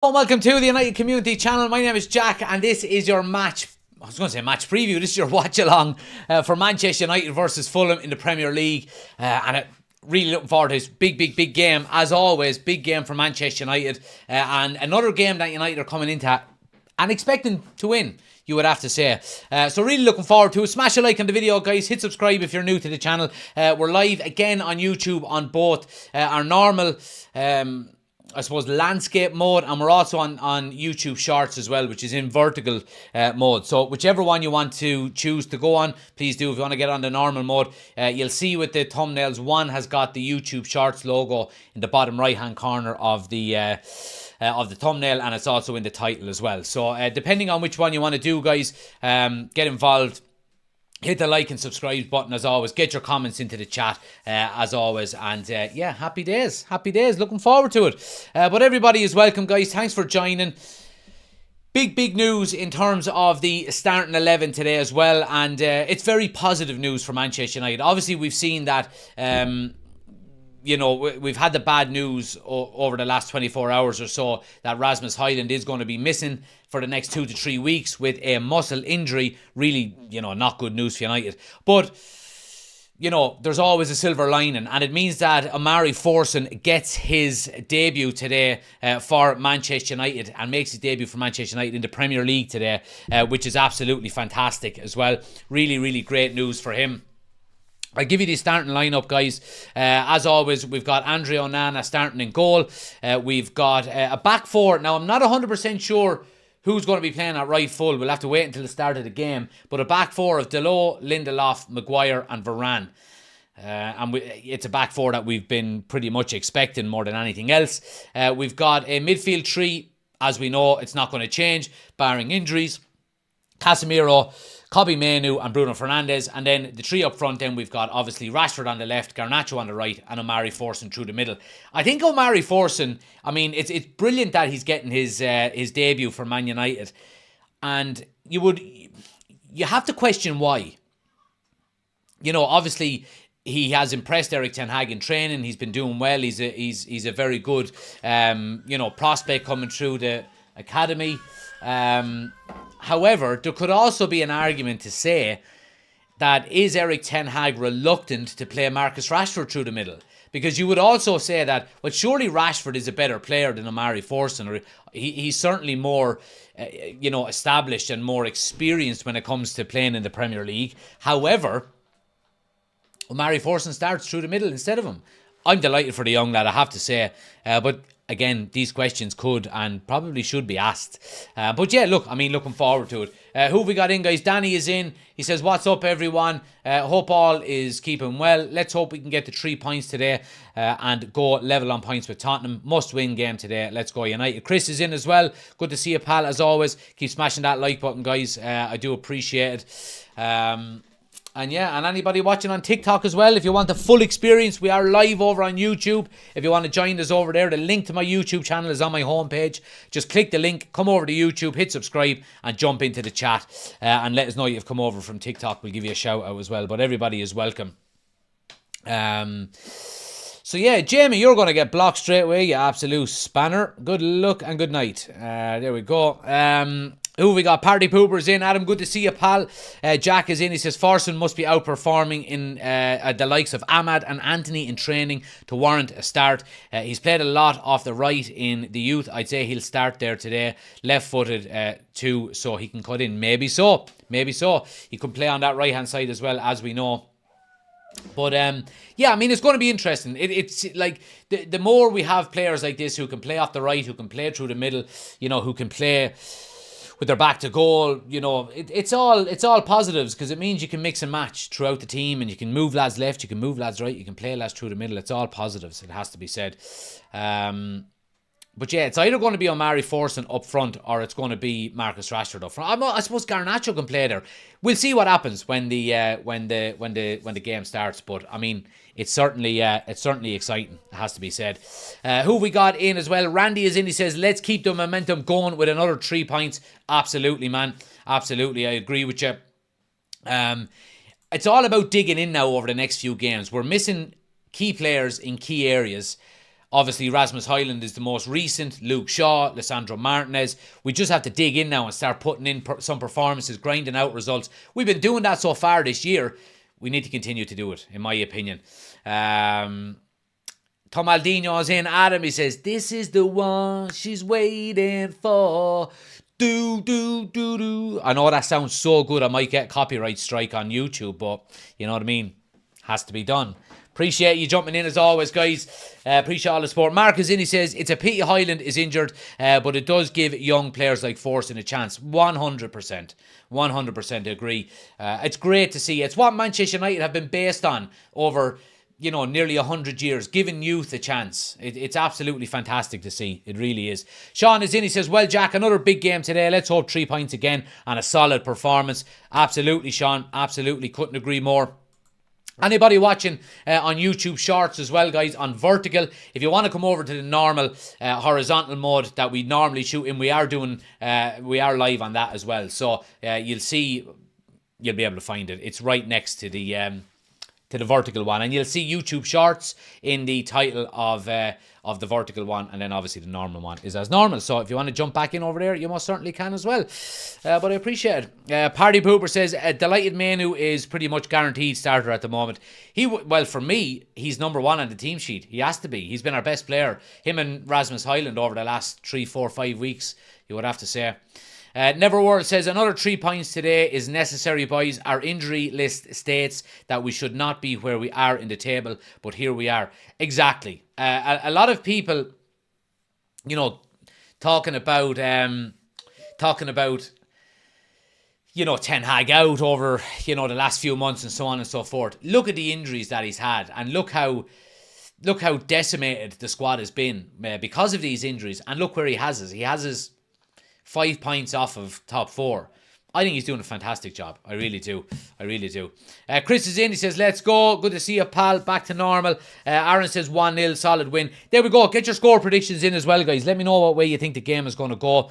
And welcome to the United Community Channel. My name is Jack and this is your match preview. This is your watch along for Manchester United versus Fulham in the Premier League. Really looking forward to this big game. As always, big game for Manchester United. And another game that United are coming into and expecting to win, you would have to say. So really looking forward to it. Smash a like on the video, guys. Hit subscribe if you're new to the channel. We're live again on YouTube on both our normal landscape mode, and we're also on YouTube Shorts as well, which is in vertical mode. So whichever one you want to choose to go on, please do. If you want to get on the normal mode, you'll see with the thumbnails, one has got the YouTube Shorts logo in the bottom right hand corner of the thumbnail, and it's also in the title as well. So depending on which one you want to do, guys, get involved. Hit the like and subscribe button as always. Get your comments into the chat as always. And yeah, happy days. Happy days. Looking forward to it. But everybody is welcome, guys. Thanks for joining. Big news in terms of the starting 11 today as well. And it's very positive news for Manchester United. Obviously, we've seen that... we've had the bad news over the last 24 hours or so that Rasmus Højlund is going to be missing for the next 2 to 3 weeks with a muscle injury. Really, not good news for United. But, there's always a silver lining, and it means that Omari Forson gets his debut today for Manchester United and makes his debut for Manchester United in the Premier League today, which is absolutely fantastic as well. Really great news for him. I'll give you the starting lineup, guys. As always, we've got Andre Onana starting in goal. We've got a back four. Now, I'm not 100% sure who's going to be playing at right full. We'll have to wait until the start of the game. But a back four of Dalot, Lindelof, Maguire and Varane. It's a back four that we've been pretty much expecting more than anything else. We've got a midfield three. As we know, it's not going to change, barring injuries. Casemiro, Kobbie Mainoo and Bruno Fernandes. And then the three up front, then we've got obviously Rashford on the left, Garnacho on the right and Omari Forson through the middle. I think Omari Forson, it's brilliant that he's getting his debut for Man United. And you have to question why. Obviously he has impressed Erik ten Hag in training. He's been doing well. He's a very good prospect coming through the academy. However, there could also be an argument to say that is Erik ten Hag reluctant to play Marcus Rashford through the middle? Because you would also say that, well, surely Rashford is a better player than Omari Forson, or he's certainly more, established and more experienced when it comes to playing in the Premier League. However, Omari Forson starts through the middle instead of him. I'm delighted for the young lad, I have to say, but again, these questions could and probably should be asked. But yeah, looking forward to it. Who have we got in, guys? Danny is in. He says, what's up, everyone? Hope all is keeping well. Let's hope we can get the 3 points today and go level on points with Tottenham. Must-win game today. Let's go, United. Chris is in as well. Good to see you, pal, as always. Keep smashing that like button, guys. I do appreciate it. And anybody watching on TikTok as well, if you want the full experience, we are live over on YouTube. If you want to join us over there, the link to my YouTube channel is on my homepage. Just click the link, come over to YouTube, hit subscribe and jump into the chat and let us know you've come over from TikTok. We'll give you a shout out as well, but everybody is welcome. So yeah, Jamie, you're going to get blocked straight away, you absolute spanner. Good luck and good night. There we go. Who we got? Party Poopers in. Adam, good to see you, pal. Jack is in. He says Forson must be outperforming in the likes of Ahmad and Anthony in training to warrant a start. He's played a lot off the right in the youth. I'd say he'll start there today. Left-footed too, so he can cut in. Maybe so. He could play on that right-hand side as well, as we know. But it's going to be interesting. It's like the more we have players like this who can play off the right, who can play through the middle, who can play with their back to goal, it's all positives, because it means you can mix and match throughout the team and you can move lads left, you can move lads right, you can play lads through the middle. It's all positives, it has to be said. But yeah, it's either going to be Omari Forson up front or it's going to be Marcus Rashford up front. I suppose Garnacho can play there. We'll see what happens when the game starts. But it's certainly exciting. It has to be said. Who we got in as well? Randy is in. He says, let's keep the momentum going with another 3 points. Absolutely, man. Absolutely, I agree with you. It's all about digging in now over the next few games. We're missing key players in key areas. Obviously, Rasmus Højlund is the most recent. Luke Shaw, Lisandro Martinez. We just have to dig in now and start putting in some performances, grinding out results. We've been doing that so far this year. We need to continue to do it, in my opinion. Tom Aldino's in. Adam, he says, this is the one she's waiting for. Do, do, do, do. I know that sounds so good. I might get copyright strike on YouTube, but you know what I mean? Has to be done. Appreciate you jumping in as always, guys. Appreciate all the support. Mark is in. He says, it's a pity Højlund is injured, but it does give young players like Forson a chance. 100%. 100% agree. It's great to see. It's what Manchester United have been based on over, nearly 100 years, giving youth a chance. It's absolutely fantastic to see. It really is. Sean is in. He says, well, Jack, another big game today. Let's hope 3 points again and a solid performance. Absolutely, Sean. Absolutely. Couldn't agree more. Anybody watching on YouTube Shorts as well, guys, on vertical, if you want to come over to the normal horizontal mode that we normally shoot in, we are live on that as well. So you'll be able to find it. It's right next to the vertical one, and you'll see YouTube Shorts in the title of the vertical one, and then obviously the normal one is as normal. So if you want to jump back in over there, you most certainly can as well. But I appreciate it. Party Pooper says, delighted Manu is pretty much guaranteed starter at the moment. Well, for me, he's number 1 on the team sheet. He has to be. He's been our best player. Him and Rasmus Højlund over the last 3, 4, 5 weeks, you would have to say. Neverworld says, another 3 points today is necessary, boys. Our injury list states that we should not be where we are in the table, but here we are. Exactly. A lot of people, talking about Ten Hag out over, the last few months and so on and so forth. Look at the injuries that he's had, and look how decimated the squad has been because of these injuries. And look where he has us. He has us 5 points off of top 4. I think he's doing a fantastic job. I really do. Chris is in. He says, let's go. Good to see you, pal. Back to normal. Aaron says 1-0. Solid win. There we go. Get your score predictions in as well, guys. Let me know what way you think the game is going to go.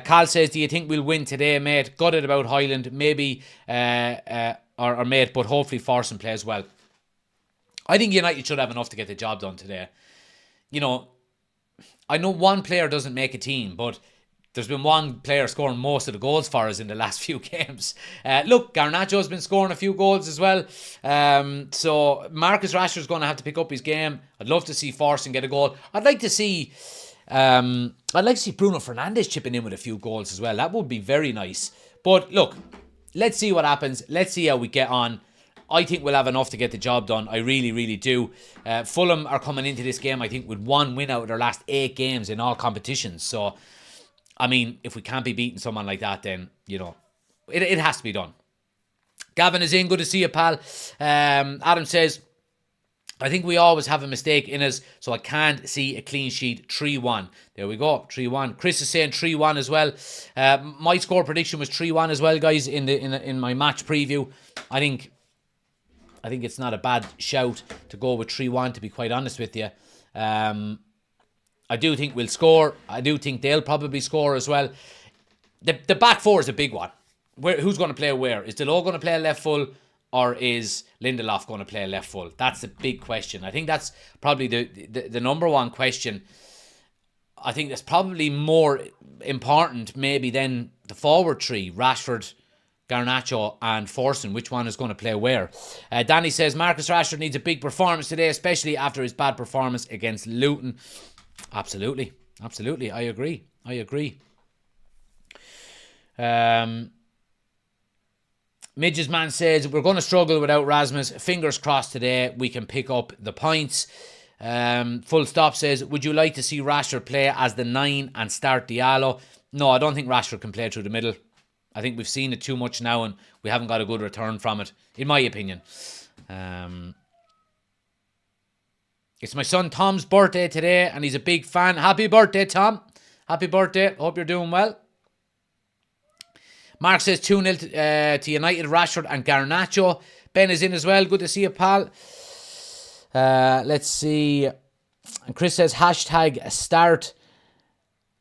Carl says, do you think we'll win today, mate? Gutted about Højlund. Maybe, or mate, but hopefully Forson plays well. I think United should have enough to get the job done today. I know one player doesn't make a team, but there's been one player scoring most of the goals for us in the last few games. Look, Garnacho's been scoring a few goals as well. So Marcus Rashford's going to have to pick up his game. I'd love to see Forson get a goal. I'd like to see Bruno Fernandes chipping in with a few goals as well. That would be very nice. But look, let's see what happens. Let's see how we get on. I think we'll have enough to get the job done. I really, really do. Fulham are coming into this game, I think, with 1 win out of their last 8 games in all competitions. So, I mean, if we can't be beating someone like that, then, it has to be done. Gavin is in. Good to see you, pal. Adam says, I think we always have a mistake in us, so I can't see a clean sheet. 3-1. There we go. 3-1. Chris is saying 3-1 as well. My score prediction was 3-1 as well, guys, in my match preview. I think it's not a bad shout to go with 3-1, to be quite honest with you. I do think we'll score. I do think they'll probably score as well. The back 4 is a big one. Who's going to play where? Is Delors going to play left full, or is Lindelof going to play left full? That's the big question. I think that's probably the number one question. I think that's probably more important maybe than the forward 3, Rashford, Garnacho and Forson. Which one is going to play where? Danny says, Marcus Rashford needs a big performance today, especially after his bad performance against Luton. Absolutely. I agree. Midges Man says, we're going to struggle without Rasmus. Fingers crossed today we can pick up the points. Full Stop says, would you like to see Rashford play as the 9 and start Diallo? No, I don't think Rashford can play through the middle. I think we've seen it too much now and we haven't got a good return from it, in my opinion. It's my son Tom's birthday today and he's a big fan. Happy birthday, Tom. Happy birthday. Hope you're doing well. Mark says 2-0 to United, Rashford and Garnacho. Ben is in as well. Good to see you, pal. Let's see. And Chris says, hashtag start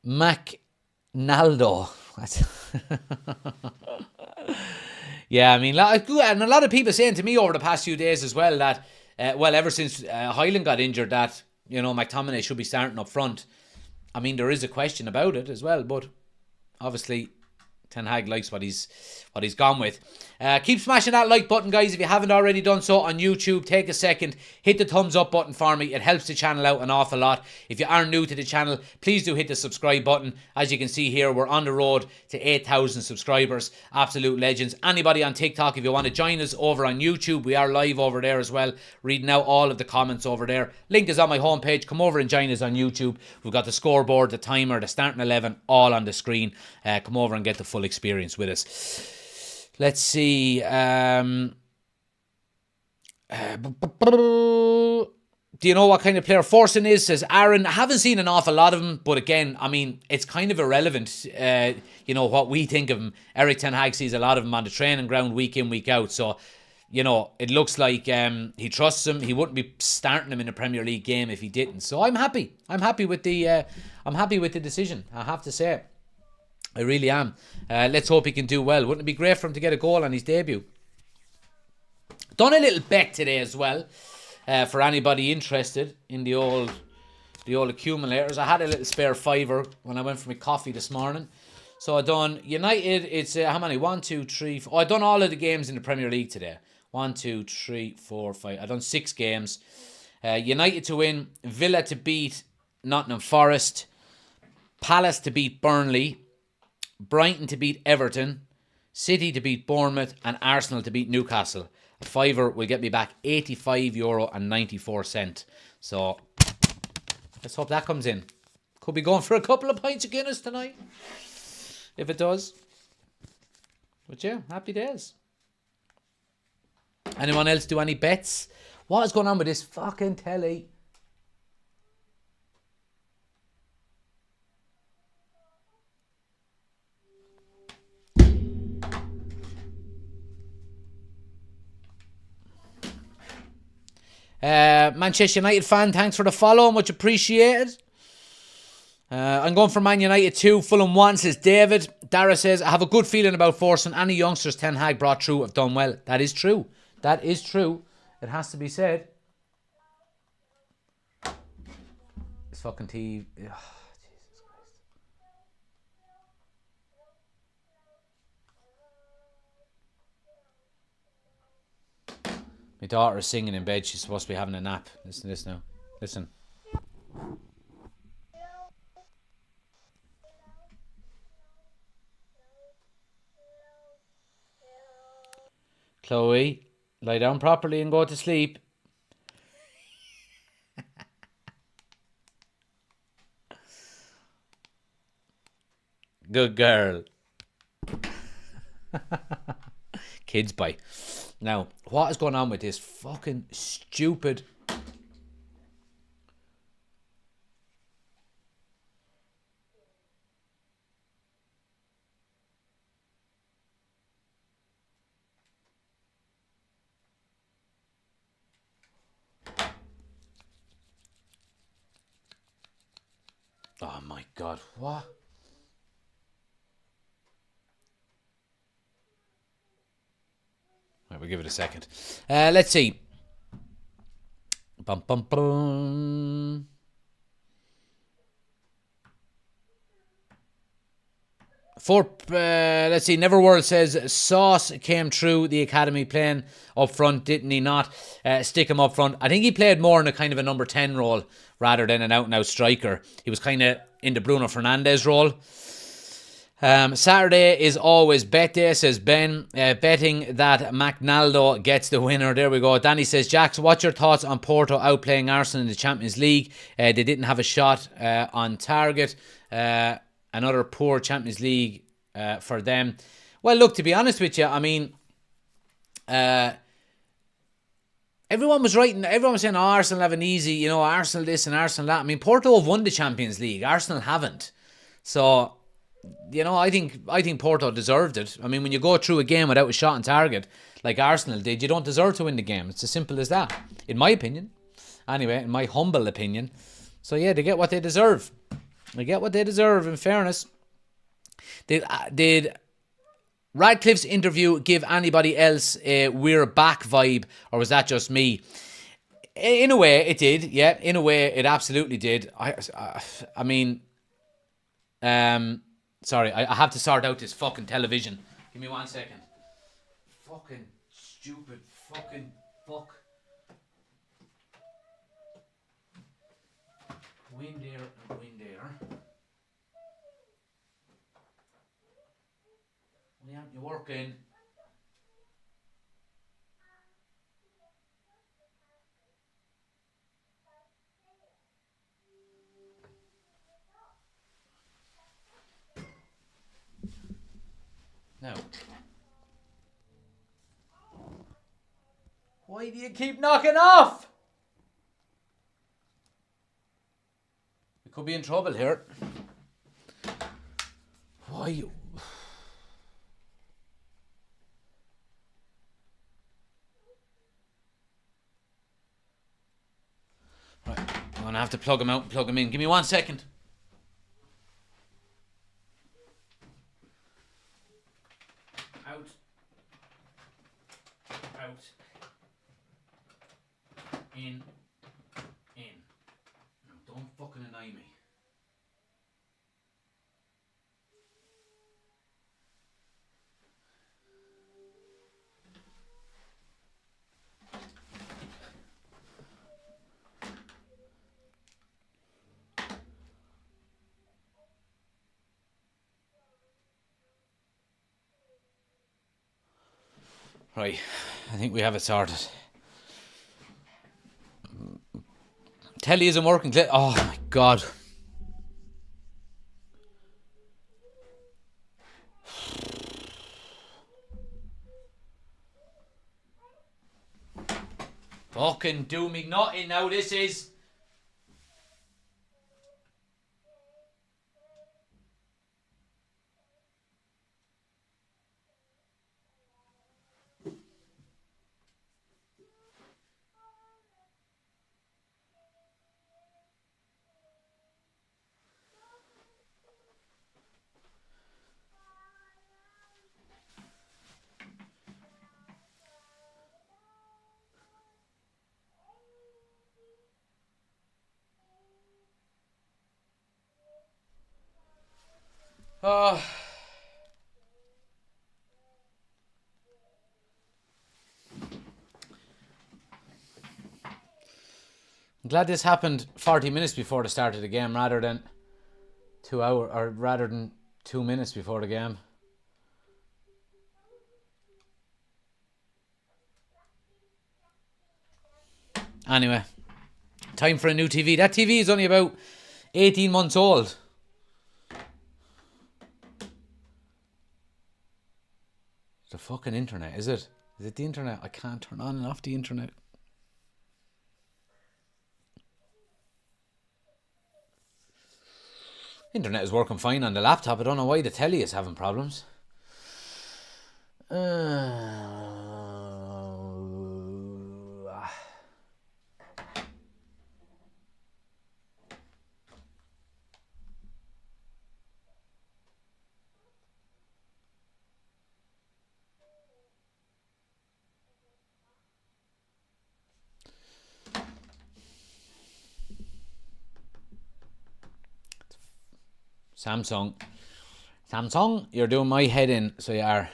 McNaldo. Yeah, I mean, and a lot of people saying to me over the past few days as well that, ever since Højlund got injured, that McTominay should be starting up front. I mean, there is a question about it as well, but obviously Ten Hag likes what he's gone with. Keep smashing that like button, guys. If you haven't already done so on YouTube, take a second, hit the thumbs up button for me. It helps the channel out an awful lot. If you are new to the channel, please do hit the subscribe button. As you can see here, we're on the road to 8,000 subscribers. Absolute legends. Anybody on TikTok, if you want to join us over on YouTube, we are live over there as well, reading out all of the comments over there. Link is on my homepage. Come over and join us on YouTube. We've got the scoreboard, the timer, the starting 11, all on the screen. Come over and get the full experience with us. Let's see. Do you know what kind of player Forson is? Says Aaron. I haven't seen an awful lot of him, but again, I mean, it's kind of irrelevant, what we think of him. Eric Ten Hag sees a lot of him on the training ground week in, week out. So, it looks like he trusts him. He wouldn't be starting him in a Premier League game if he didn't. So I'm happy. I'm happy with the decision, I have to say. I really am. Let's hope he can do well. Wouldn't it be great for him to get a goal on his debut? Done a little bet today as well, for anybody interested in the old accumulators. I had a little spare fiver when I went for my coffee this morning. So I done United. It's how many? 1, 2, 3, 4. I done all of the games in the Premier League today. 1, 2, 3, 4, 5. I done 6 games. United to win, Villa to beat Nottingham Forest, Palace to beat Burnley, Brighton to beat Everton, City to beat Bournemouth, and Arsenal to beat Newcastle. A fiver will get me back €85.94. So let's hope that comes in. Could be going for a couple of pints of Guinness tonight, if it does. But yeah, happy days. Anyone else do any bets? What is going on with this fucking telly? Manchester United fan, thanks for the follow, much appreciated. I'm going for Man United 2, Fulham 1, says David. Dara says, I have a good feeling about Forson. Any youngsters Ten Hag brought through have done well. That is true. That is true. It has to be said. It's fucking TV. Oh, Jesus Christ. My daughter is singing in bed. She's supposed to be having a nap. Listen to this now. Listen. Chloe, lie down properly and go to sleep. Good girl. Kids bye. Now, what is going on with this fucking stupid... Oh my God, what? Right, we'll give it a second. Let's see. Bum, bum, bum. Let's see. Neverworld says Sauce came through the academy playing up front, didn't he not? Stick him up front. I think he played more in a kind of a number 10 role rather than an out-and-out striker. He was kind of in the Bruno Fernandes role. Saturday is always bet day, says Ben. Betting that McNaldo gets the winner. There we go. Danny says, Jax, what's your thoughts on Porto outplaying Arsenal in the Champions League? They didn't have a shot on target. Another poor Champions League for them. Well, look, to be honest with you, I mean, everyone was saying, oh, Arsenal have an easy, Arsenal this and Arsenal that. I mean, Porto have won the Champions League. Arsenal haven't. So, I think Porto deserved it. I mean, when you go through a game without a shot on target, like Arsenal did, you don't deserve to win the game. It's as simple as that, in my opinion. Anyway, in my humble opinion. So, yeah, they get what they deserve. They get what they deserve, in fairness. Did Radcliffe's interview give anybody else a we're back vibe, or was that just me? In a way, it did. Yeah, in a way, it absolutely did. I mean, sorry, I have to sort out this fucking television. Give me 1 second. Fucking stupid fucking fuck. Wind there and wind there. Why aren't you working? No. Why do you keep knocking off? We could be in trouble here. Why you... Right, I'm going to have to plug him out and plug him in. Give me 1 second. Out. Out. In. In. Now don't fucking annoy me. Right, I think we have it sorted. Telly isn't working. Oh my god. Fucking do me nothing now, this is. Oh. I'm glad this happened 40 minutes before the start of the game rather than 2 minutes before the game. Anyway, time for a new TV. That TV is only about 18 months old. The fucking internet, is it? Is it the internet? I can't turn on and off the internet. Internet is working fine on the laptop. I don't know why the telly is having problems. Samsung, you're doing my head in, so you are.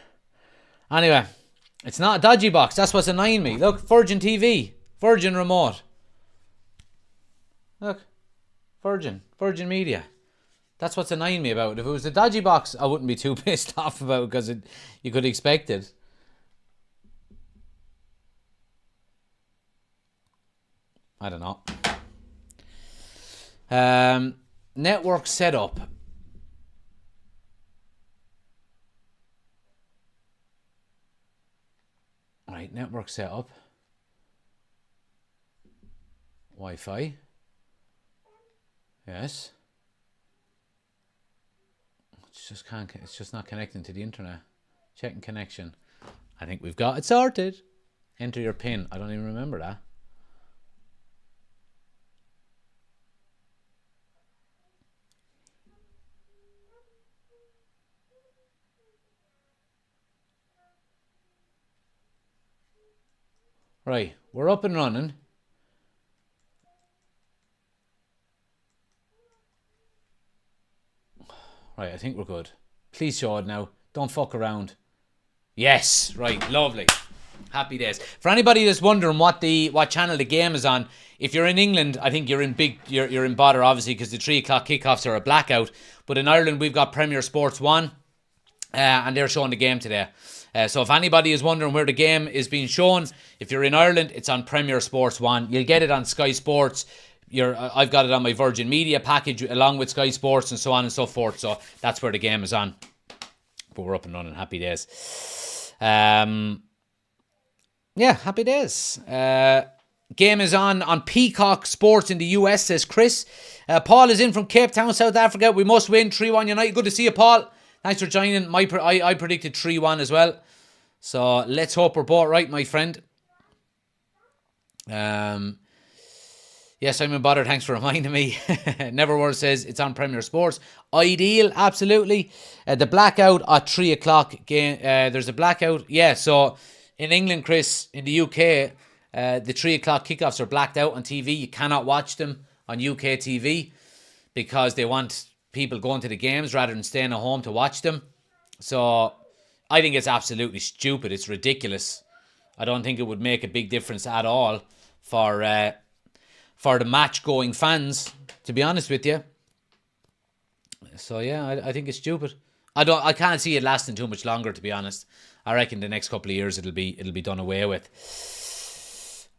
Anyway, it's not a dodgy box. That's what's annoying me. Look, Virgin TV, Virgin remote. Look, Virgin Media. That's what's annoying me about it. If it was a dodgy box, I wouldn't be too pissed off about it because you could expect it. I don't know. Network setup. Right, network setup. Wi-Fi. Yes. It's just not connecting to the internet. Checking connection. I think we've got it sorted. Enter your PIN. I don't even remember that. Right, we're up and running. Right, I think we're good. Please show it now. Don't fuck around. Yes, right, lovely. Happy days. For anybody that's wondering what channel the game is on, if you're in England, I think you're in bother, obviously, because the 3 o'clock kickoffs are a blackout. But in Ireland, we've got Premier Sports 1, and they're showing the game today. So if anybody is wondering where the game is being shown, if you're in Ireland, it's on Premier Sports 1. You'll get it on Sky Sports. I've got it on my Virgin Media package along with Sky Sports and so on and so forth. So that's where the game is on. But we're up and running. Happy days. Yeah, happy days. Game is on Peacock Sports in the US, says Chris. Paul is in from Cape Town, South Africa. We must win 3-1 United. Good to see you, Paul. Thanks for joining. I predicted 3-1 as well. So let's hope we're both right, my friend. Yes, I'm bothered. Thanks for reminding me. Neverword says it's on Premier Sports. Ideal, absolutely. The blackout at 3 o'clock game. There's a blackout. Yeah, so in England, Chris, in the UK, the 3 o'clock kickoffs are blacked out on TV. You cannot watch them on UK TV because they want people going to the games rather than staying at home to watch them. So I think it's absolutely stupid. It's ridiculous. I don't think it would make a big difference at all for the match-going fans, to be honest with you. So yeah, I think it's stupid. I can't see it lasting too much longer, to be honest. I reckon the next couple of years it'll be done away with.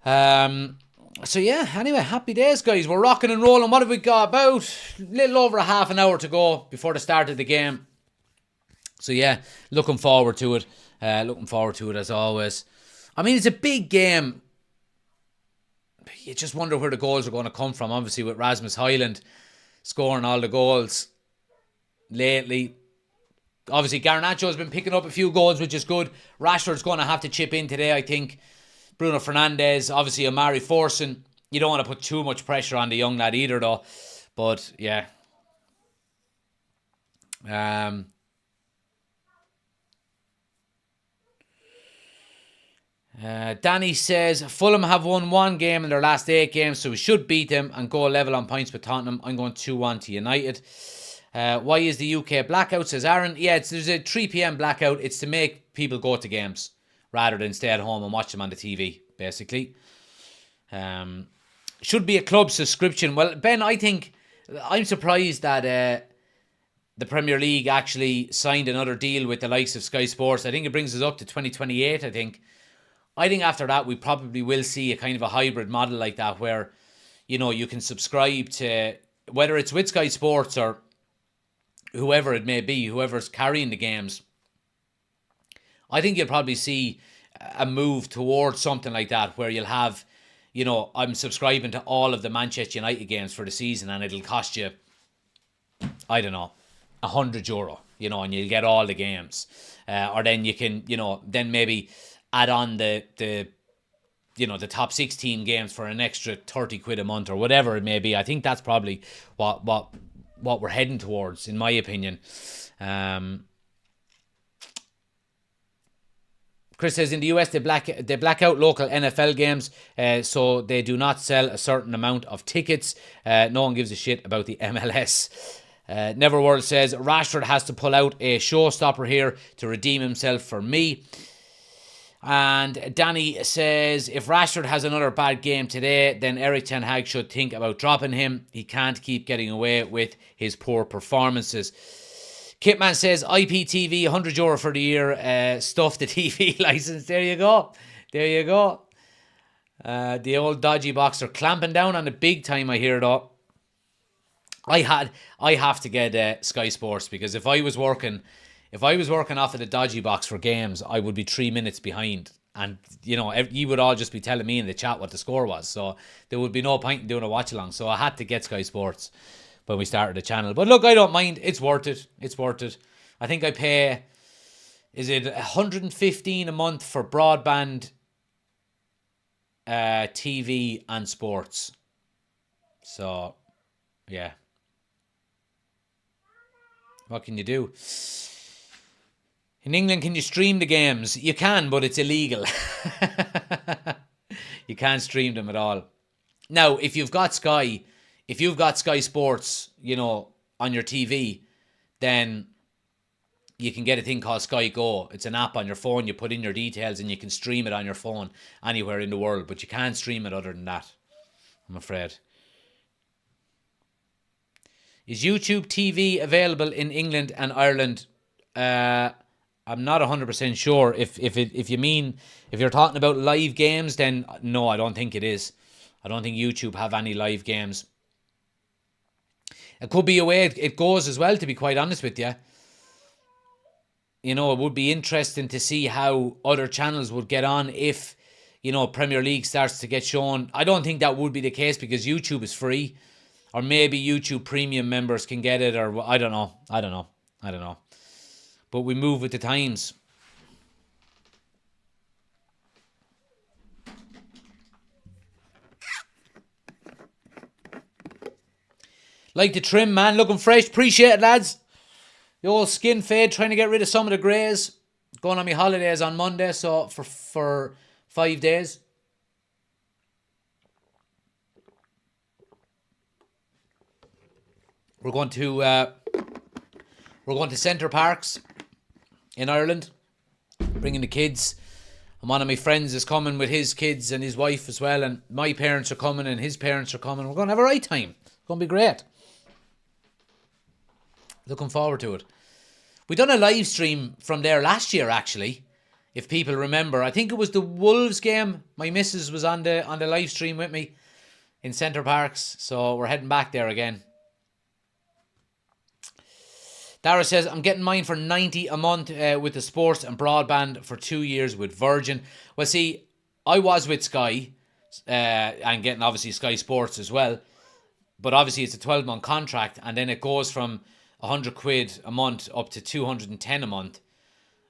So yeah, anyway, happy days, guys. We're rocking and rolling. What have we got? About a little over a half an hour to go before the start of the game. So yeah, looking forward to it. Looking forward to it as always. I mean, it's a big game. You just wonder where the goals are going to come from. Obviously, with Rasmus Højlund scoring all the goals lately. Obviously, Garnacho's been picking up a few goals, which is good. Rashford's going to have to chip in today, I think. Bruno Fernandes, obviously Omari Forson. You don't want to put too much pressure on the young lad either, though. But, yeah. Danny says, Fulham have won one game in their last 8 games, so we should beat them and go level on points with Tottenham. I'm going 2-1 to United. Why is the UK blackout, says Aaron? Yeah, there's a 3 p.m. blackout. It's to make people go to games rather than stay at home and watch them on the TV, basically. Should be a club subscription. Well, Ben, I'm surprised that the Premier League actually signed another deal with the likes of Sky Sports. I think it brings us up to 2028, I think. I think after that, we probably will see a kind of a hybrid model like that where, you know, you can subscribe to, whether it's with Sky Sports or whoever it may be, whoever's carrying the games. I think you'll probably see a move towards something like that where you'll have, you know, I'm subscribing to all of the Manchester United games for the season and it'll cost you, I don't know, €100, you know, and you'll get all the games. Or then you can, you know, then maybe add on the top 16 games for an extra 30 quid a month or whatever it may be. I think that's probably what we're heading towards, in my opinion. Chris says in the US they black out local NFL games, so they do not sell a certain amount of tickets. No one gives a shit about the MLS. Neverworld says Rashford has to pull out a showstopper here to redeem himself for me. And Danny says, if Rashford has another bad game today, then Erik ten Hag should think about dropping him. He can't keep getting away with his poor performances. Kitman says, IPTV, €100 for the year, stuff the TV license. There you go. The old dodgy box are clamping down on it big time, I hear, though. I have to get Sky Sports, because if I was working off of the dodgy box for games, I would be 3 minutes behind. And, you know, you would all just be telling me in the chat what the score was. So there would be no point in doing a watch-along. So I had to get Sky Sports when we started the channel. But look, I don't mind. It's worth it. I think I pay, is it $115 a month for broadband, TV and sports. So, yeah. What can you do? In England, can you stream the games? You can, but it's illegal. You can't stream them at all. Now, if you've got Sky Sports, you know, on your TV, then you can get a thing called Sky Go. It's an app on your phone. You put in your details and you can stream it on your phone anywhere in the world. But you can't stream it other than that, I'm afraid. Is YouTube TV available in England and Ireland? I'm not 100% sure. If you're talking about live games, then no, I don't think it is. I don't think YouTube have any live games. It could be a way it goes as well, to be quite honest with you. You know, it would be interesting to see how other channels would get on if, you know, Premier League starts to get shown. I don't think that would be the case because YouTube is free. Or maybe YouTube Premium members can get it, or I don't know. But we move with the times. Like the trim, man. Looking fresh. Appreciate it, lads. The old skin fade, trying to get rid of some of the greys. Going on my holidays on Monday, so for 5 days. We're going to Centre Parks in Ireland, bringing the kids. And one of my friends is coming with his kids and his wife as well, and my parents are coming and his parents are coming. We're going to have a right time. It's going to be great. Looking forward to it. We done a live stream from there last year, actually, if people remember. I think it was the Wolves game. My missus was on the live stream with me in Centre Parks, so we're heading back there again. Dara says, I'm getting mine for 90 a month with the sports and broadband for 2 years with Virgin. Well, see, I was with Sky and getting obviously Sky Sports as well. But obviously it's a 12-month contract, and then it goes from 100 quid a month up to 210 a month.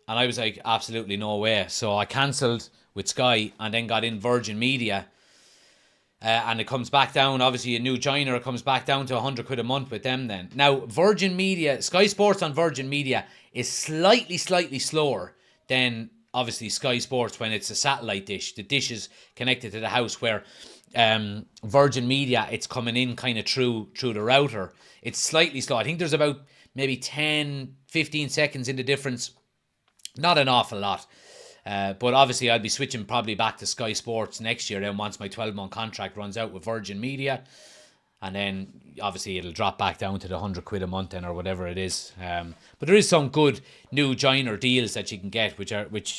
And I was like, absolutely no way. So I cancelled with Sky and then got in Virgin Media. And it comes back down, obviously a new joiner, it comes back down to 100 quid a month with them then. Now, Virgin Media, Sky Sports on Virgin Media is slightly slower than obviously Sky Sports when it's a satellite dish. The dish is connected to the house, where Virgin Media, it's coming in kind of through the router. It's slightly slow. I think there's about maybe 10, 15 seconds in the difference. Not an awful lot. But obviously I'll be switching probably back to Sky Sports next year then once my 12-month contract runs out with Virgin Media. And then obviously it'll drop back down to the 100 quid a month then, or whatever it is. But there is some good new joiner deals that you can get, which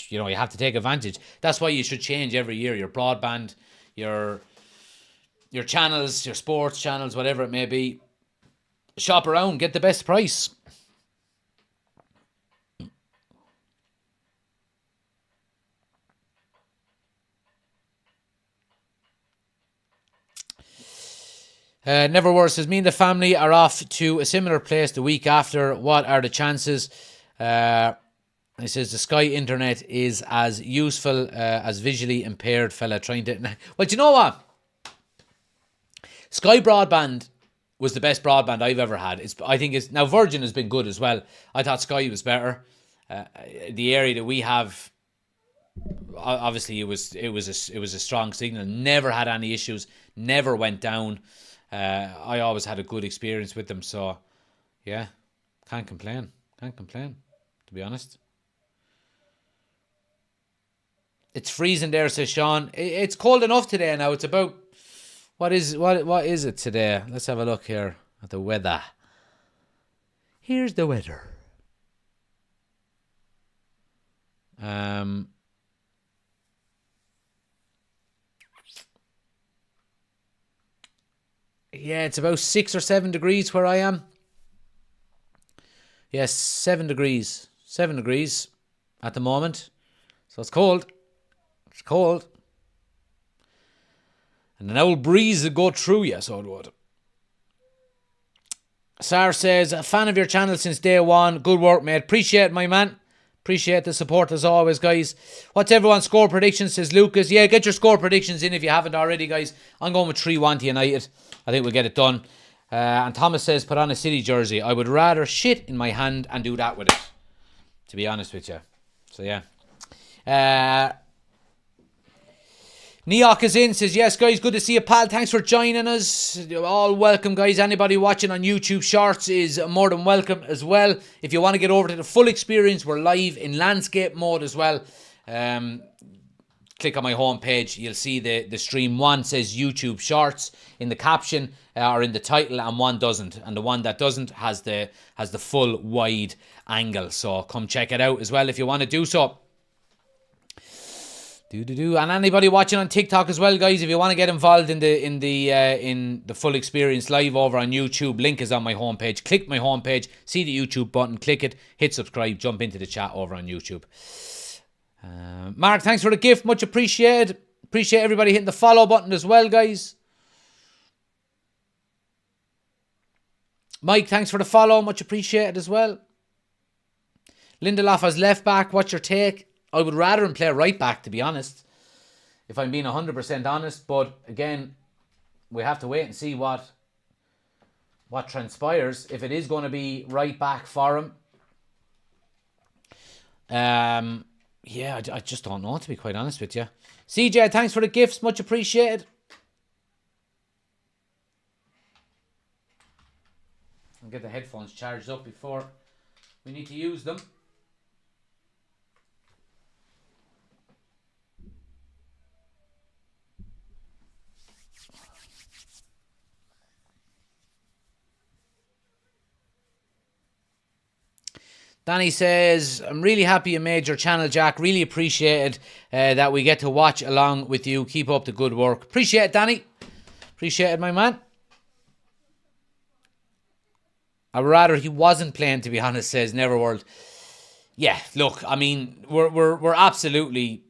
you know you have to take advantage. That's why you should change every year your broadband, your channels, your sports channels, whatever it may be. Shop around, get the best price. Neverwhere says, me and the family are off to a similar place the week after. What are the chances? He says the Sky internet is as useful as visually impaired fella trying to... Well, do you know what? Sky broadband was the best broadband I've ever had. I think it's now Virgin has been good as well. I thought Sky was better. The area that we have, obviously it was a strong signal. Never had any issues. Never went down. I always had a good experience with them, so yeah, can't complain, to be honest. It's freezing there, says Sean. It's cold enough today now. It's about, what is it today? Let's have a look here at the weather. Here's the weather. Yeah, it's about 6 or 7 degrees where I am. Yes, 7 degrees. 7 degrees at the moment. So it's cold. It's cold. And an old breeze would go through you, so it would. Sar says, a fan of your channel since day one. Good work, mate. Appreciate it, my man. Appreciate the support as always, guys. What's everyone's score prediction, says Lucas. Yeah, get your score predictions in if you haven't already, guys. I'm going with 3-1 to United. I think we'll get it done. And Thomas says, put on a City jersey. I would rather shit in my hand and do that with it, to be honest with you. So, yeah. Neok is in, says, yes, guys, good to see you, pal. Thanks for joining us. You're all welcome, guys. Anybody watching on YouTube Shorts is more than welcome as well. If you want to get over to the full experience, we're live in landscape mode as well. Click on my homepage. You'll see the stream. One says YouTube Shorts in the caption or in the title, and one doesn't. And the one that doesn't has the full wide angle. So come check it out as well if you want to do so. And anybody watching on TikTok as well, guys, if you want to get involved in the full experience live over on YouTube, link is on my homepage. Click my homepage, see the YouTube button, click it, hit subscribe, jump into the chat over on YouTube. Mark, thanks for the gift, much appreciated. Appreciate everybody hitting the follow button as well, guys. Mike, thanks for the follow, much appreciated as well. Lindelof as left back, what's your take? I would rather him play right back, to be honest, if I'm being 100% honest. But again, we have to wait and see what transpires. If it is going to be right back for him, yeah, I just don't know, to be quite honest with you. CJ, thanks for the gifts, much appreciated. I'll get the headphones charged up before we need to use them. Danny says, I'm really happy you made your channel, Jack. Really appreciate it that we get to watch along with you. Keep up the good work. Appreciate it, Danny. Appreciate it, my man. I'd rather he wasn't playing, to be honest, says Neverworld. Yeah, look, I mean, we're absolutely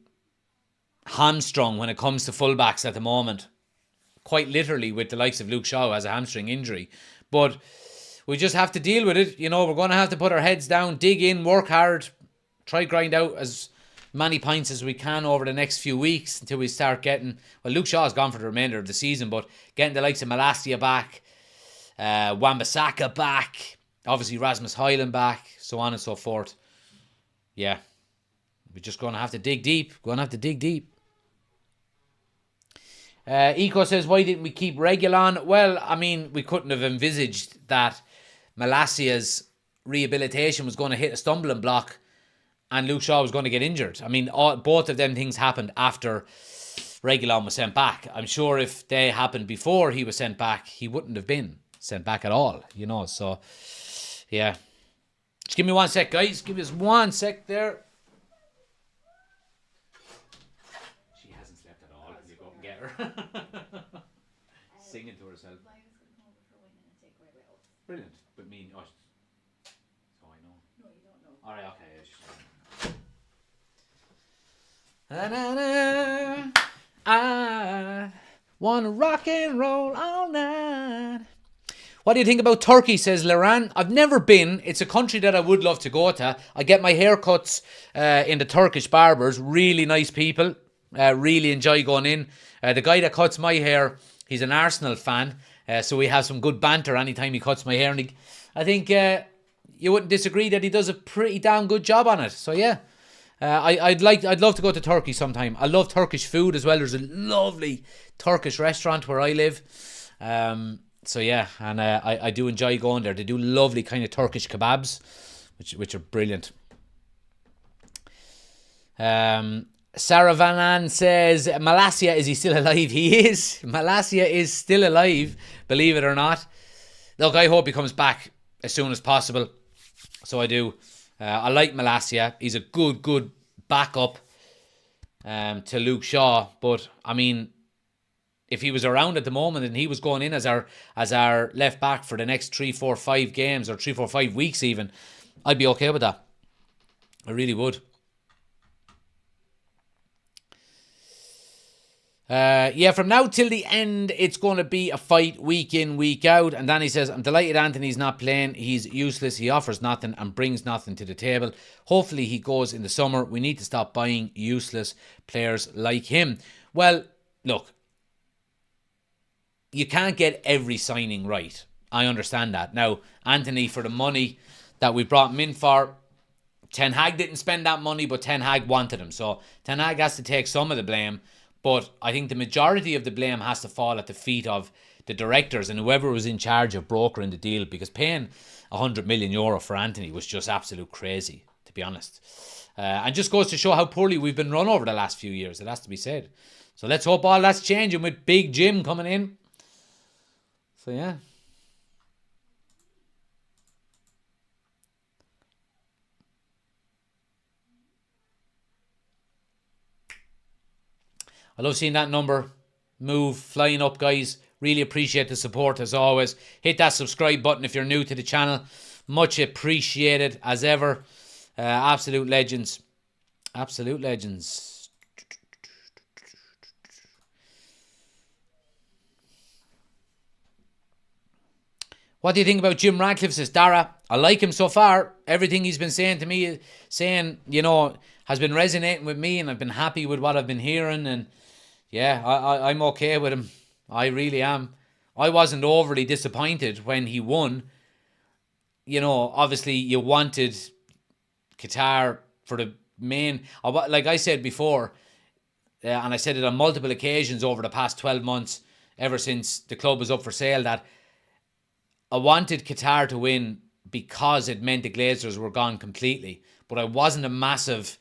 hamstrung when it comes to fullbacks at the moment. Quite literally with the likes of Luke Shaw, who has a hamstring injury. But we just have to deal with it. You know, we're going to have to put our heads down, dig in, work hard, try grind out as many points as we can over the next few weeks until we start getting... Well, Luke Shaw's gone for the remainder of the season, but getting the likes of Malacia back, Wan-Bissaka back, obviously Rasmus Højlund back, so on and so forth. Yeah, we're just going to have to dig deep. Eco says, why didn't we keep Reguilon? Well, I mean, we couldn't have envisaged that Malacia's rehabilitation was going to hit a stumbling block and Luke Shaw was going to get injured. I mean, both of them things happened after Reguilon was sent back. I'm sure if they happened before he was sent back, he wouldn't have been sent back at all, you know. So, yeah. Just give me 1 sec, guys. Give us 1 sec there. She hasn't slept at all. You go and get her. Singing to herself. Brilliant. But me, oh, so I know. No, you don't know. Alright, okay. I wanna rock and roll all night. What do you think about Turkey, says Laran? I've never been. It's a country that I would love to go to. I get my haircuts in the Turkish barbers. Really nice people. Really enjoy going in. The guy that cuts my hair, he's an Arsenal fan. So we have some good banter anytime he cuts my hair. And I think you wouldn't disagree that he does a pretty damn good job on it. So yeah, I'd love to go to Turkey sometime. I love Turkish food as well. There's a lovely Turkish restaurant where I live. So yeah, and I do enjoy going there. They do lovely kind of Turkish kebabs, which are brilliant. Sarah Van An says, Malacia, is he still alive? He is. Malacia is still alive, believe it or not. Look, I hope he comes back as soon as possible. So I do. I like Malacia. He's a good backup to Luke Shaw. But, I mean, if he was around at the moment and he was going in as our left back for the next 3, 4, 5 games or 3, 4, 5 weeks even, I'd be okay with that. I really would. Yeah, from now till the end, it's going to be a fight week in, week out. And Danny says, I'm delighted Anthony's not playing. He's useless. He offers nothing and brings nothing to the table. Hopefully he goes in the summer. We need to stop buying useless players like him. Well, look, you can't get every signing right. I understand that. Now, Anthony, for the money that we brought him in for, Ten Hag didn't spend that money, but Ten Hag wanted him. So Ten Hag has to take some of the blame. But I think the majority of the blame has to fall at the feet of the directors and whoever was in charge of brokering the deal, because paying €100 million for Anthony was just absolute crazy, to be honest. And just goes to show how poorly we've been run over the last few years, it has to be said. So let's hope all that's changing with Big Jim coming in. So yeah. I love seeing that number move, flying up, guys. Really appreciate the support as always. Hit that subscribe button if you're new to the channel. Much appreciated as ever. Absolute legends. Absolute legends. What do you think about Jim Radcliffe, says Dara? I like him so far. Everything he's been saying to me, has been resonating with me, and I've been happy with what I've been hearing. And yeah, I'm okay with him. I really am. I wasn't overly disappointed when he won. Obviously you wanted Qatar for the main... Like I said before, and I said it on multiple occasions over the past 12 months, ever since the club was up for sale, that I wanted Qatar to win because it meant the Glazers were gone completely. But I wasn't a massive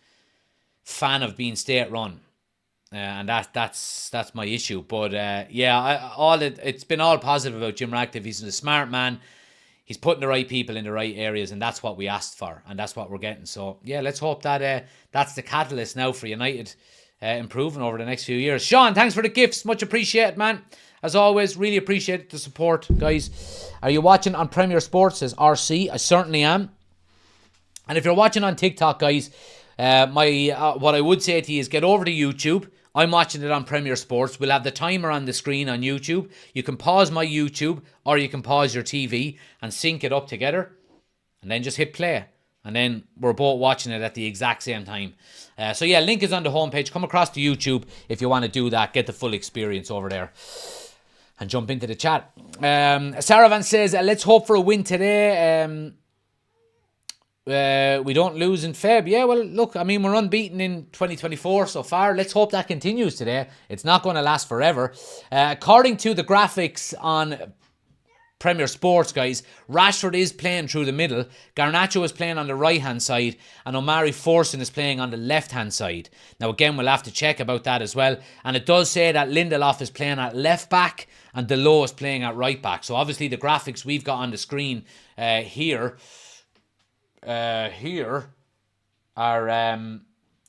fan of being state-run. And that's my issue. But it's been all positive about Jim Ratcliffe. He's a smart man. He's putting the right people in the right areas, and that's what we asked for, and that's what we're getting. So yeah, let's hope that that's the catalyst now for United improving over the next few years. Sean, thanks for the gifts, much appreciated, man. As always, really appreciate the support, guys. Are you watching on Premier Sports, says RC? I certainly am. And if you're watching on TikTok, guys, what I would say to you is get over to YouTube. I'm watching it on Premier Sports. We'll have the timer on the screen on YouTube. You can pause my YouTube or you can pause your TV and sync it up together. And then just hit play. And then we're both watching it at the exact same time. So yeah, link is on the homepage. Come across to YouTube if you want to do that. Get the full experience over there. And jump into the chat. Saravan says, let's hope for a win today. We don't lose in Feb. Yeah, well, look, I mean, we're unbeaten in 2024 so far. Let's hope that continues today. It's not going to last forever. According to the graphics on Premier Sports, guys, Rashford is playing through the middle. Garnacho is playing on the right-hand side. And Omari Forson is playing on the left-hand side. Now, again, we'll have to check about that as well. And it does say that Lindelof is playing at left-back and Delo is playing at right-back. So, obviously, the graphics we've got on the screen here are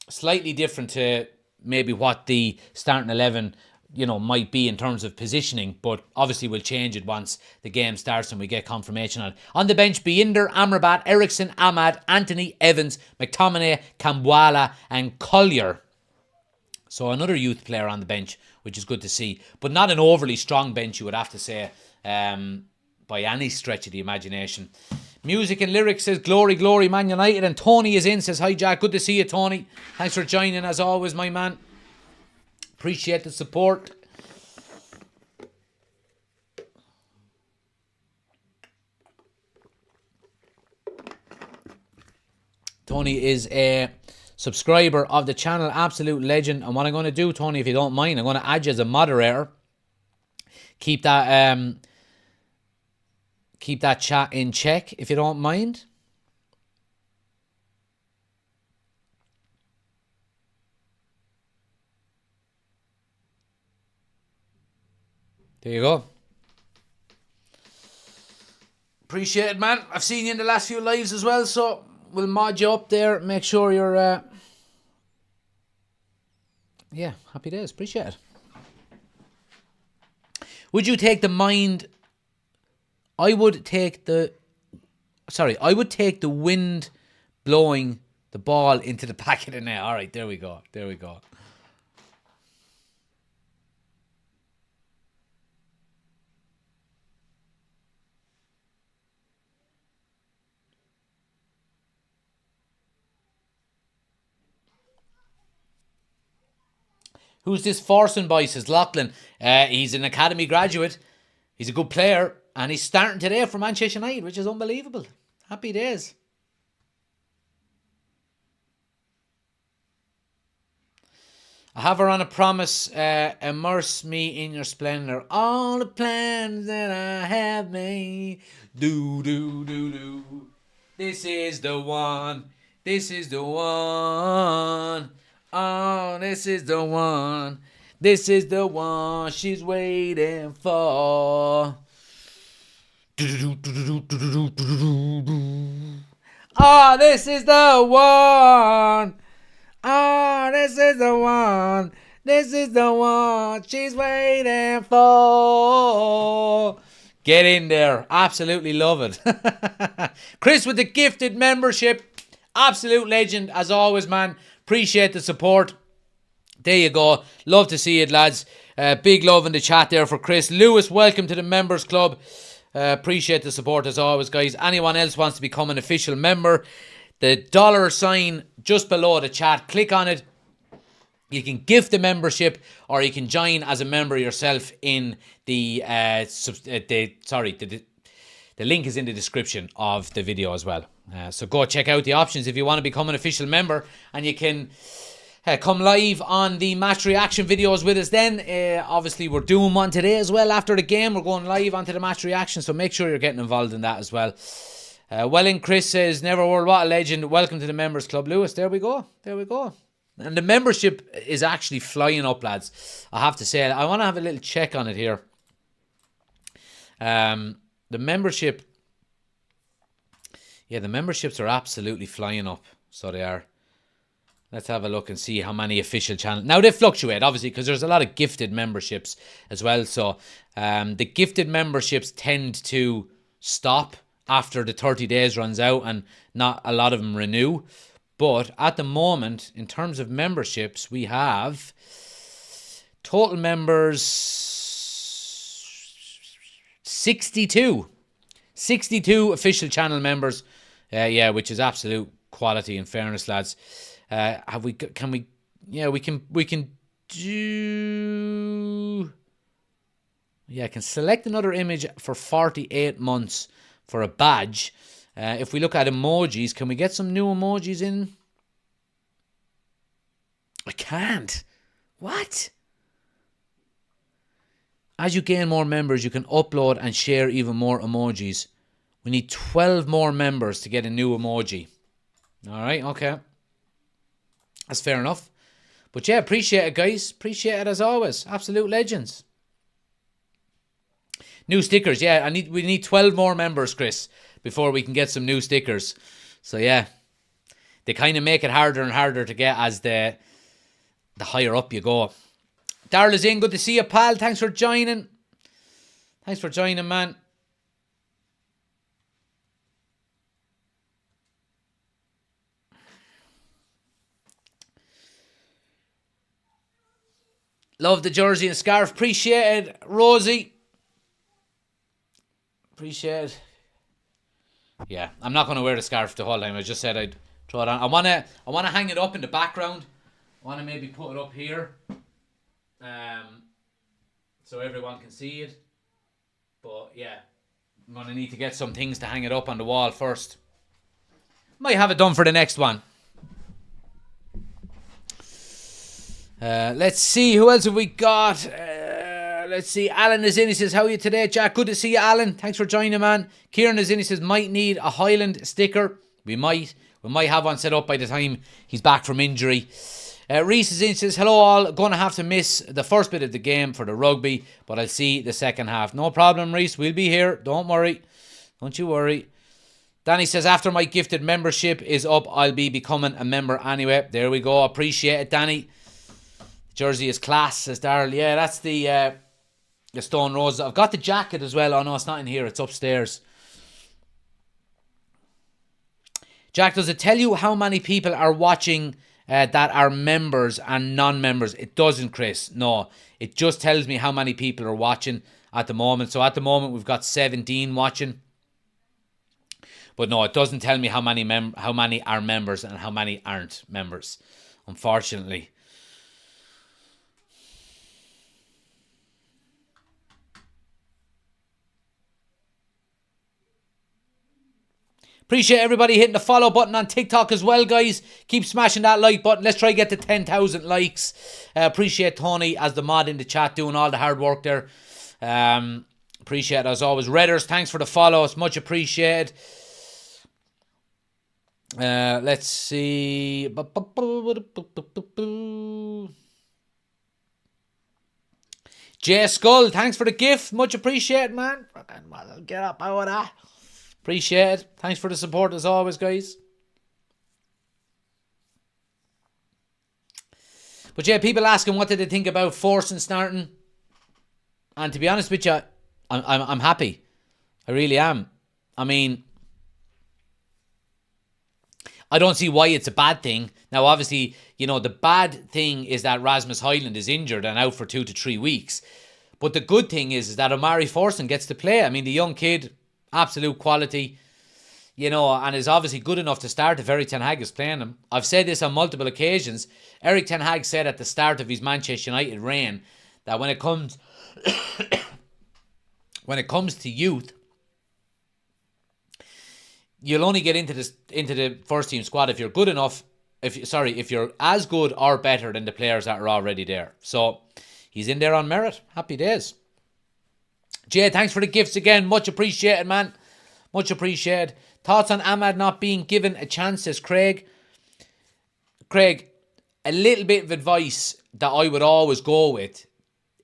slightly different to maybe what the starting 11 might be in terms of positioning, but obviously we'll change it once the game starts and we get confirmation on it. On the bench, Binder, Amrabat, Ericsson, Ahmad, Anthony, Evans, McTominay, Kambwala and Collier. So another youth player on the bench, which is good to see, but not an overly strong bench, you would have to say, by any stretch of the imagination. Music and Lyrics says, glory, glory, Man United. And Tony is in, says, hi, Jack. Good to see you, Tony. Thanks for joining, as always, my man. Appreciate the support. Tony is a subscriber of the channel, absolute legend. And what I'm going to do, Tony, if you don't mind, I'm going to add you as a moderator. Keep that chat in check, if you don't mind. There you go. Appreciate it, man. I've seen you in the last few lives as well, so we'll mod you up there. Make sure you're... yeah, happy days. Appreciate it. Would you take the mind... I would take the wind blowing the ball into the back of the net. All right, there we go. There we go. Who's this Forson boy, says Lachlan. He's an academy graduate. He's a good player. And he's starting today for Manchester United, which is unbelievable. Happy days. I have her on a promise. Immerse me in your splendor. All the plans that I have made. Do, do, do, do. This is the one. This is the one. Oh, this is the one. This is the one she's waiting for. Oh, this is the one. Oh, this is the one. This is the one she's waiting for. Get in there. Absolutely love it. Chris with the gifted membership. Absolute legend as always, man. Appreciate the support. There you go. Love to see it, lads. Big love in the chat there for Chris. Lewis, welcome to the members club. Appreciate the support as always, guys. Anyone else wants to become an official member, the $ just below the chat, click on it. You can gift the membership or you can join as a member yourself in the link is in the description of the video as well. So go check out the options if you want to become an official member, and you can come live on the match reaction videos with us then. Obviously, we're doing one today as well after the game. We're going live onto the match reaction, so make sure you're getting involved in that as well. Welling Chris says, never world, what a legend. Welcome to the members club, Lewis. There we go. There we go. And the membership is actually flying up, lads. I have to say, I want to have a little check on it here. The membership, yeah, the memberships are absolutely flying up. So they are. Let's have a look and see how many official channels. Now, they fluctuate, obviously, because there's a lot of gifted memberships as well. So the gifted memberships tend to stop after the 30 days runs out, and not a lot of them renew. But at the moment, in terms of memberships, we have total members 62. 62 official channel members. Yeah, which is absolute quality in fairness, lads. We can do, yeah, I can select another image for 48 months for a badge. If we look at emojis, can we get some new emojis in? I can't. What? As you gain more members, you can upload and share even more emojis. We need 12 more members to get a new emoji. All right, okay. That's fair enough. But yeah, appreciate it, guys. Appreciate it as always. Absolute legends. New stickers, yeah. We need 12 more members, Chris, before we can get some new stickers. So yeah, they kind of make it harder and harder to get as the higher up you go. Darryl is in. Good to see you, pal. Thanks for joining. Thanks for joining, man. Love the jersey and scarf. Appreciate it, Rosie. Appreciate it. Yeah, I'm not going to wear the scarf the whole time. I just said I'd throw it on. I want to hang it up in the background. I want to maybe put it up here, so everyone can see it. But yeah, I'm going to need to get some things to hang it up on the wall first. Might have it done for the next one. Let's see, who else have we got? Let's see, Alan is in. He says, how are you today, Jack? Good to see you, Alan. Thanks for joining, man. Kieran is in. He says, might need a Highland sticker. We might have one set up by the time he's back from injury. Reese is in. He says, hello all. Going to have to miss the first bit of the game for the rugby, but I'll see the second half. No problem, Reese. We'll be here. Don't worry. Don't you worry. Danny says, after my gifted membership is up, I'll be becoming a member anyway. There we go. Appreciate it, Danny. Jersey is class, says Darryl. Yeah, that's the Stone Roses. I've got the jacket as well. Oh no, it's not in here. It's upstairs. Jack, does it tell you how many people are watching that are members and non-members? It doesn't, Chris. No, it just tells me how many people are watching at the moment. So at the moment we've got 17 watching. But no, it doesn't tell me how many are members and how many aren't members, unfortunately. Appreciate everybody hitting the follow button on TikTok as well, guys. Keep smashing that like button. Let's try to get to 10,000 likes. Appreciate Tony as the mod in the chat doing all the hard work there. Appreciate it as always. Redders, thanks for the follow. It's much appreciated. Let's see. Jay Skull, thanks for the gift. Much appreciated, man. Get up out of that. Appreciate it. Thanks for the support as always, guys. But yeah, people asking what did they think about Forson starting. And to be honest with you, I'm happy. I really am. I mean, I don't see why it's a bad thing. Now, obviously, you know, the bad thing is that Rasmus Højlund is injured and out for 2 to 3 weeks. But the good thing is that Omari Forson gets to play. I mean, the young kid, absolute quality, you know, and is obviously good enough to start if Erik ten Hag is playing him. I've said this on multiple occasions. Erik ten Hag said at the start of his Manchester United reign that when it comes to youth, you'll only get into the first team squad if you're good enough. If you're as good or better than the players that are already there. So he's in there on merit. Happy days. Jay, thanks for the gifts again. Much appreciated, man. Much appreciated. Thoughts on Ahmad not being given a chance, says Craig. Craig, a little bit of advice that I would always go with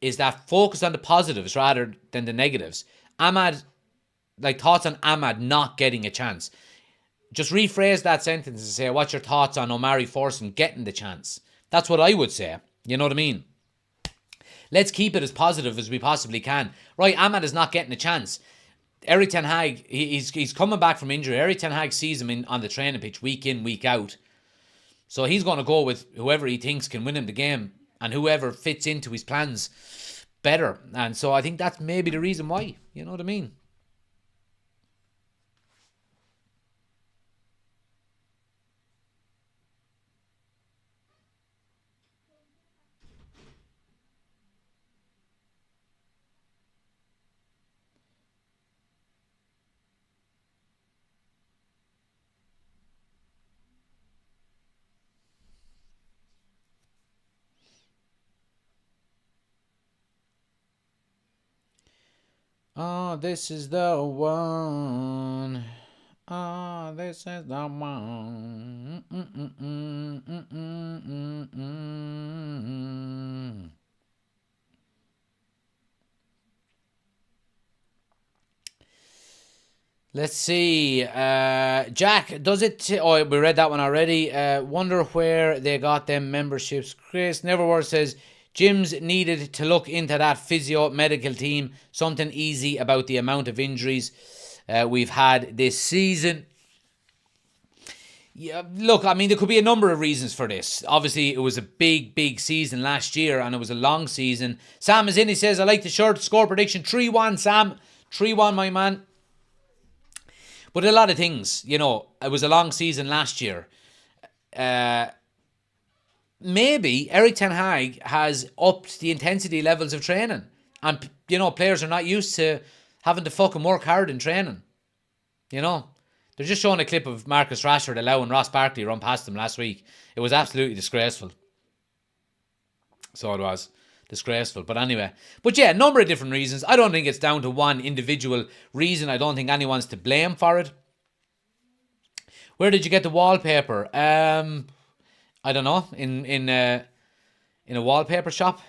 is that focus on the positives rather than the negatives. Thoughts on Ahmad not getting a chance. Just rephrase that sentence and say, what's your thoughts on Omari Forson getting the chance? That's what I would say. You know what I mean? Let's keep it as positive as we possibly can. Right, Ahmad is not getting a chance. Erik ten Hag, he's coming back from injury. Erik ten Hag sees him on the training pitch week in, week out. So he's going to go with whoever he thinks can win him the game and whoever fits into his plans better. And so I think that's maybe the reason why. You know what I mean? Oh, this is the one. Oh, this is the one. Let's see. Jack, does it... we read that one already. Wonder where they got them memberships. Chris Neverword says... Gyms needed to look into that physio medical team. Something easy about the amount of injuries we've had this season. Yeah, look, I mean, there could be a number of reasons for this. Obviously, it was a big season last year and it was a long season. Sam is in, he says, I like the shirt. Score prediction 3-1, Sam. 3-1, my man. But a lot of things, you know, it was a long season last year. Maybe Erik ten Hag has upped the intensity levels of training. And, you know, players are not used to having to fucking work hard in training. You know? They're just showing a clip of Marcus Rashford allowing Ross Barkley run past him last week. It was absolutely disgraceful. So it was. Disgraceful. But anyway. But yeah, a number of different reasons. I don't think it's down to one individual reason. I don't think anyone's to blame for it. Where did you get the wallpaper? I don't know, in a wallpaper shop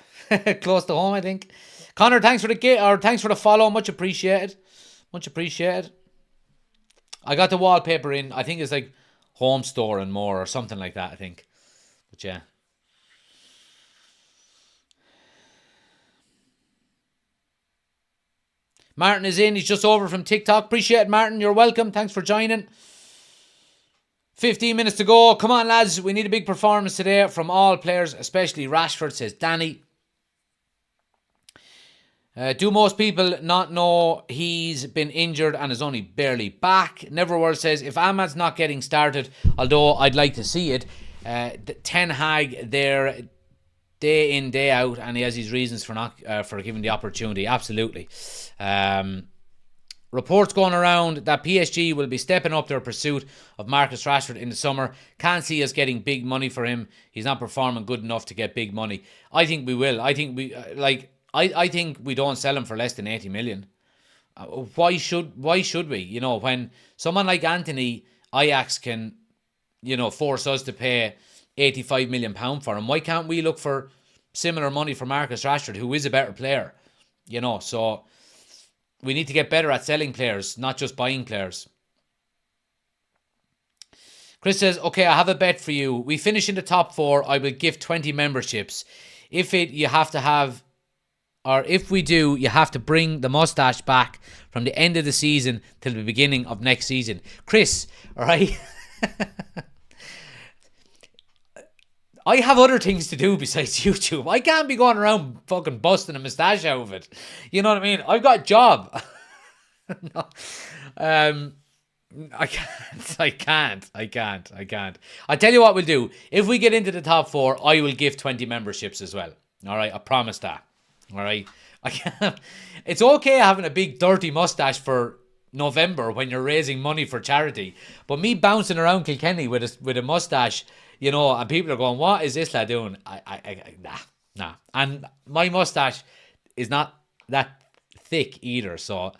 close to home, I think. Connor, thanks for the follow, much appreciated. Much appreciated. I got the wallpaper in, I think it's like Home Store and More or something like that, I think. But yeah. Martin is in, he's just over from TikTok. Appreciate it, Martin, you're welcome. Thanks for joining. 15 minutes to go. Come on, lads. We need a big performance today from all players, especially Rashford, says Danny. Do most people not know he's been injured and is only barely back? Neverword says, if Ahmad's not getting started, although I'd like to see it, Ten Hag there day in, day out, and he has his reasons for not for giving the opportunity. Absolutely. Reports going around that PSG will be stepping up their pursuit of Marcus Rashford in the summer. Can't see us getting big money for him. He's not performing good enough to get big money. I think we will. I think we I think we don't sell him for less than 80 million. Why should we? You know, when someone like Anthony, Ajax can, you know, force us to pay £85 million for him. Why can't we look for similar money for Marcus Rashford, who is a better player? You know, so we need to get better at selling players, not just buying players. Chris says, okay, I have a bet for you. We finish in the top 4, I will give 20 memberships. If we do, you have to bring the mustache back from the end of the season till the beginning of next season. Chris, all right? I have other things to do besides YouTube. I can't be going around fucking busting a moustache out of it. You know what I mean? I've got a job. No. I can't. I tell you what we'll do. If we get into the top 4, I will give 20 memberships as well. All right? I promise that. All right? I can't. It's okay having a big dirty mustache for November when you're raising money for charity. But me bouncing around Kilkenny with a mustache, you know, and people are going, what is this lad doing? Nah. And my mustache is not that thick either. So,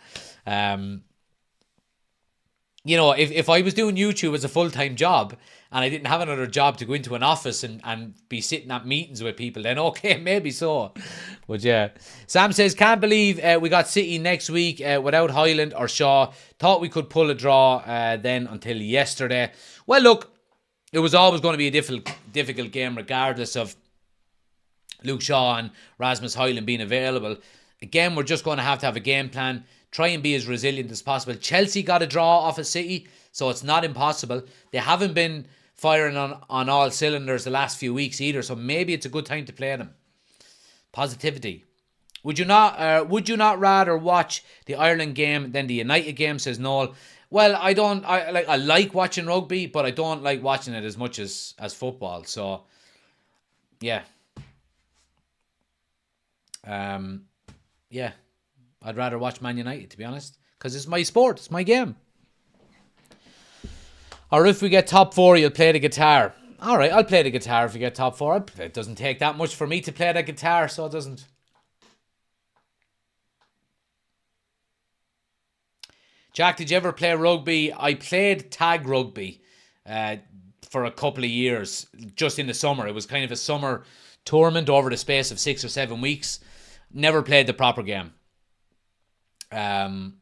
you know, if I was doing YouTube as a full-time job and I didn't have another job to go into an office and be sitting at meetings with people, then okay, maybe so. But yeah. Sam says, can't believe we got City next week without Highland or Shaw. Thought we could pull a draw then until yesterday. Well, look, it was always going to be a difficult game regardless of Luke Shaw and Rasmus Highland being available. Again, we're just going to have a game plan. Try and be as resilient as possible. Chelsea got a draw off of City, so it's not impossible. They haven't been firing on all cylinders the last few weeks either, so maybe it's a good time to play them. Positivity. Would you not rather watch the Ireland game than the United game, says Noel? Well, I like watching rugby, but I don't like watching it as much as football. So, yeah. Yeah. I'd rather watch Man United, to be honest, because it's my sport. It's my game. Or if we get top 4, you'll play the guitar. All right, I'll play the guitar if we get top 4. It doesn't take that much for me to play the guitar, so it doesn't. Jack, did you ever play rugby? I played tag rugby for a couple of years, just in the summer. It was kind of a summer tournament over the space of 6 or 7 weeks. Never played the proper game. And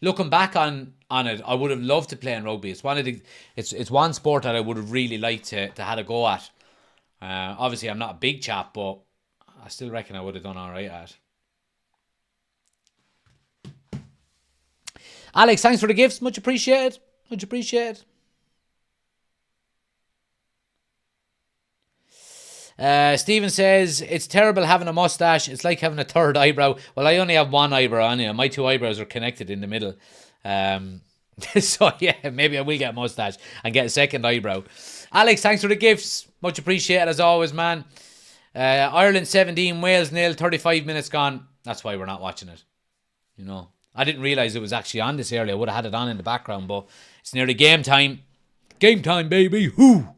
looking back on it, I would have loved to play in rugby. It's one sport that I would have really liked to have a go at. Obviously, I'm not a big chap, but I still reckon I would have done all right at it. Alex, thanks for the gifts. Much appreciated. Much appreciated. Stephen says, it's terrible having a mustache. It's like having a third eyebrow. Well, I only have one eyebrow on you. My 2 eyebrows are connected in the middle. So, yeah, maybe I will get a mustache and get a second eyebrow. Alex, thanks for the gifts. Much appreciated as always, man. Ireland 17, Wales 0, 35 minutes gone. That's why we're not watching it. You know, I didn't realise it was actually on this early. I would have had it on in the background, but it's nearly game time. Game time, baby. Whoo!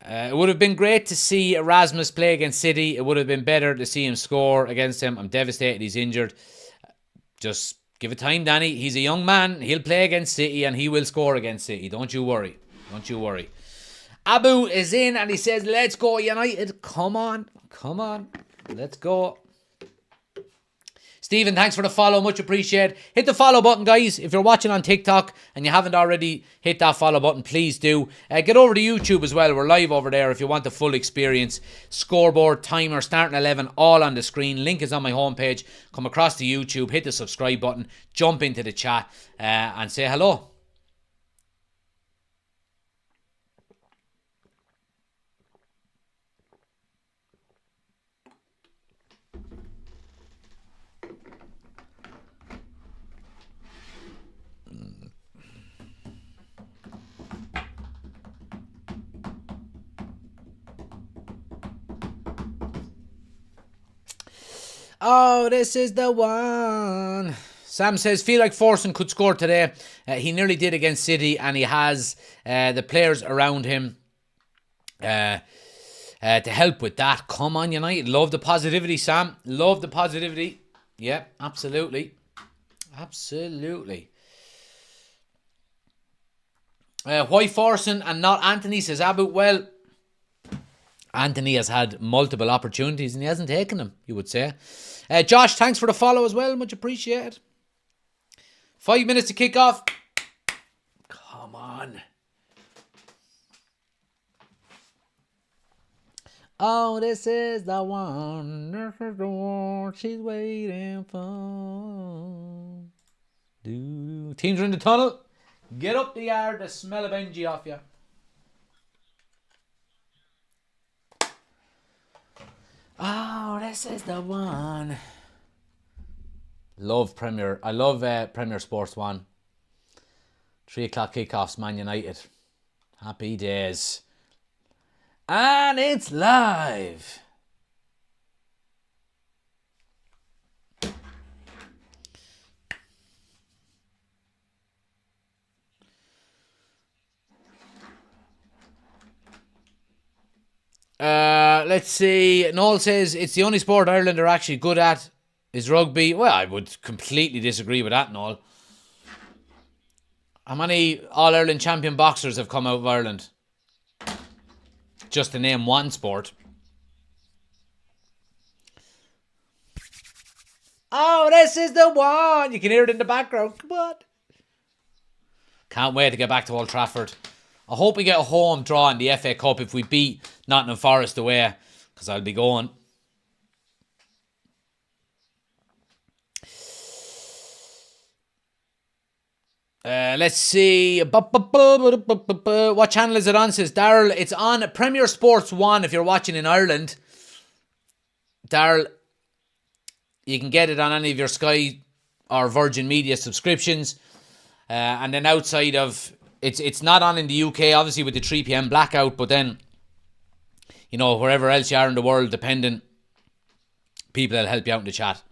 It would have been great to see Erasmus play against City. It would have been better to see him score against him. I'm devastated he's injured. Just give it time, Danny. He's a young man. He'll play against City and he will score against City. Don't you worry. Don't you worry. Abu is in and he says, let's go United. Come on. Come on. Let's go. Stephen, thanks for the follow. Much appreciated. Hit the follow button, guys. If you're watching on TikTok and you haven't already hit that follow button, please do. Get over to YouTube as well. We're live over there if you want the full experience. Scoreboard, timer, starting 11, all on the screen. Link is on my homepage. Come across to YouTube, hit the subscribe button, jump into the chat and say hello. Oh, this is the one. Sam says, feel like Forson could score today. He nearly did against City, and he has the players around him to help with that. Come on, United. Love the positivity, Sam. Love the positivity. Yeah, absolutely. Absolutely. Why Forson and not Anthony, says Abu? Well, Anthony has had multiple opportunities and he hasn't taken them, you would say. Josh, thanks for the follow as well. Much appreciated. 5 minutes to kick off. Come on. Oh, this is the one. This is the one she's waiting for. Teams are in the tunnel. Get up the yard. The smell of Benji off you. Oh, this is the one. Love Premier. I love Premier Sports 1. 3 o'clock kickoffs, Man United. Happy days. And it's live. Let's see. Noel says it's the only sport Ireland are actually good at is rugby. Well, I would completely disagree with that, Noel. How many All-Ireland champion boxers have come out of Ireland? Just to name one sport. Oh, this is the one. You can hear it in the background. Come on. Can't wait to get back to Old Trafford. I hope we get a home draw in the FA Cup if we beat Nottingham Forest away, because I'll be going. Let's see. What channel is it on, says Daryl? It's on Premier Sports 1 if you're watching in Ireland. Daryl, you can get it on any of your Sky or Virgin Media subscriptions. And then outside of... It's not on in the UK, obviously, with the 3 p.m. blackout, but then, you know, wherever else you are in the world, dependent, people that'll help you out in the chat.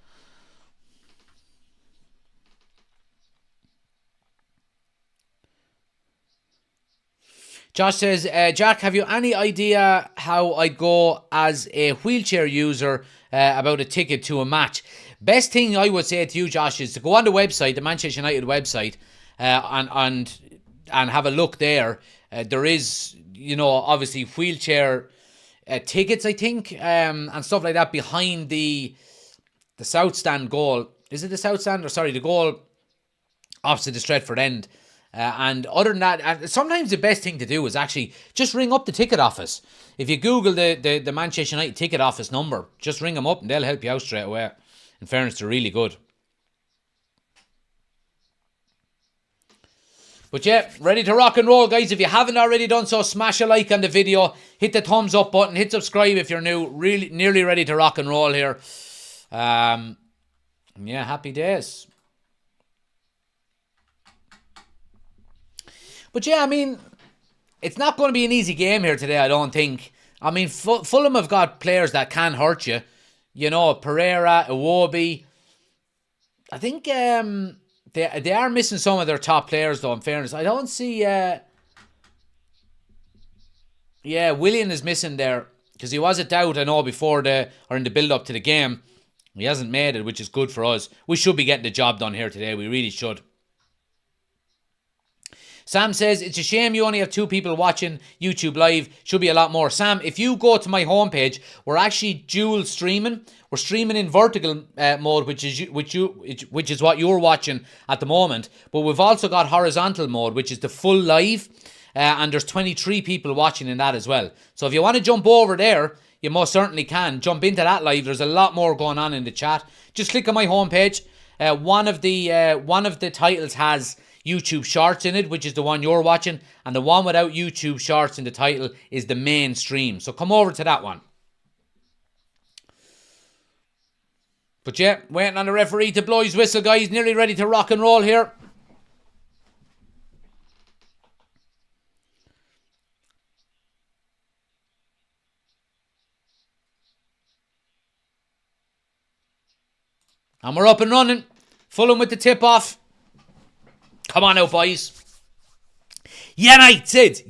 Josh says, Jack, have you any idea how I'd go as a wheelchair user about a ticket to a match? Best thing I would say to you, Josh, is to go on the website, the Manchester United website, and have a look there. There is, you know, obviously wheelchair tickets, I think, and stuff like that behind the South Stand goal. Is it the South Stand? Or sorry, the goal opposite the Stretford end. And other than that, sometimes the best thing to do is actually just ring up the ticket office. If you Google the Manchester United ticket office number, just ring them up and they'll help you out straight away. In fairness, they're really good. But yeah, ready to rock and roll, guys. If you haven't already done so, smash a like on the video. Hit the thumbs up button. Hit subscribe if you're new. Really, nearly ready to rock and roll here. Yeah, happy days. But yeah, I mean, it's not going to be an easy game here today, I don't think. I mean, Fulham have got players that can hurt you. You know, Pereira, Iwobi. I think they are missing some of their top players, though, in fairness. I don't see... Yeah, Willian is missing there. Because he was a doubt, I know, before in the build-up to the game. He hasn't made it, which is good for us. We should be getting the job done here today. We really should. Sam says, it's a shame you only have 2 people watching YouTube Live. Should be a lot more. Sam, if you go to my homepage, we're actually dual streaming. We're streaming in vertical mode, which is what you're watching at the moment. But we've also got horizontal mode, which is the full live. And there's 23 people watching in that as well. So if you want to jump over there, you most certainly can. Jump into that live. There's a lot more going on in the chat. Just click on my homepage. One of the titles has YouTube Shorts in it, which is the one you're watching, and the one without YouTube Shorts in the title is the main stream. So come over to that one. But yeah, waiting on the referee to blow his whistle, guys. Nearly ready to rock and roll here. And we're up and running. Fulham with the tip off. Come on out, boys. United.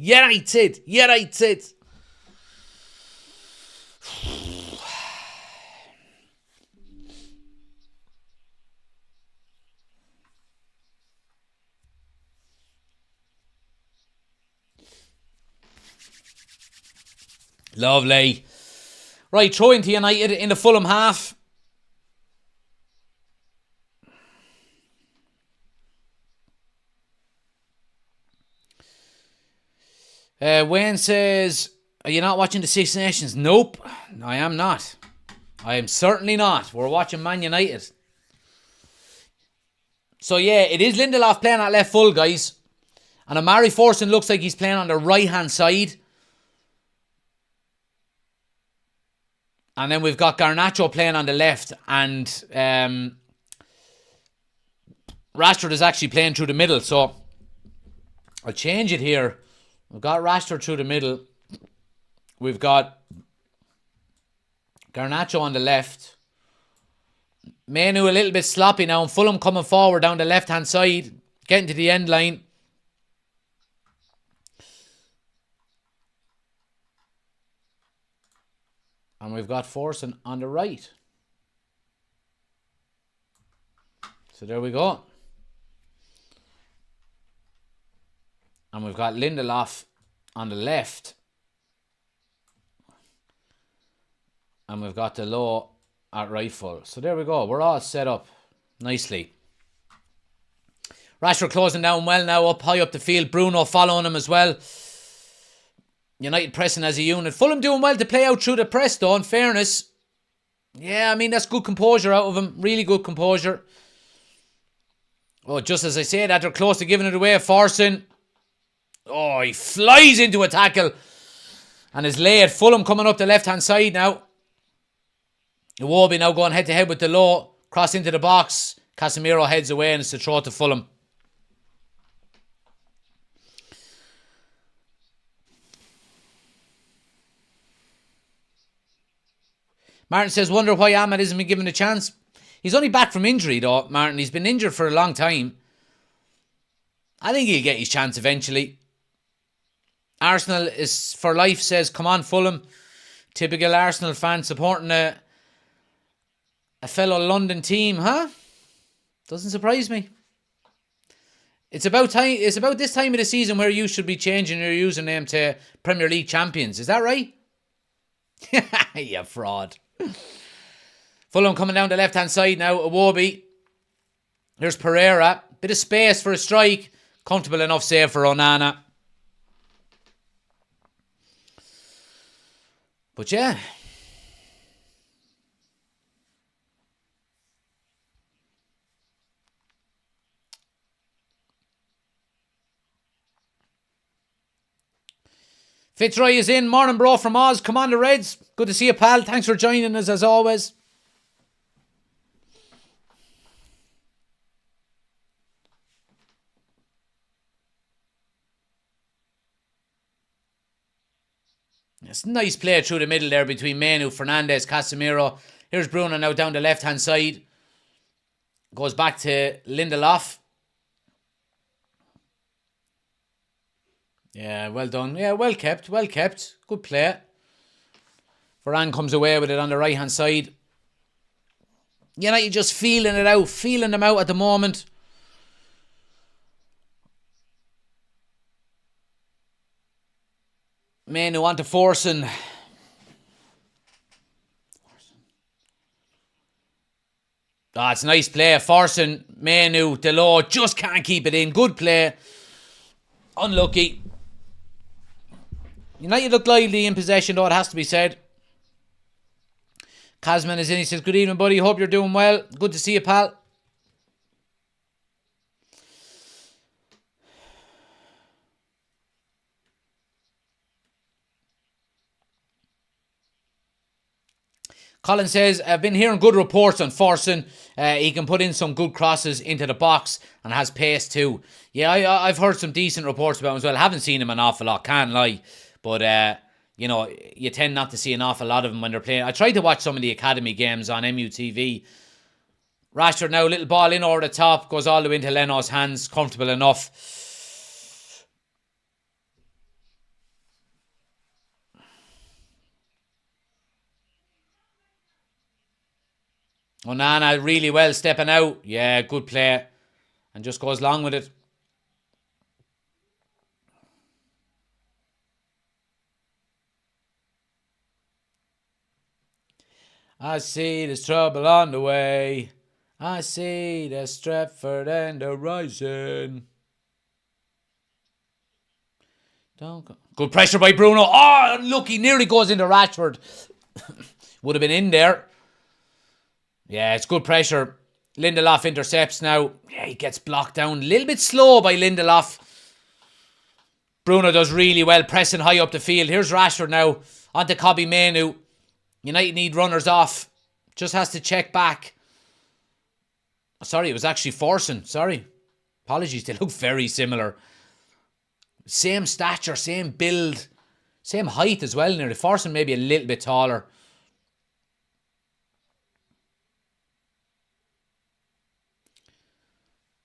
Lovely. Right, throw into United in the Fulham half. Wayne says, are you not watching the Six Nations? Nope, I am not. I am certainly not. We're watching Man United. So yeah, it is Lindelof playing at left full, guys. And Amari Forson looks like he's playing on the right-hand side. And then we've got Garnacho playing on the left. And Rashford is actually playing through the middle. So I'll change it here. We've got Rashford through the middle. We've got Garnacho on the left. Manu a little bit sloppy now. And Fulham coming forward down the left-hand side. Getting to the end line. And we've got Forson on the right. So there we go. And we've got Lindelof on the left. And we've got Delort at right full. So there we go. We're all set up nicely. Rashford closing down well now, up high up the field. Bruno following him as well. United pressing as a unit. Fulham doing well to play out through the press though, in fairness. Yeah, I mean, that's good composure out of him. Really good composure. Oh, just as I say that, they're close to giving it away. Forson. Oh, he flies into a tackle. And is laid. Fulham coming up the left-hand side now. Iwobi now going head-to-head with Delort. Cross into the box. Casemiro heads away and it's a throw to Fulham. Martin says, wonder why Ahmed isn't been given a chance. He's only back from injury though, Martin. He's been injured for a long time. I think he'll get his chance eventually. Arsenal is for life says, come on Fulham. Typical Arsenal fan supporting a fellow London team, huh? Doesn't surprise me. It's about time. It's about this time of the season where you should be changing your username to Premier League champions. Is that right? You fraud. Fulham coming down the left-hand side now. Iwobi. There's Pereira. Bit of space for a strike. Comfortable enough save for Onana. But yeah. Fitzroy is in. Morning, bro, from Oz. Come on, the Reds. Good to see you, pal. Thanks for joining us, as always. It's a nice play through the middle there between Manu, Fernandes, Casemiro. Here's Bruno now down the left-hand side. Goes back to Lindelof. Yeah, well done. Yeah, well kept. Well kept. Good play. Varane comes away with it on the right-hand side. United just feeling it out. Feeling them out at the moment. Manu on to Forson. Ah, it's a nice play. Forson, Manu, Delort just can't keep it in. Good play. Unlucky. United look lively in possession, though, it has to be said. Kazman is in. He says, good evening, buddy. Hope you're doing well. Good to see you, pal. Colin says, I've been hearing good reports on Forson. He can put in some good crosses into the box and has pace too. Yeah, I've heard some decent reports about him as well. I haven't seen him an awful lot, can't lie. But, you know, you tend not to see an awful lot of them when they're playing. I tried to watch some of the academy games on MUTV. Rashford now, little ball in over the top, goes all the way into Leno's hands, comfortable enough. Onana really well stepping out. Yeah, good play. And just goes long with it. I see there's trouble on the way. I see the Stratford and the Rising. Don't go. Good pressure by Bruno. Oh, look, he nearly goes into Rashford. Would have been in there. Yeah, it's good pressure. Lindelof intercepts now. Yeah, he gets blocked down. A little bit slow by Lindelof. Bruno does really well, pressing high up the field. Here's Rashford now. On to Kobbie Mainoo. United need runners off. Just has to check back. Sorry, it was actually Forson. Sorry. Apologies, they look very similar. Same stature, same build, same height as well. Nearly Forson maybe a little bit taller.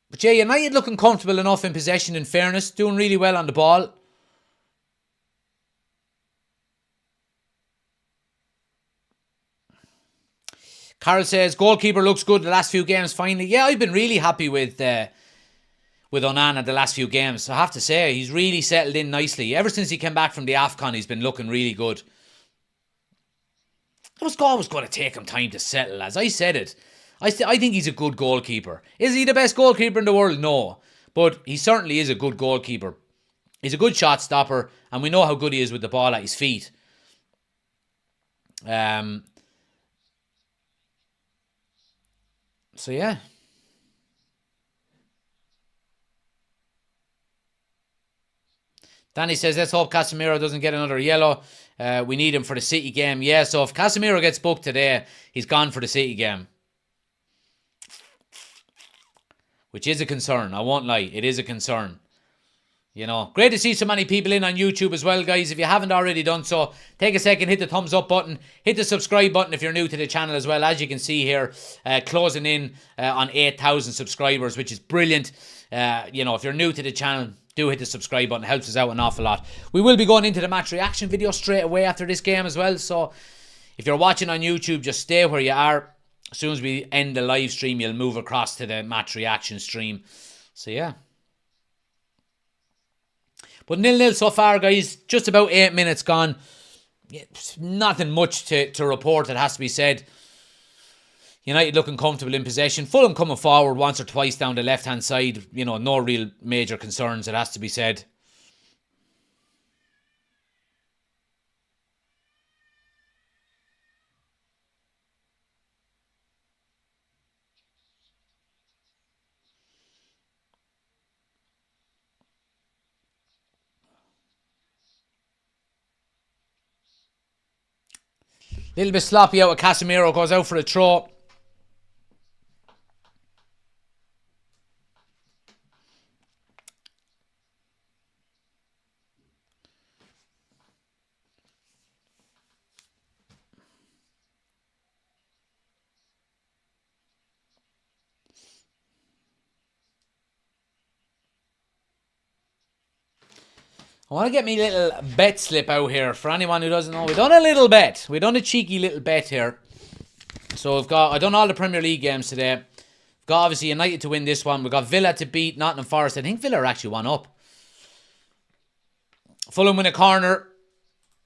But yeah, United looking comfortable enough in possession, in fairness. Doing really well on the ball. Carol says, goalkeeper looks good the last few games, finally. Yeah, I've been really happy with Onana the last few games. I have to say, he's really settled in nicely. Ever since he came back from the AFCON, he's been looking really good. It was always going to take him time to settle, as I said it. I think he's a good goalkeeper. Is he the best goalkeeper in the world? No. But he certainly is a good goalkeeper. He's a good shot stopper, and we know how good he is with the ball at his feet. So, yeah. Danny says, let's hope Casemiro doesn't get another yellow. We need him for the City game. Yeah, so if Casemiro gets booked today, he's gone for the City game. Which is a concern. I won't lie. It is a concern. You know, great to see so many people in on YouTube as well, guys. If you haven't already done so, take a second, hit the thumbs up button, hit the subscribe button if you're new to the channel as well. As you can see here, closing in on 8,000 subscribers, which is brilliant. You know, if you're new to the channel, do hit the subscribe button. It helps us out an awful lot. We will be going into the match reaction video straight away after this game as well. So if you're watching on YouTube, just stay where you are. As soon as we end the live stream, you'll move across to the match reaction stream. So yeah. But 0-0 so far, guys. Just about 8 minutes gone. Yeah, nothing much to report, it has to be said. United looking comfortable in possession. Fulham coming forward once or twice down the left-hand side. You know, no real major concerns, it has to be said. Little bit sloppy out with Casemiro. Goes out for a throw. I want to get me little bet slip out here. For anyone who doesn't know, we've done a little bet. We've done a cheeky little bet here. So I've done all the Premier League games today. We've got obviously United to win this one. We've got Villa to beat Nottingham Forest. I think Villa are actually 1 up. Fulham win a corner.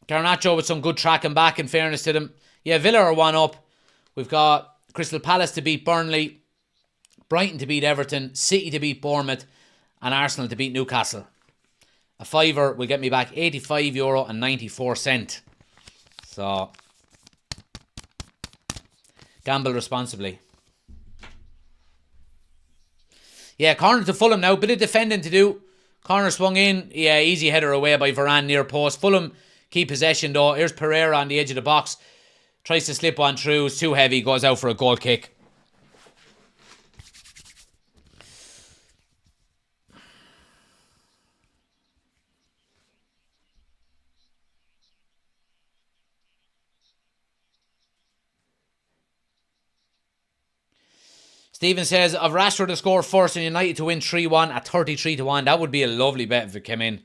Garnacho with some good tracking back, in fairness to them. Yeah, Villa are 1 up. We've got Crystal Palace to beat Burnley. Brighton to beat Everton. City to beat Bournemouth. And Arsenal to beat Newcastle. A fiver will get me back €85.94. So, gamble responsibly. Yeah, corner to Fulham now. Bit of defending to do. Corner swung in. Yeah, easy header away by Varane near post. Fulham keep possession though. Here's Pereira on the edge of the box. Tries to slip one through. It's too heavy. Goes out for a goal kick. Stephen says, of Rashford to score first and United to win 3-1 at 33-1. That would be a lovely bet if it came in.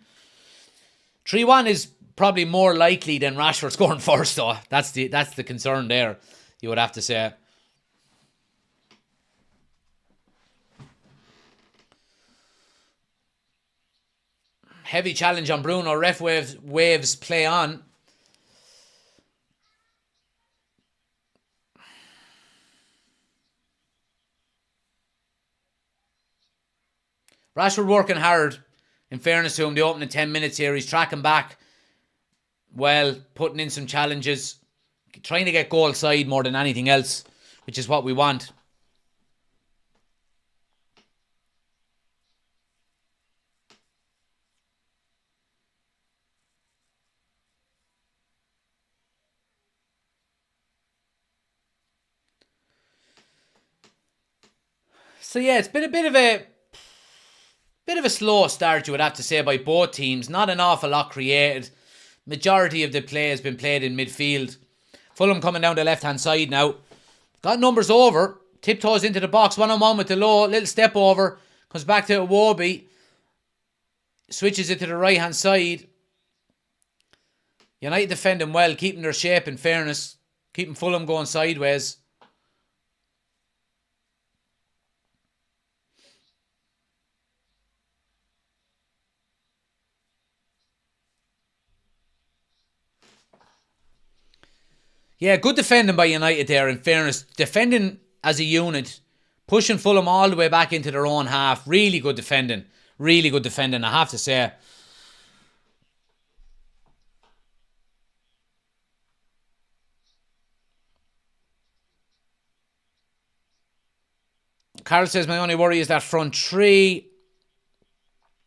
3-1 is probably more likely than Rashford scoring first, though. That's the concern there, you would have to say. Heavy challenge on Bruno. Ref waves play on. Rashford working hard. In fairness to him, the opening 10 minutes here, he's tracking back well, putting in some challenges, trying to get goal side more than anything else, which is what we want. So yeah, it's been a bit of a slow start, you would have to say, by both teams. Not an awful lot created. Majority of the play has been played in midfield. Fulham coming down the left-hand side now. Got numbers over. Tiptoes into the box. One-on-one with the low. Little step over. Comes back to Iwobi. Switches it to the right-hand side. United defending well. Keeping their shape, in fairness. Keeping Fulham going sideways. Yeah, good defending by United there, in fairness. Defending as a unit. Pushing Fulham all the way back into their own half. Really good defending. Really good defending, I have to say. Carl says, my only worry is that front three.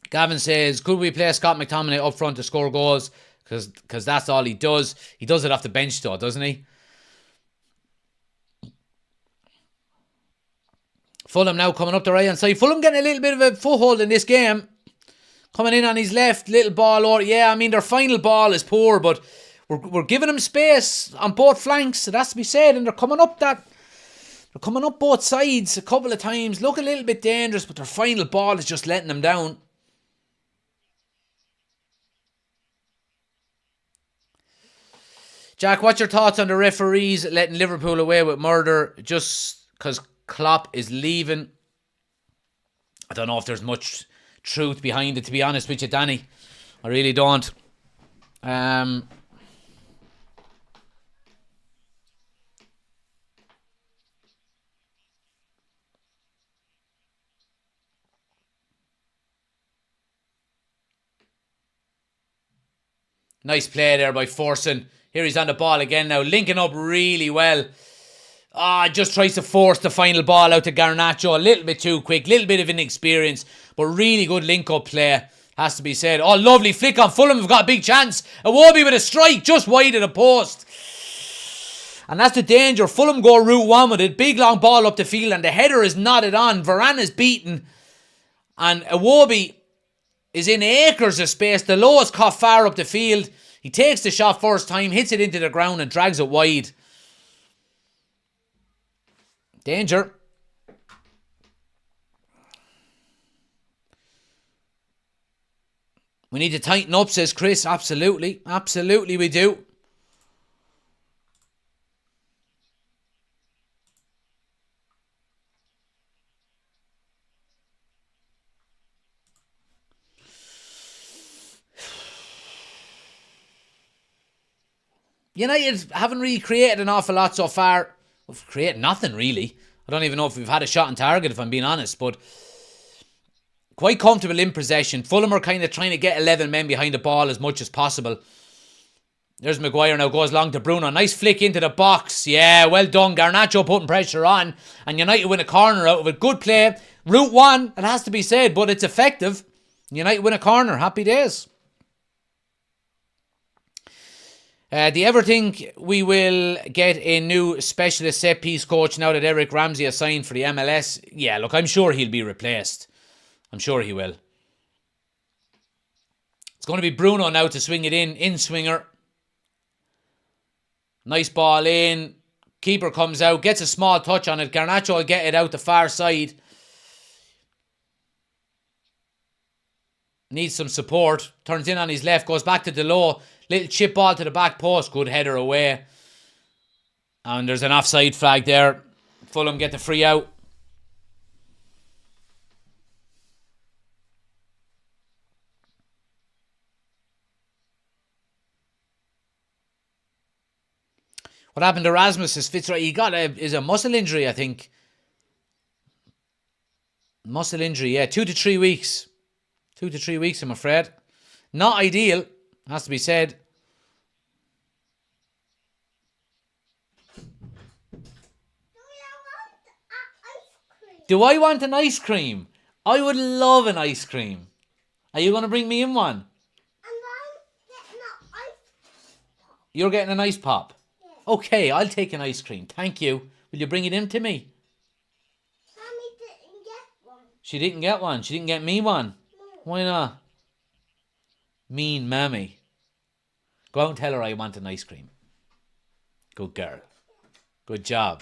Gavin says, could we play Scott McTominay up front to score goals? Because that's all he does. He does it off the bench though, doesn't he? Fulham now coming up the right hand side. Fulham getting a little bit of a foothold in this game. Coming in on his left, little ball. Or yeah, I mean their final ball is poor, but we're giving them space on both flanks. It has to be said, and they're coming up both sides a couple of times. Look a little bit dangerous, but their final ball is just letting them down. Jack, what's your thoughts on the referees letting Liverpool away with murder just because Klopp is leaving? I don't know if there's much truth behind it, to be honest with you, Danny. I really don't. Nice play there by Forson. Here he's on the ball again now, linking up really well. Just tries to force the final ball out to Garnacho. A little bit too quick, little bit of inexperience, but really good link-up play, has to be said. Oh, lovely flick on Fulham. Have got a big chance. Iwobi with a strike just wide of the post. And that's the danger. Fulham go route one with it. Big long ball up the field and the header is knotted on. Varane is beaten. And Iwobi is in acres of space. The low is caught far up the field. He takes the shot first time, hits it into the ground and drags it wide. Danger. We need to tighten up, says Chris. Absolutely. Absolutely we do. United haven't really created an awful lot so far. We've created nothing, really. I don't even know if we've had a shot on target, if I'm being honest, but quite comfortable in possession. Fulham are kind of trying to get 11 men behind the ball as much as possible. There's Maguire now, goes long to Bruno. Nice flick into the box. Yeah, well done. Garnacho putting pressure on, and United win a corner out of it. Good play. Route one, it has to be said, but it's effective. United win a corner. Happy days. Do you ever think we will get a new specialist set-piece coach now that Eric Ramsey has signed for the MLS? Yeah, look, I'm sure he'll be replaced. I'm sure he will. It's going to be Bruno now to swing it in swinger. Nice ball in. Keeper comes out, gets a small touch on it. Garnacho will get it out the far side. Needs some support. Turns in on his left. Goes back to Delo. Little chip ball to the back post. Good header away. And there's an offside flag there. Fulham get the free out. What happened to Rasmus is Fitzroy? He got a muscle injury, I think. Muscle injury, yeah. 2 to 3 weeks. 2 to 3 weeks, I'm afraid. Not ideal, has to be said. Do I want an ice cream? I would love an ice cream. Are you going to bring me in one? You're getting an ice pop? Okay, I'll take an ice cream. Thank you. Will you bring it in to me? Mommy didn't get one. She didn't get one. She didn't get me one. No. Why not? Mean mammy. Go out and tell her I want an ice cream. Good girl. Good job.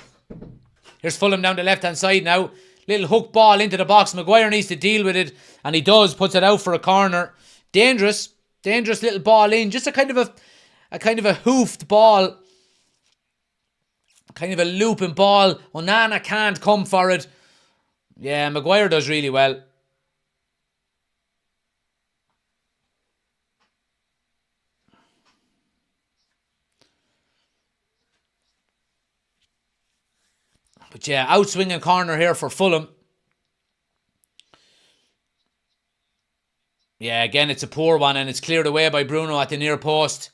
Here's Fulham down the left-hand side now. Little hook ball into the box. Maguire needs to deal with it. And he does. Puts it out for a corner. Dangerous. Dangerous little ball in. Just a kind of a hoofed ball. Kind of a looping ball. Onana can't come for it. Yeah, Maguire does really well. But yeah, outswinging corner here for Fulham. Yeah, again, it's a poor one and it's cleared away by Bruno at the near post.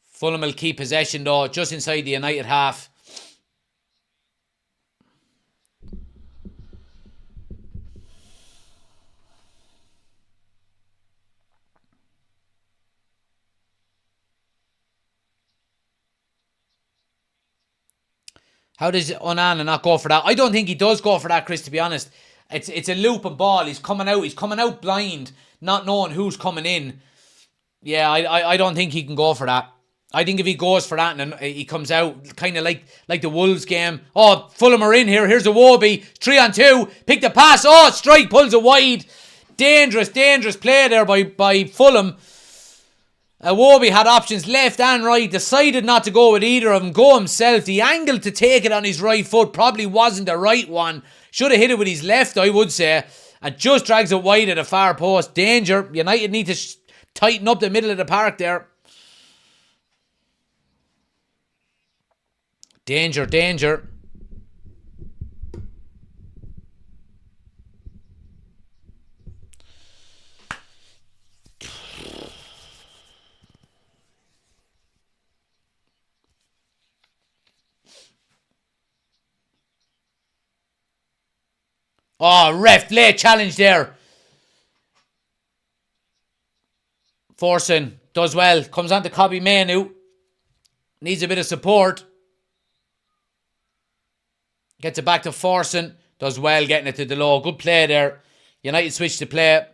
Fulham will keep possession though, just inside the United half. How does Onana not go for that? I don't think he does go for that, Chris, to be honest. It's a looping ball. He's coming out blind, not knowing who's coming in. Yeah, I don't think he can go for that. I think if he goes for that and he comes out kind of like the Wolves game. Oh, Fulham are in here. Here's Iwobi. 3-on-2. Pick the pass. Oh, strike. Pulls it wide. Dangerous play there by Fulham. Iwobi had options left and right, decided not to go with either of them, go himself. The angle to take it on his right foot probably wasn't the right one. Should have hit it with his left, I would say. And just drags it wide at the far post. Danger. United need to tighten up the middle of the park there. Danger. Oh, ref, late challenge there. Forson does well. Comes on to Kobbie Mainoo. Needs a bit of support. Gets it back to Forson. Does well getting it to Delo. Good play there. United switch to play.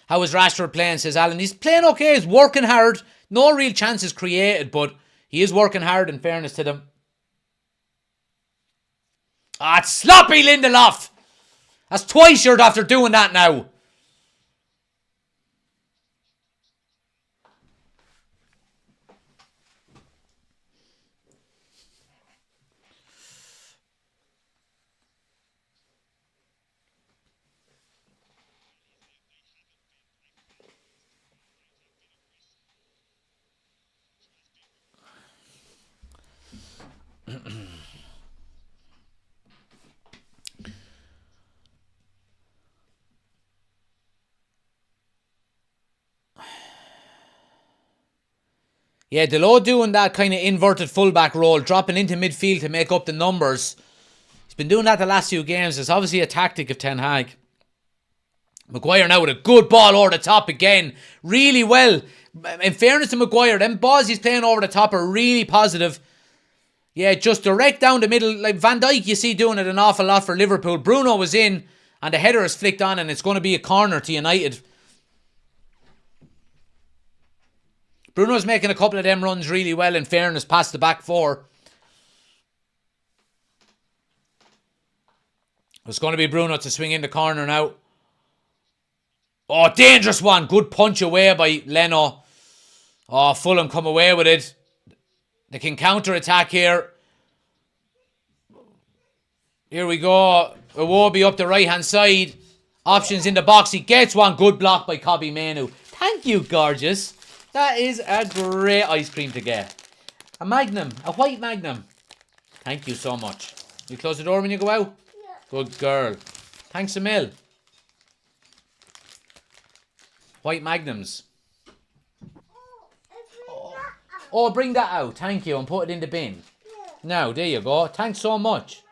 How is Rashford playing, says Alan. He's playing okay. He's working hard. No real chances created, but he is working hard in fairness to them. Ah, it's sloppy, Lindelof. That's twice you're after doing that now. Yeah, Delo doing that kind of inverted fullback role, dropping into midfield to make up the numbers. He's been doing that the last few games. It's obviously a tactic of Ten Hag. Maguire now with a good ball over the top again. Really well. In fairness to Maguire, them balls he's playing over the top are really positive. Yeah, just direct down the middle. Like Van Dijk, you see doing it an awful lot for Liverpool. Bruno was in, and the header is flicked on, and it's going to be a corner to United. Bruno's making a couple of them runs really well, in fairness, past the back four. It's going to be Bruno to swing in the corner now. Oh, dangerous one. Good punch away by Leno. Oh, Fulham come away with it. They can counter-attack here. Here we go. Iwobi up the right-hand side. Options in the box. He gets one. Good block by Kobbie Mainoo. Thank you, gorgeous. That is a great ice cream to get. A Magnum. A white Magnum. Thank you so much. You close the door when you go out? Yeah. Good girl. Thanks a mil. White Magnums. Oh, bring that out. Thank you. And put it in the bin. Yeah. Now, there you go. Thanks so much.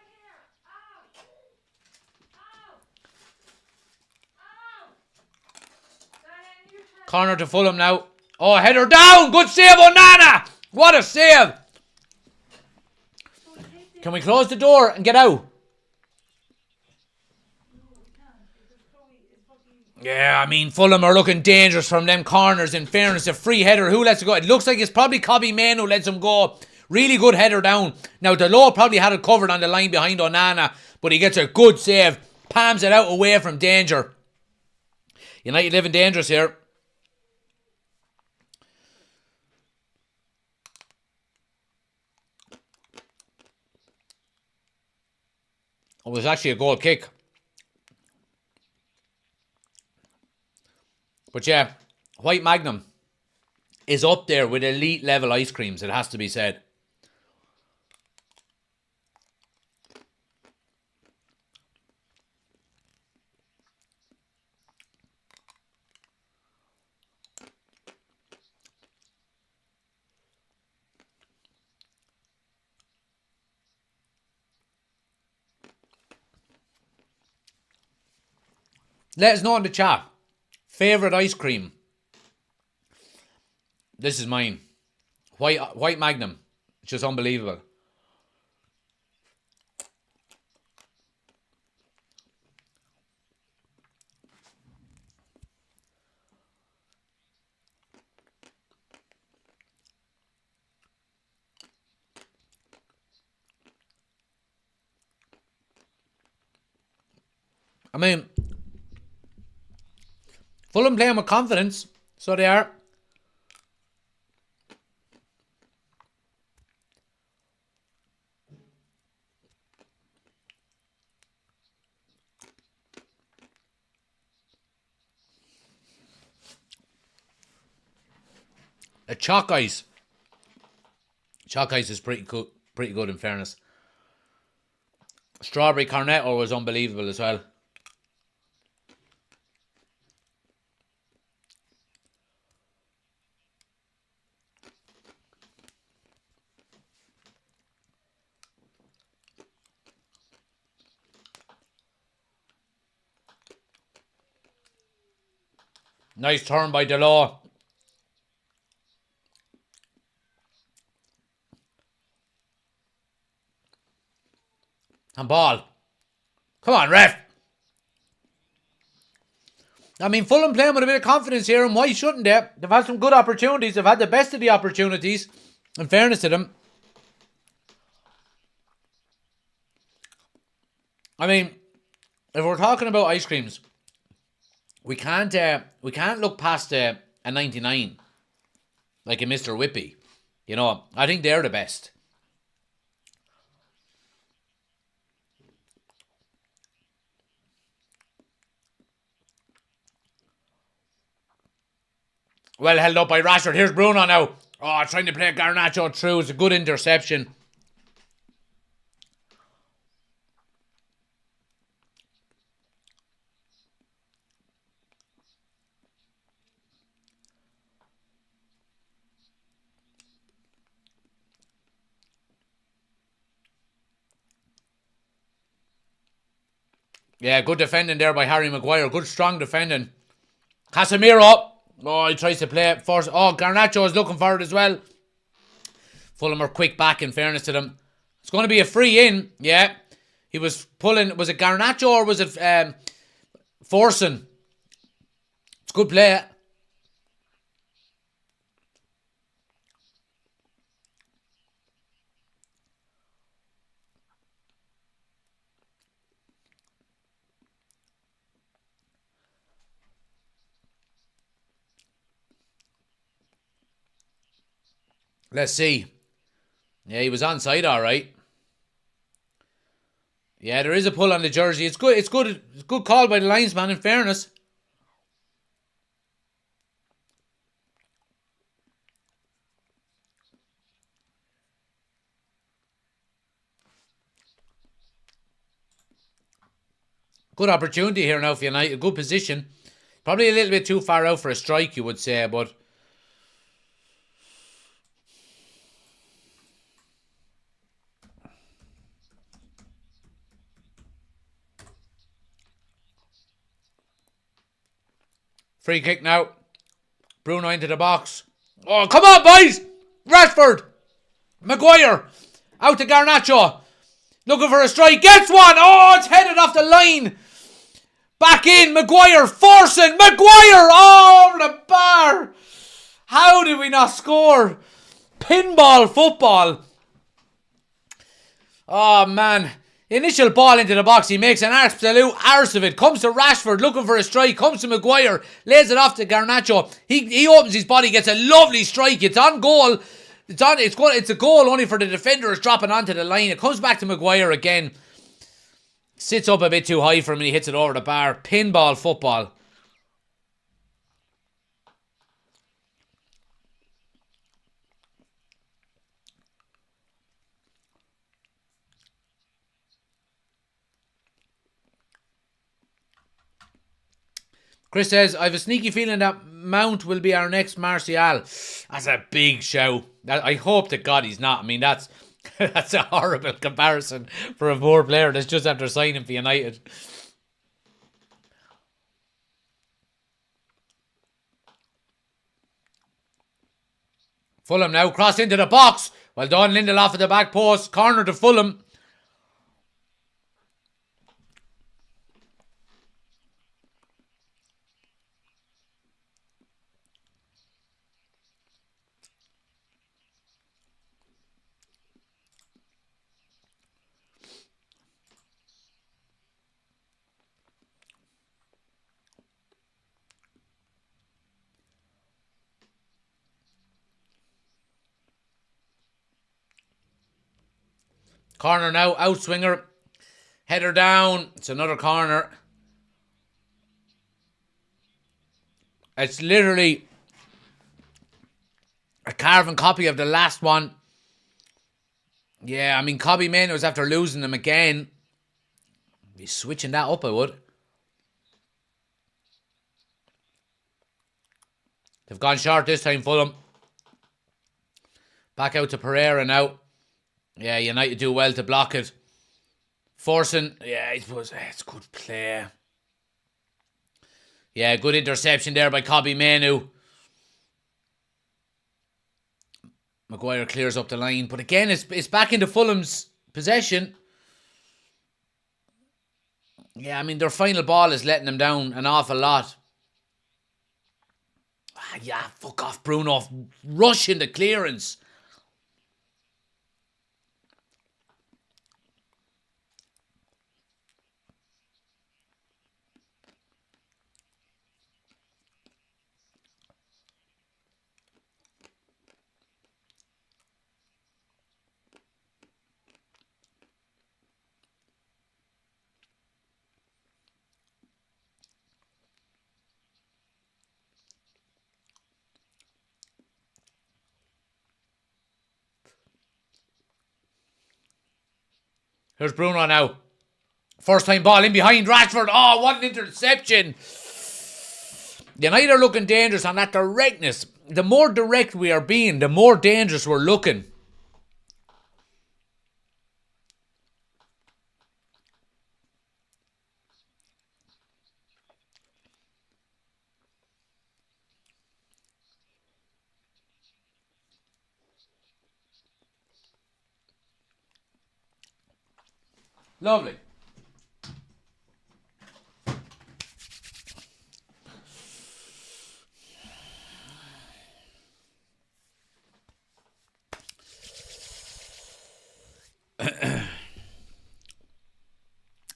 Corner to Fulham now. Oh, header down. Good save, Onana. What a save. Can we close the door and get out? Yeah, I mean, Fulham are looking dangerous from them corners, in fairness. A free header. Who lets it go? It looks like it's probably Kobbie Mainoo who lets him go. Really good header down. Now, Delo probably had it covered on the line behind Onana, but he gets a good save. Palms it out away from danger. United living dangerous here. It was actually a goal kick. But yeah, White Magnum is up there with elite level ice creams, it has to be said. Let us know in the chat. Favourite ice cream. This is mine. White Magnum. It's just unbelievable. I mean, Fulham playing with confidence, so they are. A chalk ice. Chalk ice is pretty good in fairness. Strawberry cornetto was unbelievable as well. Nice turn by Delo. And ball. Come on, ref. I mean, Fulham playing with a bit of confidence here, and why shouldn't they? They've had some good opportunities. They've had the best of the opportunities, in fairness to them. I mean, if we're talking about ice creams, we can't look past a 99 like a Mr. Whippy. You know, I think they're the best. Well held up by Rashford. Here's Bruno now. Oh, trying to play Garnacho through. It's a good interception. Yeah, good defending there by Harry Maguire. Good strong defending. Casemiro. Oh, he tries to play it first. Oh, Garnacho is looking for it as well. Fulham are quick back, in fairness to them. It's going to be a free in. Yeah. He was pulling. Was it Garnacho or was it Forson? It's good play. Let's see. Yeah, he was onside, all right. Yeah, there is a pull on the jersey. It's good. It's good. It's good call by the linesman, in fairness. Good opportunity here now for United. Good position. Probably a little bit too far out for a strike, you would say, but... Free kick now. Bruno into the box. Oh, come on, boys! Rashford! Maguire! Out to Garnacho. Looking for a strike. Gets one! Oh, it's headed off the line! Back in, Maguire forcing! Maguire! Oh, over the bar! How did we not score? Pinball football. Oh, man. Initial ball into the box. He makes an absolute arse of it. Comes to Rashford looking for a strike. Comes to Maguire. Lays it off to Garnacho. He opens his body. Gets a lovely strike. It's on goal. It's a goal only for the defender is dropping onto the line. It comes back to Maguire again. Sits up a bit too high for him and he hits it over the bar. Pinball football. Chris says, I have a sneaky feeling that Mount will be our next Martial. That's a big show. I hope to God he's not. I mean, that's a horrible comparison for a poor player that's just after signing for United. Fulham now cross into the box. Well done, Lindelof at the back post. Corner to Fulham. Corner now, outswinger. Header down. It's another corner. It's literally a carbon copy of the last one. Yeah, I mean, Kobbie Mainoo was after losing them again. Be switching that up, I would. They've gone short this time, Fulham. Back out to Pereira now. Yeah, United do well to block it. Forcing. Yeah, it's good play. Yeah, good interception there by Kobbie Mainoo. Maguire clears up the line. But again, it's back into Fulham's possession. Yeah, I mean, their final ball is letting them down an awful lot. Yeah, fuck off, Bruno. Rushing the clearance. Here's Bruno now. First time ball in behind Rashford. Oh, what an interception. United are looking dangerous on that directness. The more direct we are being, the more dangerous we're looking. Lovely.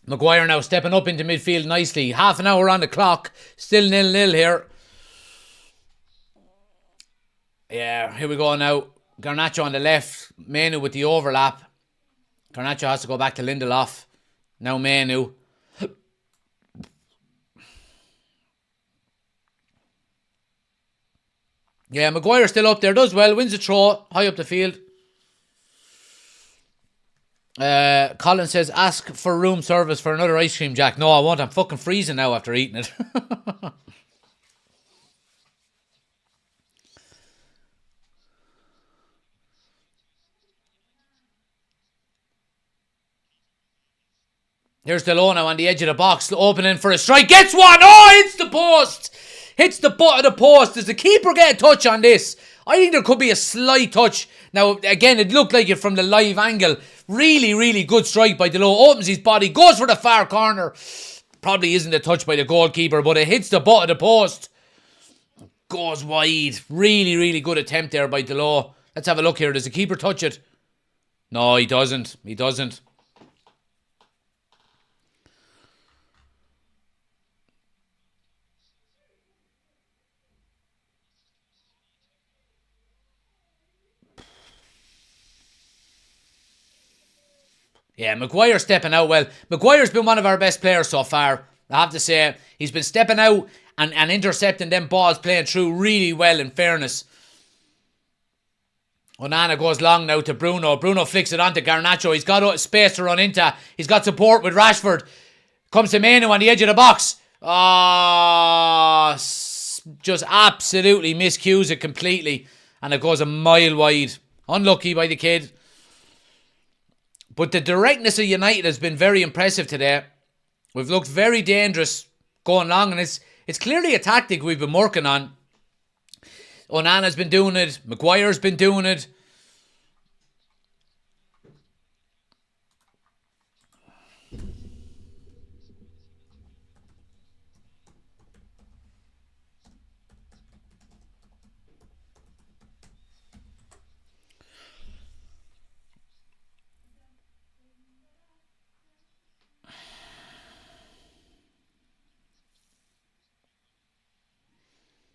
Maguire now stepping up into midfield nicely. Half an hour on the clock. Still 0-0 here. Yeah, here we go now. Garnacho on the left. Manu with the overlap. Garnacho has to go back to Lindelof. Now Manu. Yeah, Maguire still up there. Does well. Wins the throw. High up the field. Colin says, ask for room service for another ice cream, Jack. No, I won't. I'm fucking freezing now after eating it. Here's Delona on the edge of the box, opening for a strike. Gets one. Oh, hits the post. Hits the butt of the post. Does the keeper get a touch on this? I think there could be a slight touch. Now, again, it looked like it from the live angle. Really, really good strike by Delo. Opens his body, goes for the far corner. Probably isn't a touch by the goalkeeper, but it hits the butt of the post. Goes wide. Really, really good attempt there by Delo. Let's have a look here. Does the keeper touch it? No, he doesn't. He doesn't. Yeah, Maguire stepping out well. Maguire's been one of our best players so far. I have to say, he's been stepping out and intercepting them balls, playing through really well, in fairness. Onana goes long now to Bruno. Bruno flicks it onto Garnacho. He's got space to run into. He's got support with Rashford. Comes to Manu on the edge of the box. Just absolutely miscues it completely. And it goes a mile wide. Unlucky by the kid. But the directness of United has been very impressive today. We've looked very dangerous going long, and it's clearly a tactic we've been working on. Onana's been doing it. Maguire's been doing it.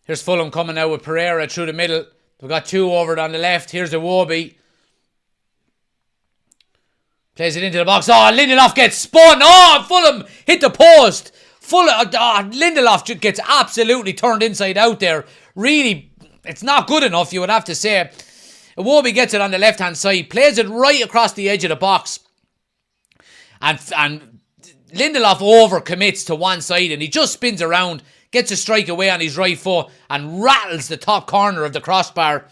Here's Fulham coming out with Pereira through the middle. We've got two over on the left. Here's Iwobi. Plays it into the box. Oh, Lindelof gets spun. Oh, Fulham hit the post. Lindelof gets absolutely turned inside out there. Really, it's not good enough, you would have to say. Iwobi gets it on the left-hand side. Plays it right across the edge of the box. And Lindelof overcommits to one side and he just spins around. Gets a strike away on his right foot and rattles the top corner of the crossbar.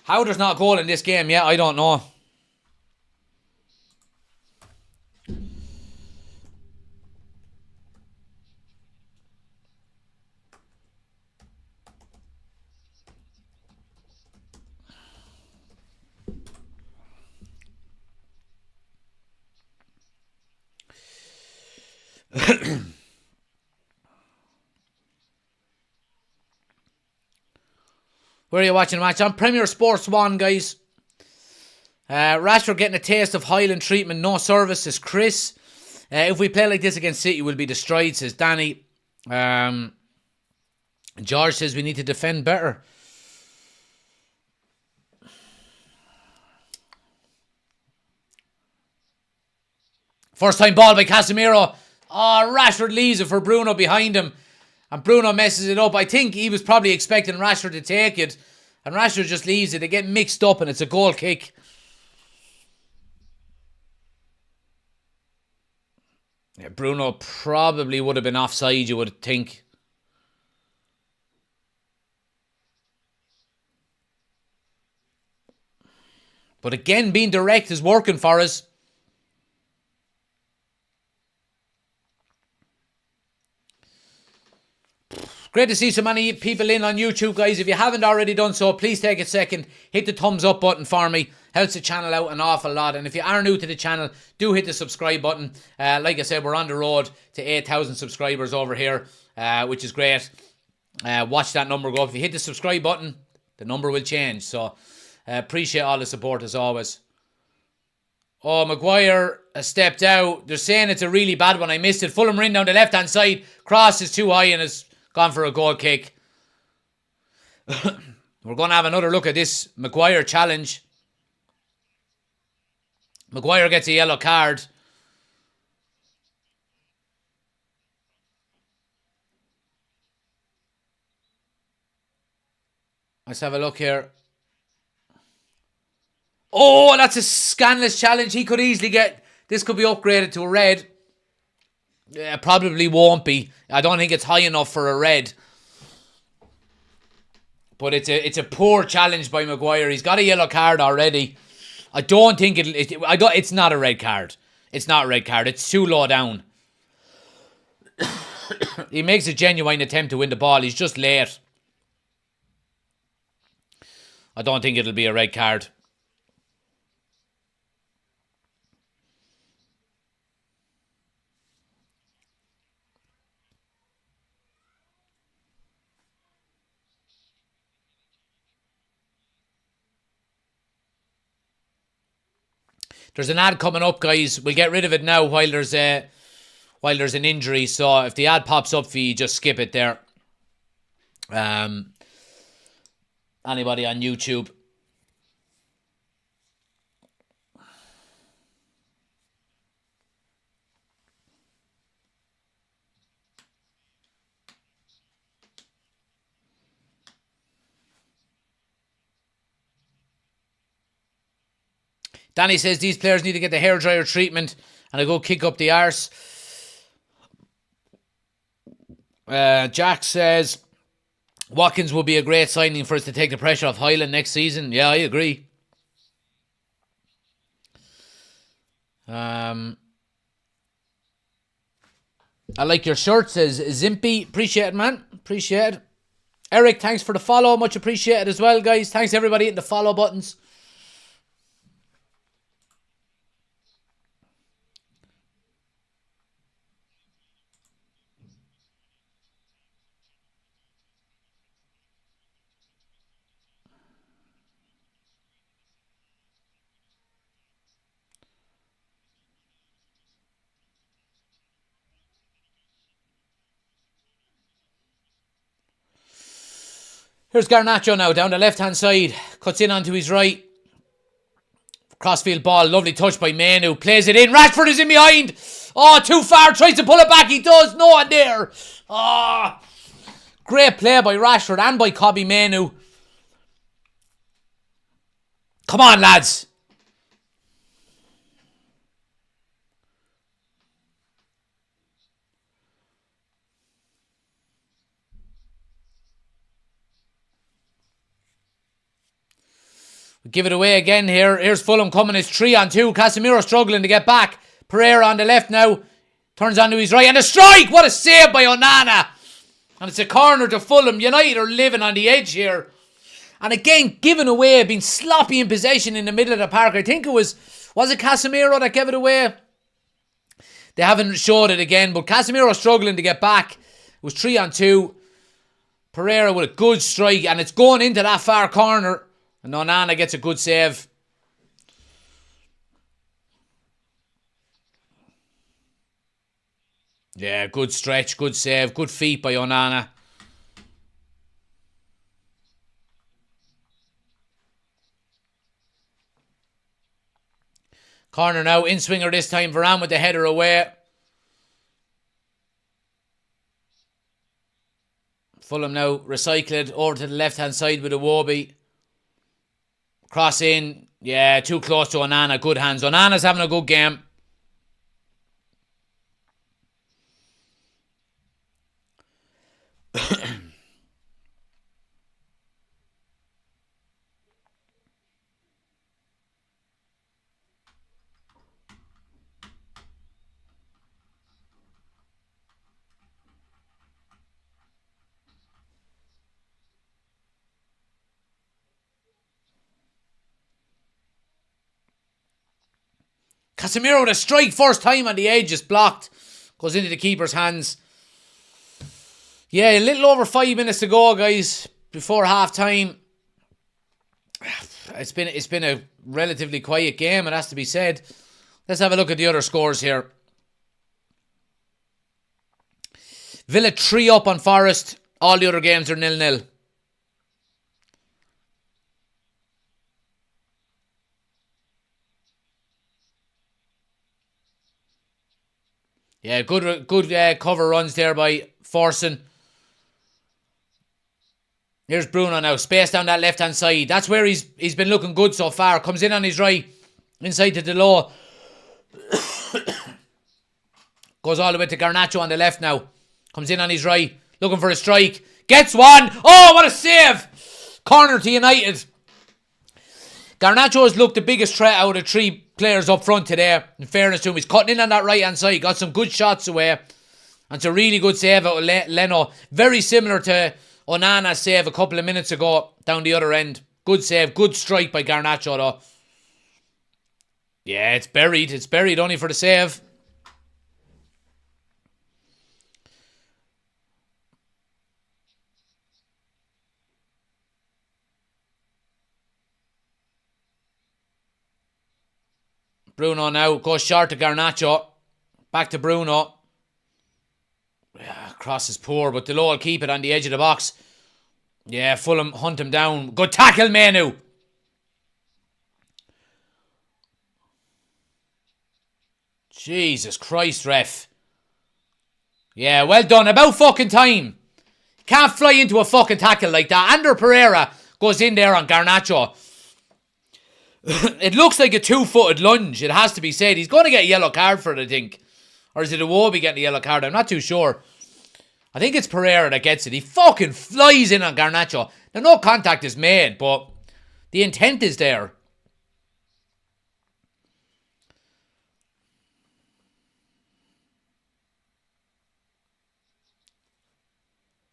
How there's not a goal in this game yet, I don't know. Where are you watching the match? On Premier Sports 1, guys. Rashford getting a taste of Highland treatment. No service, says Chris. If we play like this against City, we'll be destroyed, says Danny. George says we need to defend better. First time ball by Casemiro. Oh, Rashford leaves it for Bruno behind him. And Bruno messes it up. I think he was probably expecting Rashford to take it. And Rashford just leaves it. They get mixed up and it's a goal kick. Yeah, Bruno probably would have been offside, you would think. But again, being direct is working for us. Great to see so many people in on YouTube, guys. If you haven't already done so, please take a second. Hit the thumbs up button for me. Helps the channel out an awful lot. And if you are new to the channel, do hit the subscribe button. Like I said, we're on the road to 8,000 subscribers over here, which is great. Watch that number go up. If you hit the subscribe button, the number will change. So, appreciate all the support as always. Oh, Maguire has stepped out. They're saying it's a really bad one. I missed it. Fulham ring down the left-hand side. Cross is too high and it's gone for a goal kick. We're going to have another look at this Maguire challenge. Maguire gets a yellow card. Let's have a look here. Oh, that's a scandalous challenge. He could easily get... This could be upgraded to a red. Yeah, probably won't be. I don't think it's high enough for a red. But it's a poor challenge by Maguire. He's got a yellow card already. I don't think it's not a red card. It's not a red card. It's too low down. He makes a genuine attempt to win the ball. He's just late. I don't think it'll be a red card. There's an ad coming up, guys. We'll get rid of it now while there's an injury. So if the ad pops up for you, just skip it there. Anybody on YouTube? Danny says these players need to get the hairdryer treatment and I go kick up the arse. Jack says Watkins will be a great signing for us to take the pressure off Highland next season. Yeah, I agree. I like your shirt, says Zimpy. Appreciate it, man. Appreciate it. Eric, thanks for the follow. Much appreciated as well, guys. Thanks everybody hitting the follow buttons. Here's Garnacho now, down the left-hand side. Cuts in onto his right. Crossfield ball, lovely touch by Manu. Plays it in. Rashford is in behind. Oh, too far. Tries to pull it back. He does. No one there. Oh, great play by Rashford and by Kobbie Manu. Come on, lads. Give it away again here. Here's Fulham coming. It's 3-on-2. Casemiro struggling to get back. Pereira on the left now. Turns onto his right. And a strike! What a save by Onana. And it's a corner to Fulham. United are living on the edge here. And again, given away. Being sloppy in possession in the middle of the park. I think it was it Casemiro that gave it away? They haven't showed it again. But Casemiro struggling to get back. It was 3-on-2. Pereira with a good strike. And it's going into that far corner. And Onana gets a good save. Yeah, good stretch, good save, good feet by Onana. Corner now, in-swinger this time. Varane with the header away. Fulham now recycled over to the left-hand side with Iwobi. Cross in. Yeah, too close to Onana. Good hands. Onana's having a good game. Casemiro with a strike, first time on the edge, is blocked. Goes into the keeper's hands. Yeah, a little over 5 minutes to go, guys, before half time. It's been a relatively quiet game, it has to be said. Let's have a look at the other scores here. Villa 3 up on Forest. All the other games are 0-0. Yeah, good cover runs there by Forson. Here's Bruno now, space down that left-hand side. That's where he's been looking good so far. Comes in on his right, inside to Delo. Goes all the way to Garnacho on the left now. Comes in on his right, looking for a strike. Gets one. Oh, what a save! Corner to United. Garnacho has looked the biggest threat out of 3 players up front today. In fairness to him, he's cutting in on that right-hand side. Got some good shots away. And it's a really good save out of Leno. Very similar to Onana's save a couple of minutes ago down the other end. Good save. Good strike by Garnacho though. Yeah, it's buried. It's buried only for the save. Bruno now goes short to Garnacho. Back to Bruno. Yeah, cross is poor, but Delo will keep it on the edge of the box. Yeah, Fulham hunt him down. Good tackle, Manu. Jesus Christ, ref. Yeah, well done. About fucking time. Can't fly into a fucking tackle like that. Ander Pereira goes in there on Garnacho. It looks like a 2-footed lunge, it has to be said. He's going to get a yellow card for it, I think. Or is it Iwobi getting a yellow card? I'm not too sure. I think it's Pereira that gets it. He fucking flies in on Garnacho. Now, no contact is made, but the intent is there.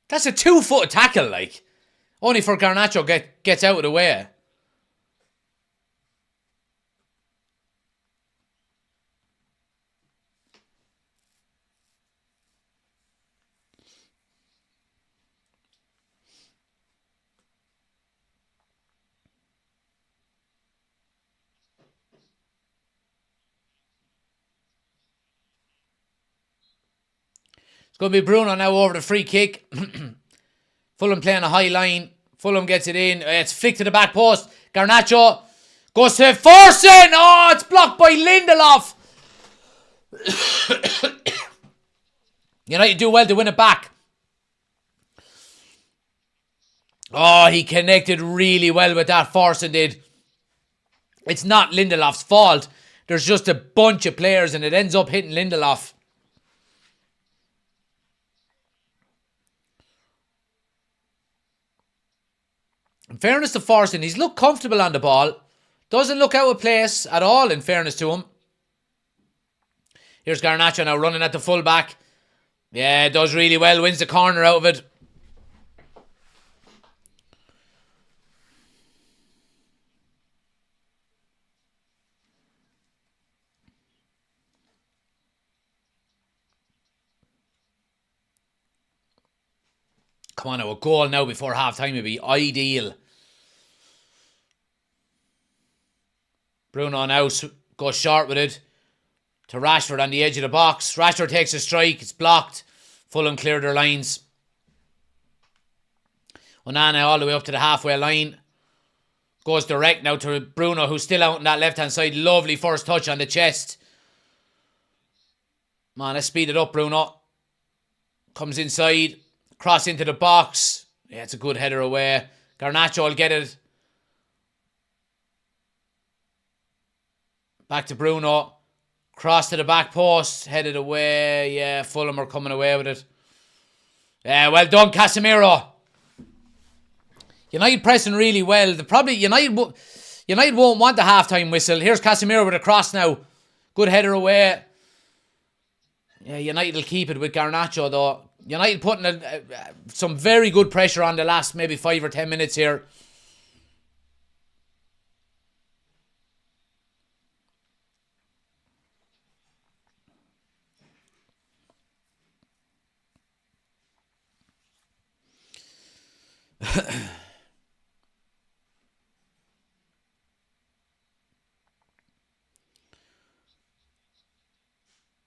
That's a 2-foot tackle, like. Only for Garnacho gets out of the way. It's going to be Bruno now over the free kick. Fulham playing a high line. Fulham gets it in. It's flicked to the back post. Garnacho goes to Forson. Oh, it's blocked by Lindelof. United do well to win it back. Oh, he connected really well with that. Forson did. It's not Lindelof's fault. There's just a bunch of players and it ends up hitting Lindelof. In fairness to Forson, he's looked comfortable on the ball. Doesn't look out of place at all, in fairness to him. Here's Garnacho now running at the full-back. Yeah, does really well. Wins the corner out of it. Come on now, a goal now before half-time would be ideal. Bruno now goes short with it to Rashford on the edge of the box. Rashford takes a strike. It's blocked. Fulham clear their lines. Onana all the way up to the halfway line. Goes direct now to Bruno, who's still out on that left-hand side. Lovely first touch on the chest. Man, let's speed it up, Bruno. Comes inside. Cross into the box. Yeah, it's a good header away. Garnacho will get it. Back to Bruno. Cross to the back post. Headed away. Yeah, Fulham are coming away with it. Yeah, well done, Casemiro. United pressing really well. United won't want the half-time whistle. Here's Casemiro with a cross now. Good header away. Yeah, United will keep it with Garnacho though. United putting some very good pressure on the last maybe 5 or 10 minutes here.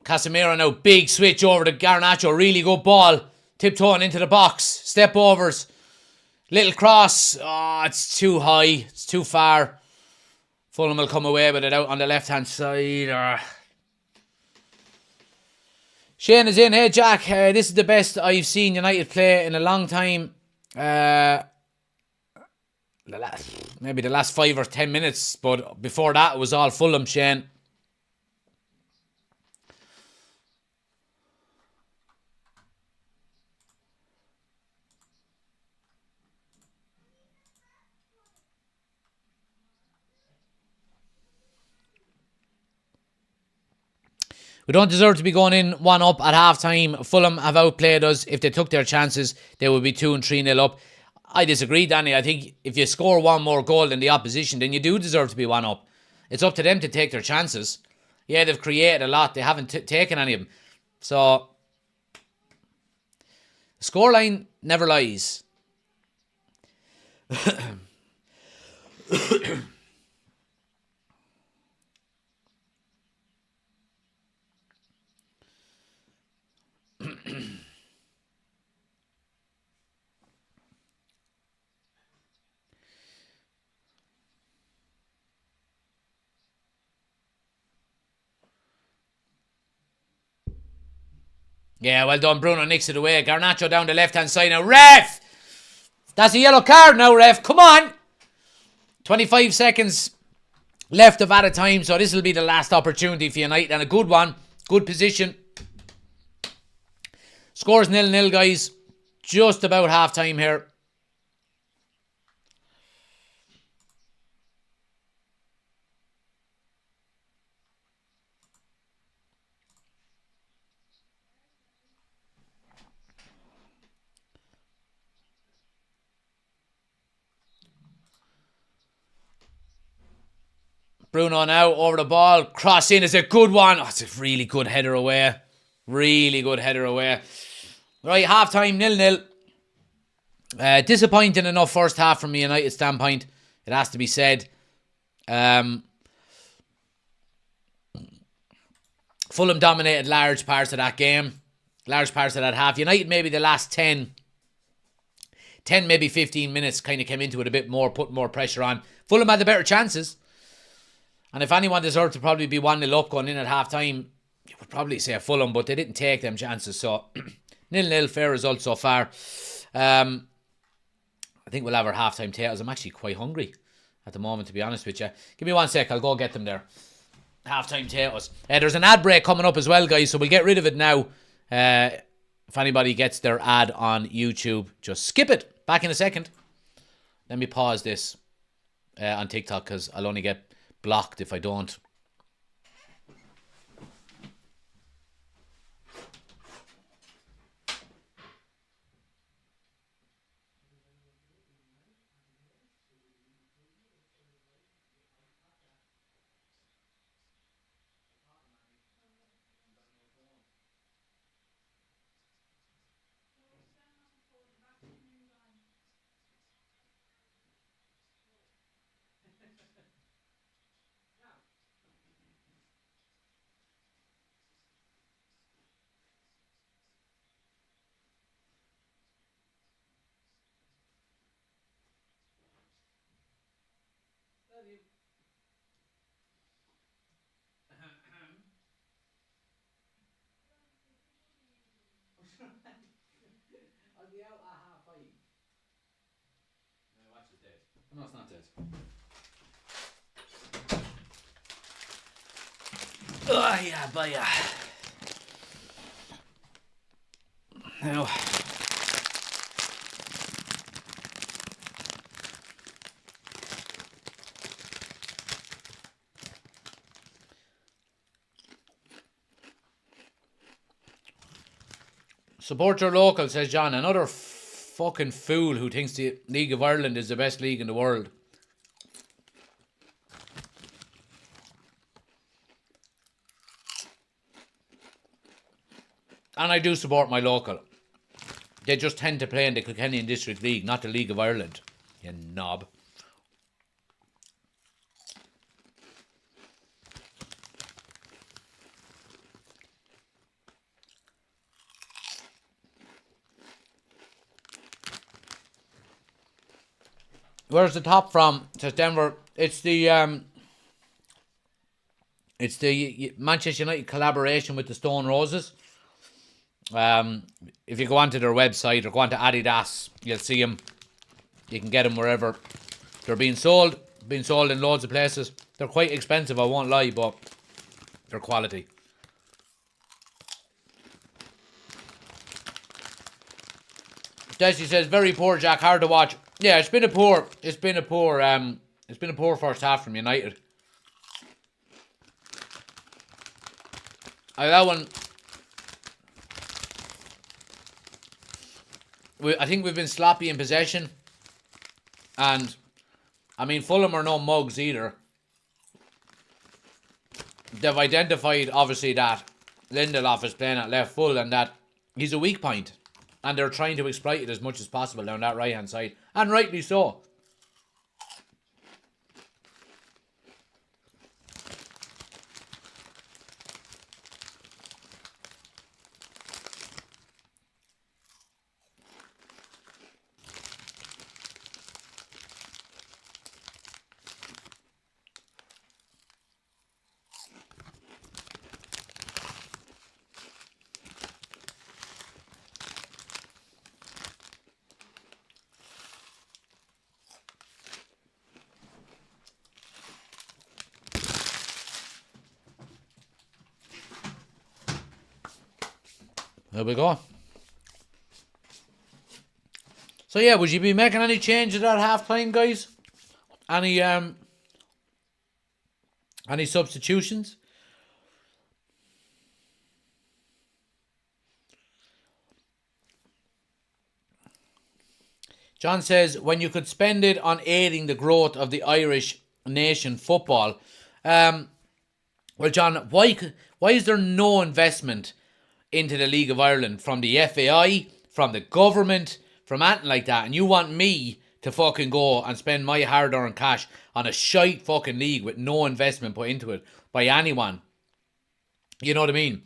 Casemiro now, big switch over to Garnacho. Really good ball. Tiptoeing into the box. Step overs. Little cross. Oh, it's too high. It's too far. Fulham will come away with it out on the left-hand side. Shane is in. Hey, Jack. This is the best I've seen United play in a long time. Maybe the last 5 or 10 minutes, but before that it was all Fulham, Shane. We don't deserve to be going in 1-up at half-time. Fulham have outplayed us. If they took their chances, they would be 2 and 3-0 up. I disagree, Danny. I think if you score one more goal than the opposition, then you do deserve to be 1-up. It's up to them to take their chances. Yeah, they've created a lot. They haven't taken any of them. So, the scoreline never lies. Yeah, well done, Bruno. Nicks it away. Garnacho down the left-hand side now. Ref! That's a yellow card now, ref. Come on! 25 seconds left of added time, so this will be the last opportunity for United, and a good one. Good position. Scores 0-0, guys. Just about half-time here. Bruno now over the ball. Cross in is a good one. Oh, it's a really good header away. Really good header away. Right, half-time 0-0. Disappointing enough first half from a United standpoint. It has to be said. Fulham dominated large parts of that game. Large parts of that half. United maybe the last 10 maybe 15 minutes kind of came into it a bit more, put more pressure on. Fulham had the better chances. And if anyone deserved to probably be 1-0 up going in at half-time, you would probably say Fulham, but they didn't take them chances. So, 0-0, fair result so far. I think we'll have our half-time taters. I'm actually quite hungry at the moment, to be honest with you. Give me 1 sec, I'll go get them there. Half-time taters. There's an ad break coming up as well, guys, so we'll get rid of it now. If anybody gets their ad on YouTube, just skip it. Back in a second. Let me pause this on TikTok, because I'll only get blocked if I don't. I'll be out at 5:30. No, watch is dead. No, it's not dead. Oh, yeah, but yeah. Now, support your local, says John. Another fucking fool who thinks the League of Ireland is the best league in the world. And I do support my local. They just tend to play in the Kilkenny District League, not the League of Ireland. You knob. Where's the top from? Says Denver. It's the Manchester United collaboration with the Stone Roses. If you go onto their website or go onto Adidas, you'll see them. You can get them wherever they're being sold. Being sold in loads of places. They're quite expensive, I won't lie, but they're quality. Desi says, very poor, Jack, hard to watch. Yeah, it's been a poor first half from United. That one, I think we've been sloppy in possession. And, I mean, Fulham are no mugs either. They've identified, obviously, that Lindelof is playing at left full and that he's a weak point. And they're trying to exploit it as much as possible down that right-hand side. And rightly so. There we go. So yeah, would you be making any changes at half time, guys? Any substitutions? John says, when you could spend it on aiding the growth of the Irish nation football. Well, John, why is there no investment into the League of Ireland from the FAI, from the government, from anything like that? And you want me to fucking go and spend my hard-earned cash on a shite fucking league with no investment put into it by anyone? You know what I mean?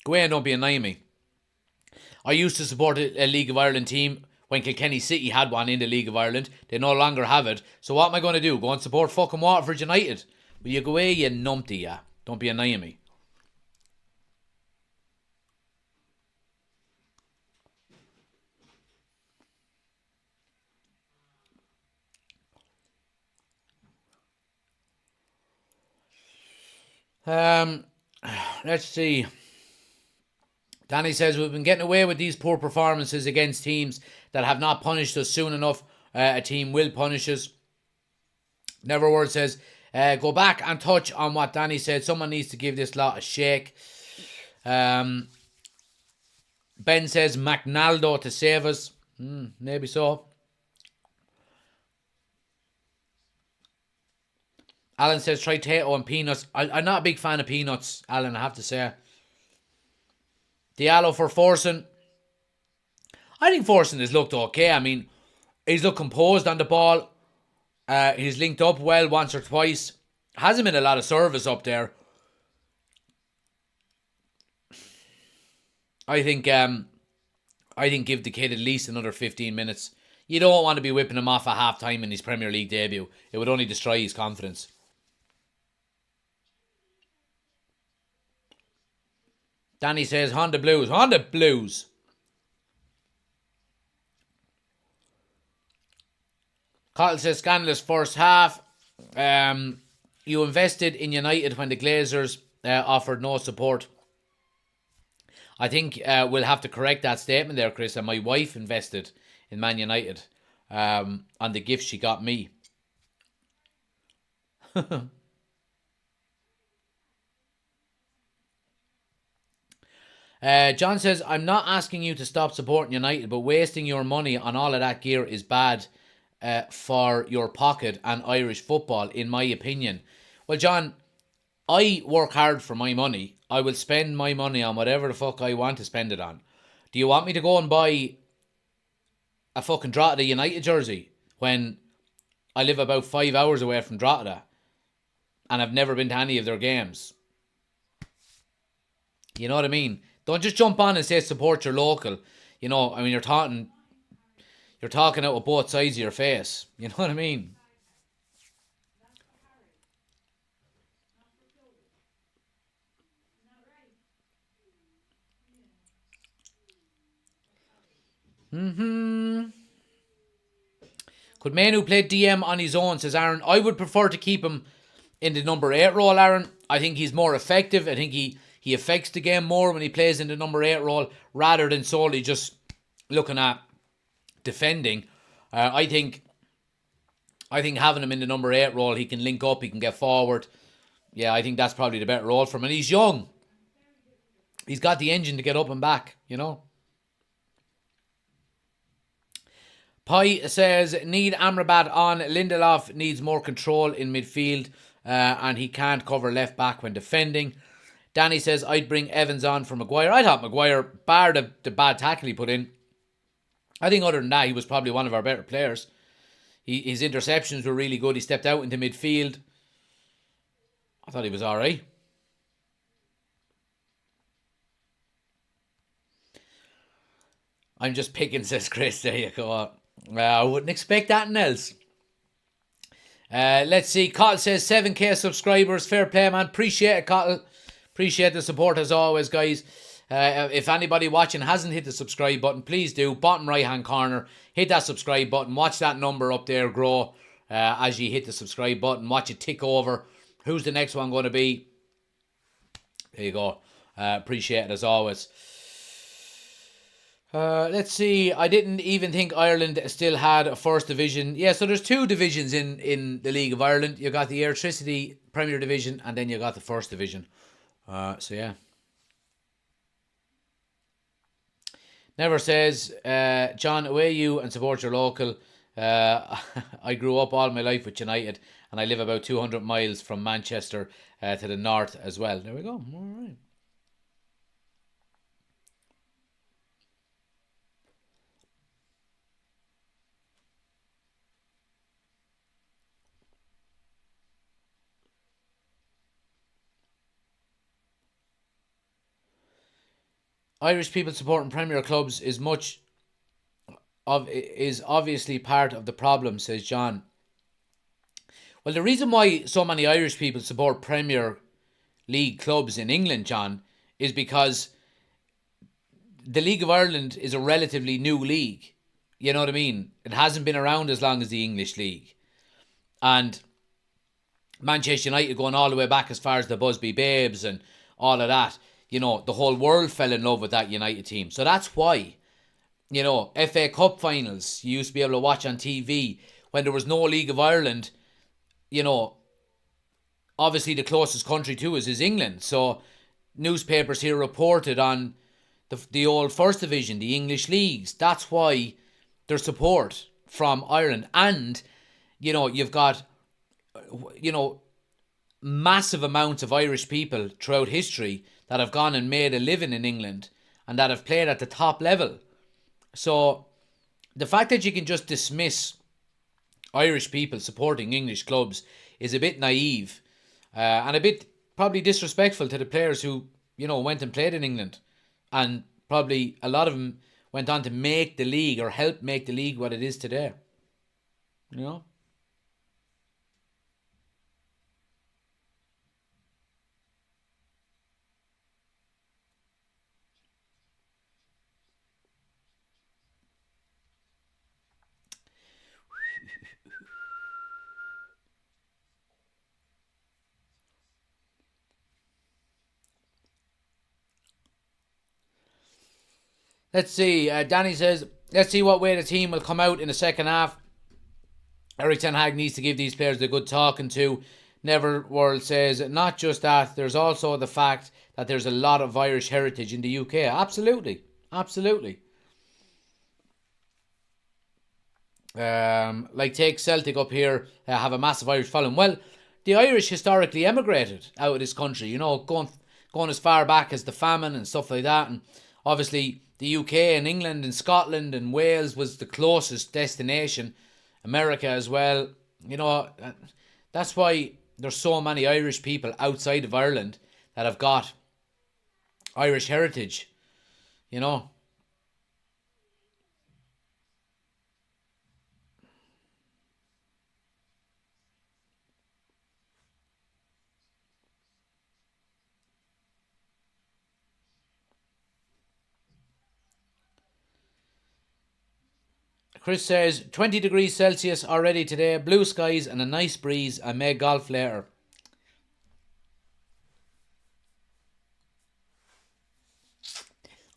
Go away and don't be annoying me. I used to support a League of Ireland team when Kilkenny City had one in the League of Ireland. They no longer have it. So what am I going to do? Go and support fucking Waterford United? Will you go away, you numpty, yeah? Don't be annoying me. Let's see. Danny says, we've been getting away with these poor performances against teams that have not punished us soon enough. A team will punish us. Neverword says, go back and touch on what Danny said. Someone needs to give this lot a shake. Ben says, McNaldo to save us. Maybe so. Alan says, try Tato and peanuts. I'm not a big fan of peanuts, Alan, I have to say. Diallo for Forson. I think Forson has looked okay. I mean, he's looked composed on the ball. He's linked up well once or twice. Hasn't been a lot of service up there. I think give the kid at least another 15 minutes. You don't want to be whipping him off at half time in his Premier League debut. It would only destroy his confidence. Danny says, Honda Blues. Honda Blues. Cottle says, scandalous first half. You invested in United when the Glazers offered no support. I think we'll have to correct that statement there, Chris. And my wife invested in Man United on the gift she got me. John says, I'm not asking you to stop supporting United, but wasting your money on all of that gear is bad for your pocket and Irish football, in my opinion. Well, John, I work hard for my money. I will spend my money on whatever the fuck I want to spend it on. Do you want me to go and buy a fucking Drogheda United jersey when I live about 5 hours away from Drogheda and I've never been to any of their games? You know what I mean? Don't just jump on and say support your local. You know, I mean, you're talking out of both sides of your face. You know what I mean? Could Manu play DM on his own, says Aaron. I would prefer to keep him in the number 8 role, Aaron. I think he's more effective. I think he affects the game more when he plays in the number 8 role rather than solely just looking at defending. I think having him in the number 8 role, he can link up, he can get forward. Yeah, I think that's probably the better role for him. And he's young. He's got the engine to get up and back, you know. Pi says, need Amrabat on. Lindelof needs more control in midfield and he can't cover left back when defending. Danny says, I'd bring Evans on for Maguire. I thought Maguire, bar the bad tackle he put in, I think other than that, he was probably one of our better players. His interceptions were really good. He stepped out into midfield. I thought he was all right. I'm just picking, says Chris. There you go. I wouldn't expect anything else. Let's see. Cottle says 7k subscribers. Fair play, man. Appreciate it, Cottle. Appreciate the support as always, guys. If anybody watching hasn't hit the subscribe button, please do. Bottom right hand corner, hit that subscribe button. Watch that number up there grow as you hit the subscribe button. Watch it tick over. Who's the next one going to be? There you go. Appreciate it as always. Let's see. I didn't even think Ireland still had a first division. Yeah, so there's 2 divisions in the League of Ireland. You got the Electricity Premier Division and then you got the first division. So yeah. Never says, John, away you and support your local. I grew up all my life with United and I live about 200 miles from Manchester to the north as well. There we go. All right. Irish people supporting Premier clubs is obviously part of the problem, says John. Well, the reason why so many Irish people support Premier League clubs in England, John, is because the League of Ireland is a relatively new league. You know what I mean? It hasn't been around as long as the English league. And Manchester United going all the way back as far as the Busby Babes and all of that. You know, the whole world fell in love with that United team. So that's why, you know, FA Cup finals, you used to be able to watch on TV when there was no League of Ireland. You know, obviously the closest country to us is England. So newspapers here reported on the old First Division, the English leagues. That's why there's support from Ireland. And, you know, you've got, you know, massive amounts of Irish people throughout history that have gone and made a living in England and that have played at the top level. So the fact that you can just dismiss Irish people supporting English clubs is a bit naive and a bit probably disrespectful to the players who, you know, went and played in England. And probably a lot of them went on to make the league or help make the league what it is today. You know? Let's see. Danny says, let's see what way the team will come out in the second half. Eric Ten Hag needs to give these players a good talking to. Neverworld says, not just that, there's also the fact that there's a lot of Irish heritage in the UK. Absolutely. Absolutely. Like take Celtic up here, have a massive Irish following. Well, the Irish historically emigrated out of this country, you know, going as far back as the famine and stuff like that. And obviously the UK and England and Scotland and Wales was the closest destination. America as well. You know, that's why there's so many Irish people outside of Ireland that have got Irish heritage, you know. Chris says, 20 degrees Celsius already today, blue skies and a nice breeze. I may golf later.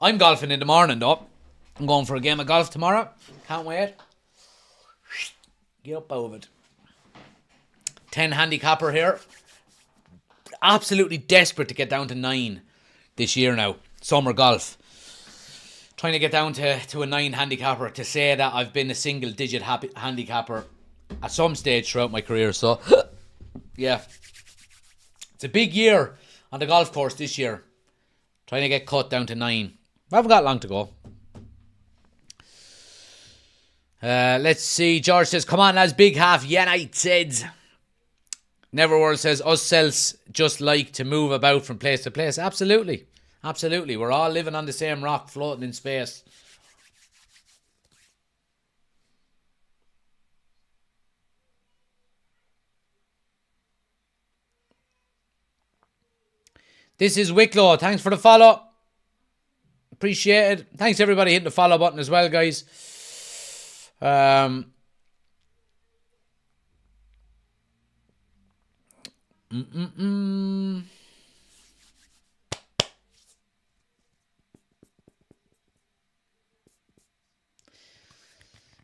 I'm golfing in the morning though. I'm going for a game of golf tomorrow. Can't wait. Get up over it. 10 handicapper here. Absolutely desperate to get down to 9 this year now. Summer golf. Trying to get down to a 9 handicapper. To say that I've been a single digit handicapper at some stage throughout my career. So, yeah. It's a big year on the golf course this year. Trying to get cut down to 9. I haven't got long to go. Let's see. George says, come on lads, big half United. Neverworld says, us cells just like to move about from place to place. Absolutely. Absolutely. We're all living on the same rock, floating in space. This is Wicklow. Thanks for the follow. Appreciate it. Thanks everybody hitting the follow button as well, guys.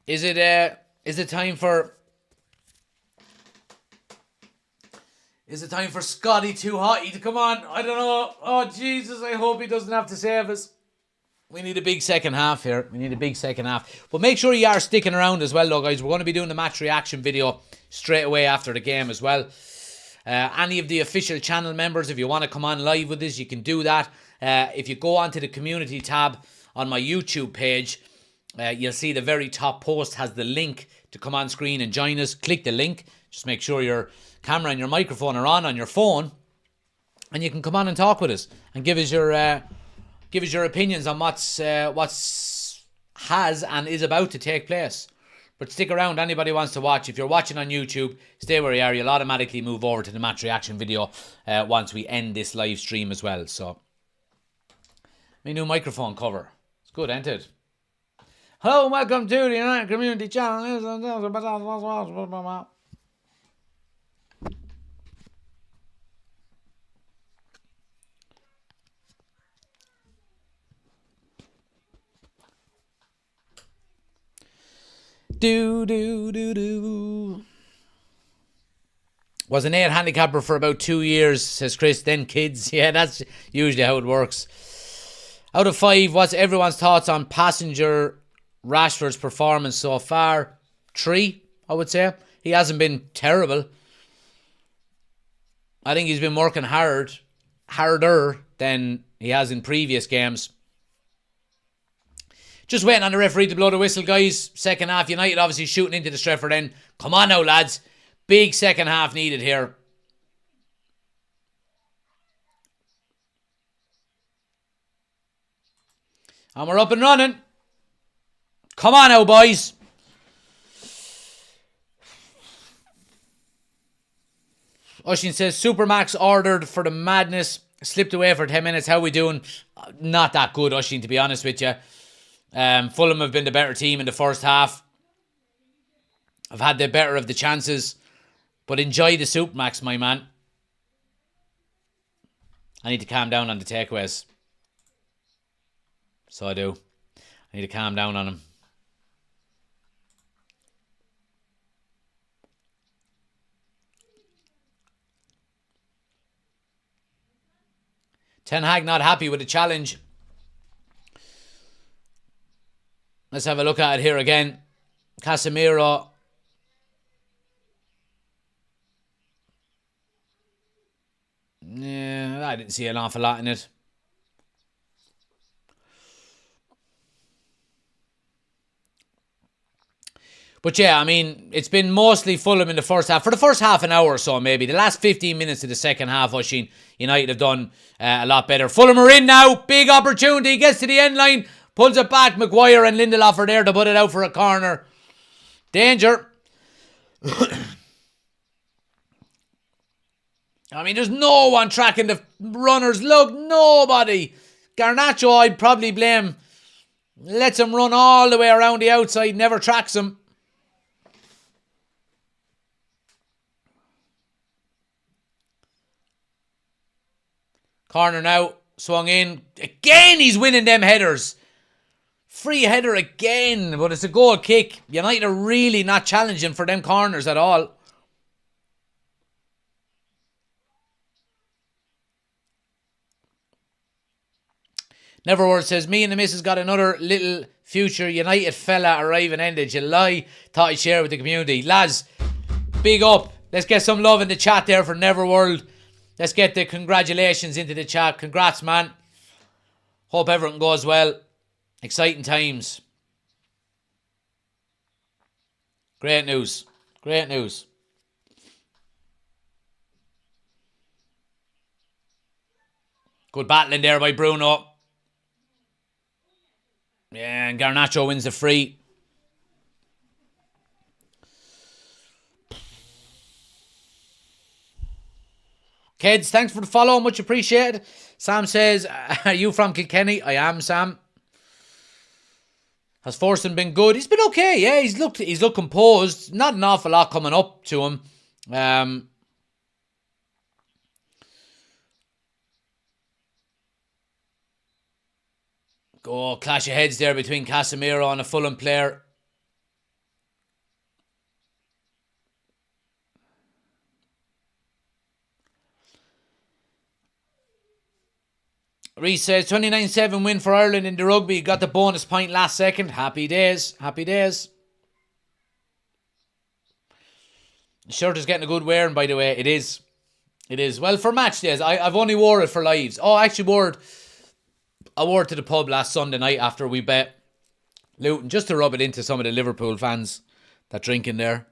Is it time for Scotty Too Hotty to come on? I don't know. Oh Jesus, I hope he doesn't have to save us. We need a big second half here. But make sure you are sticking around as well, though, guys. We're going to be doing the match reaction video straight away after the game as well. Any of the official channel members, if you want to come on live with us, you can do that. If you go onto the community tab on my YouTube page, you'll see the very top post has the link to come on screen and join us. Click the link. Just make sure your camera and your microphone are on your phone, and you can come on and talk with us and give us your opinions on what's has and is about to take place. But stick around, anybody wants to watch. If you're watching on YouTube, stay where you are. You'll automatically move over to the match reaction video once we end this live stream as well. So, my new microphone cover. It's good, ain't it? Hello and welcome to the United Community Channel. Was an 8 handicapper for about 2 years, says Chris, then kids. Yeah, that's usually how it works. Out of 5, what's everyone's thoughts on passenger Rashford's performance so far? 3, I would say. He hasn't been terrible. I think he's been working harder than he has in previous games. Just waiting on the referee to blow the whistle, guys. Second half, United obviously shooting into the Stretford end. Come on now, lads. Big second half needed here. And we're up and running. Come on now, boys. Oshin says, Supermax ordered for the madness. Slipped away for 10 minutes. How we doing? Not that good, Oshin, to be honest with you. Fulham have been the better team in the first half. I've had the better of the chances. But enjoy the Supermax, my man. I need to calm down on the takeaways. So I do. I need to calm down on them. Ten Hag not happy with the challenge. Let's have a look at it here again. Casemiro. Yeah, I didn't see an awful lot in it. But yeah, I mean, it's been mostly Fulham in the first half. For the first half an hour or so, maybe. The last 15 minutes of the second half, Oisín, United have done a lot better. Fulham are in now. Big opportunity. Gets to the end line. Pulls it back. Maguire and Lindelof are there to put it out for a corner. Danger. I mean, there's no one tracking the runners. Look, nobody. Garnacho, I'd probably blame Lets him run all the way around the outside, never tracks him. Corner now, swung in. Again, he's winning them headers. Free header again, but it's a goal kick. United are really not challenging for them corners at all. Neverword says, me and the missus got another little future United fella arriving end of July. Thought I'd share with the community. Lads, big up. Let's get some love in the chat there for Neverworld. Let's get the congratulations into the chat. Congrats, man. Hope everything goes well. Exciting times. Great news. Great news. Good battling there by Bruno. Yeah, and Garnacho wins the free. Kids, thanks for the follow. Much appreciated. Sam says, are you from Kilkenny? I am, Sam. Has Forson been good? He's been okay, yeah. He's looked composed. Not an awful lot coming up to him. Clash of heads there between Casemiro and a Fulham player. Reece says 29-7 win for Ireland in the rugby. Got the bonus point last second. Happy days. Happy days. The shirt is getting a good wearing, by the way. It is. It is. Well, for match days, I've only wore it for lives. Oh, I actually I wore it to the pub last Sunday night after we bet Luton, just to rub it into some of the Liverpool fans that drink in there.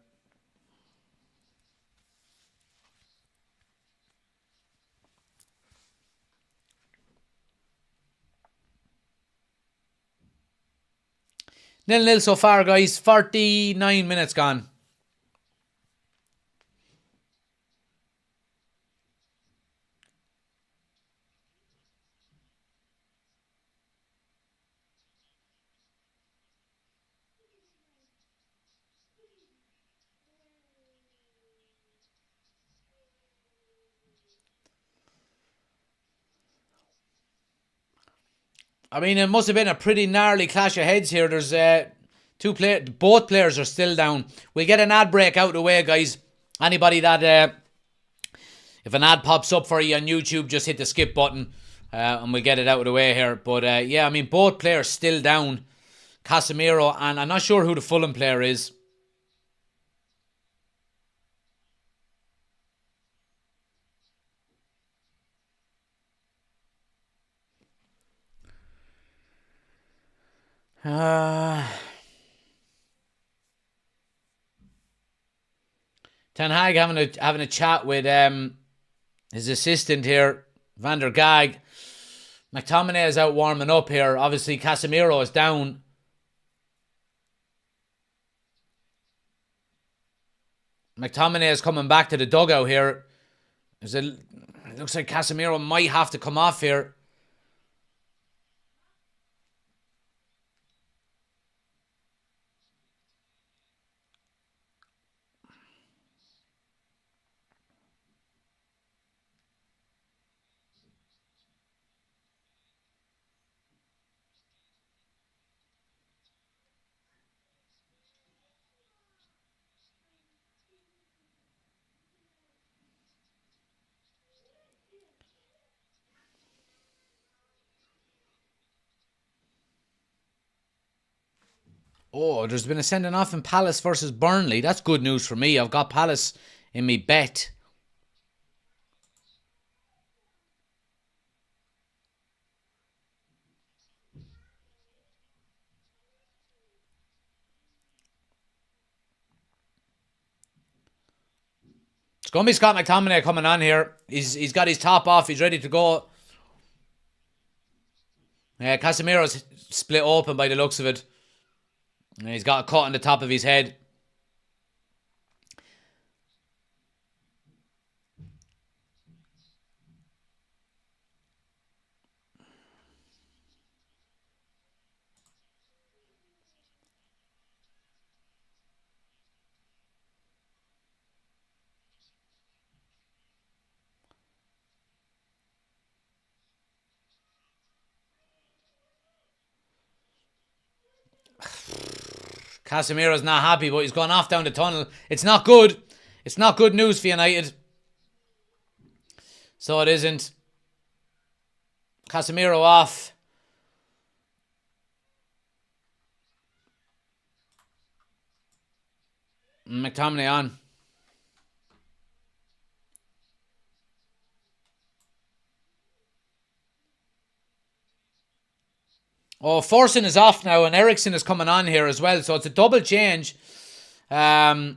Nil so far, guys. 49 minutes gone. I mean, it must have been a pretty gnarly clash of heads here. There's both players are still down. We'll get an ad break out of the way, guys. Anybody that, if an ad pops up for you on YouTube, just hit the skip button and we'll get it out of the way here. But yeah, I mean, both players still down. Casemiro, and I'm not sure who the Fulham player is. Ten Hag having a chat with his assistant here, Van der Gaag. McTominay is out warming up here. Obviously, Casemiro is down. McTominay is coming back to the dugout here. It looks like Casemiro might have to come off here. Oh, there's been a sending off in Palace versus Burnley. That's good news for me. I've got Palace in me bet. It's going to be Scott McTominay coming on here. He's got his top off. He's ready to go. Yeah, Casemiro's split open by the looks of it. And he's got a cut on the top of his head. Casemiro's not happy, but he's gone off down the tunnel. It's not good. It's not good news for United. So it isn't. Casemiro off. McTominay on. Oh, Forson is off now, and Ericsson is coming on here as well. So it's a double change. Forson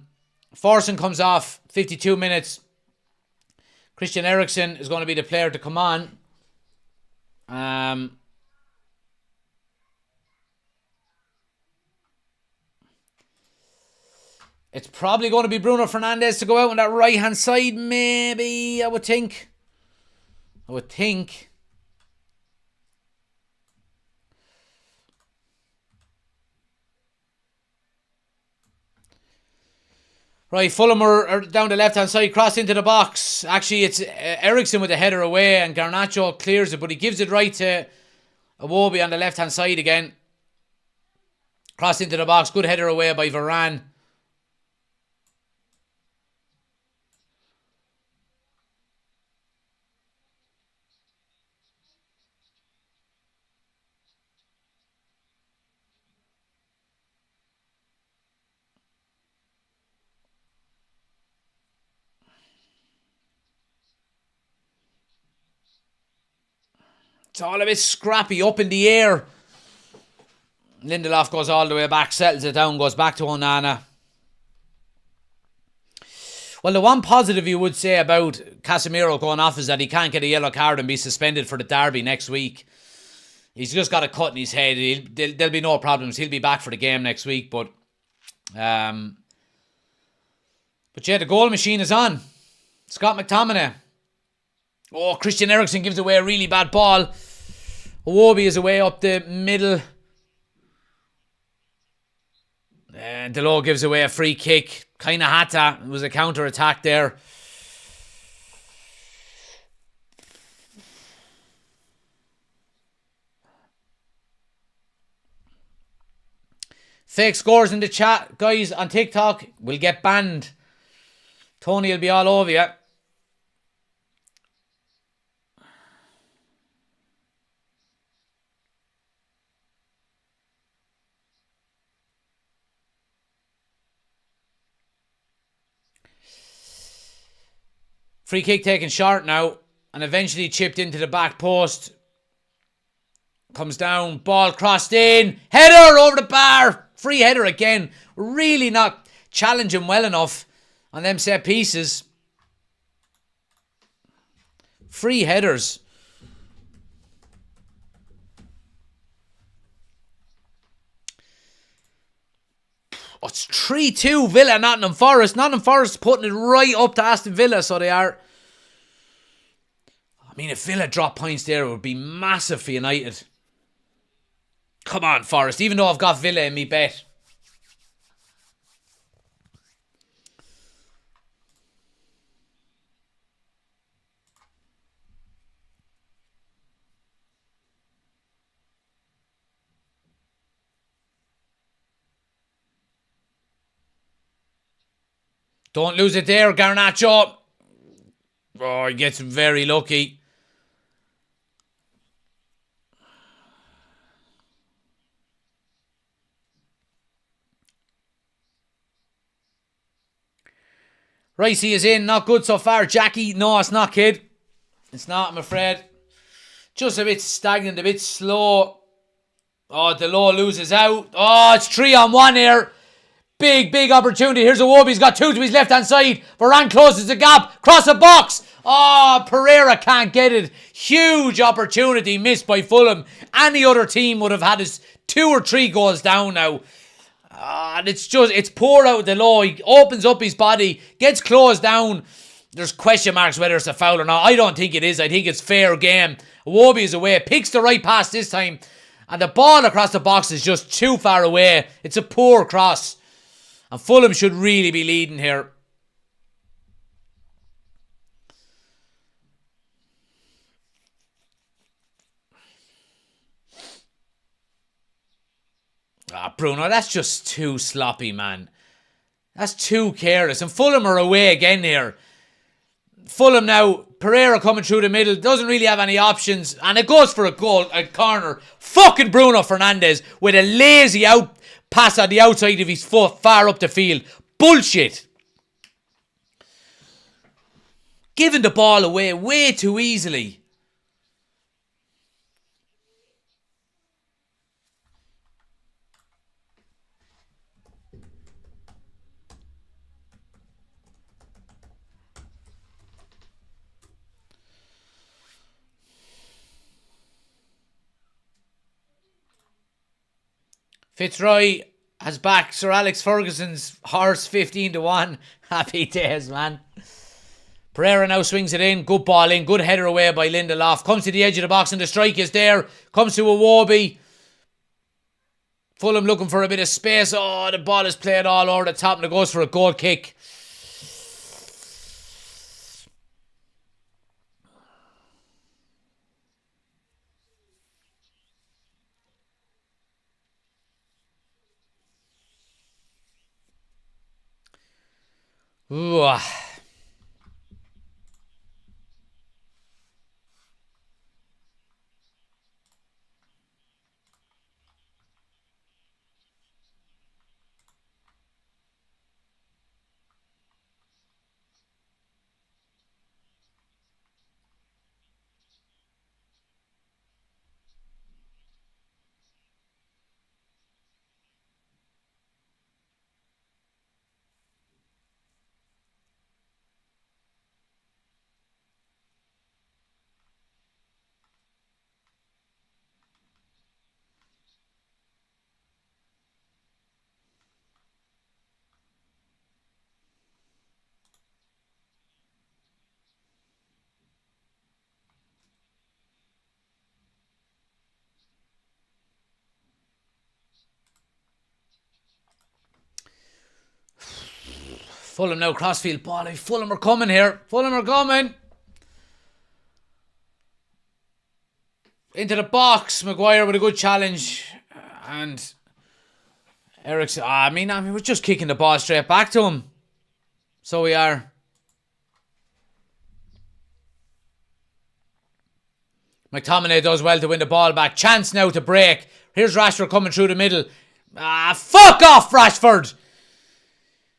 comes off 52 minutes. Christian Eriksen is going to be the player to come on. It's probably going to be Bruno Fernandes to go out on that right-hand side, maybe, I would think. Right, Fulham are down the left-hand side, cross into the box. Actually, it's Ericsson with the header away, and Garnacho clears it, but he gives it right to Iwobi on the left-hand side again. Cross into the box, good header away by Varane. It's all a bit scrappy, up in the air. Lindelof goes all the way back, settles it down, goes back to Onana. Well, the one positive you would say about Casemiro going off is that he can't get a yellow card and be suspended for the derby next week. He's just got a cut in his head. There'll be no problems. He'll be back for the game next week. But yeah, the goal machine is on. Scott McTominay. Oh, Christian Eriksen gives away a really bad ball. Iwobi is away up the middle. And Delo gives away a free kick. Kind of had to. It was a counter-attack there. Fake scores in the chat, guys, on TikTok will get banned. Tony will be all over you. Free kick taken short now, and eventually chipped into the back post. Comes down, ball crossed in, header over the bar, free header again. Really not challenging well enough on them set pieces. Free headers. Oh, it's 3-2 Villa, Nottingham Forest. Nottingham Forest putting it right up to Aston Villa, so they are. I mean, if Villa drop points there, it would be massive for United. Come on, Forest, even though I've got Villa in me bet. Don't lose it there, Garnacho. Oh, he gets very lucky. Ricey is in, not good so far. Jackie, no, it's not, kid. It's not, I'm afraid. Just a bit stagnant, a bit slow. Oh, Delo loses out. Oh, it's 3-on-1 here. Big opportunity. Here's Iwobi. He's got two to his left-hand side. Varane closes the gap. Cross the box. Oh, Pereira can't get it. Huge opportunity missed by Fulham. Any other team would have had his 2 or 3 goals down now. And it's poured out the law. He opens up his body, gets closed down. There's question marks whether it's a foul or not. I don't think it is. I think it's fair game. Iwobi is away. Picks the right pass this time. And the ball across the box is just too far away. It's a poor cross. And Fulham should really be leading here. Bruno, that's just too sloppy, man. That's too careless. And Fulham are away again here. Fulham now, Pereira coming through the middle, doesn't really have any options, and it goes for a goal, a corner. Fucking Bruno Fernandes with a lazy out pass on the outside of his foot, far up the field. Bullshit. Giving the ball away way too easily. Fitzroy has backed Sir Alex Ferguson's horse 15-1. Happy days, man. Pereira now swings it in. Good ball in. Good header away by Lindelof. Comes to the edge of the box and the strike is there. Comes to Iwobi. Fulham looking for a bit of space. Oh, the ball is played all over the top and it goes for a goal kick. Ooh. Fulham now crossfield ball. Fulham are coming here. Fulham are coming. Into the box. Maguire with a good challenge. And Eriksen. I mean, we're just kicking the ball straight back to him. So we are. McTominay does well to win the ball back. Chance now to break. Here's Rashford coming through the middle. Fuck off, Rashford.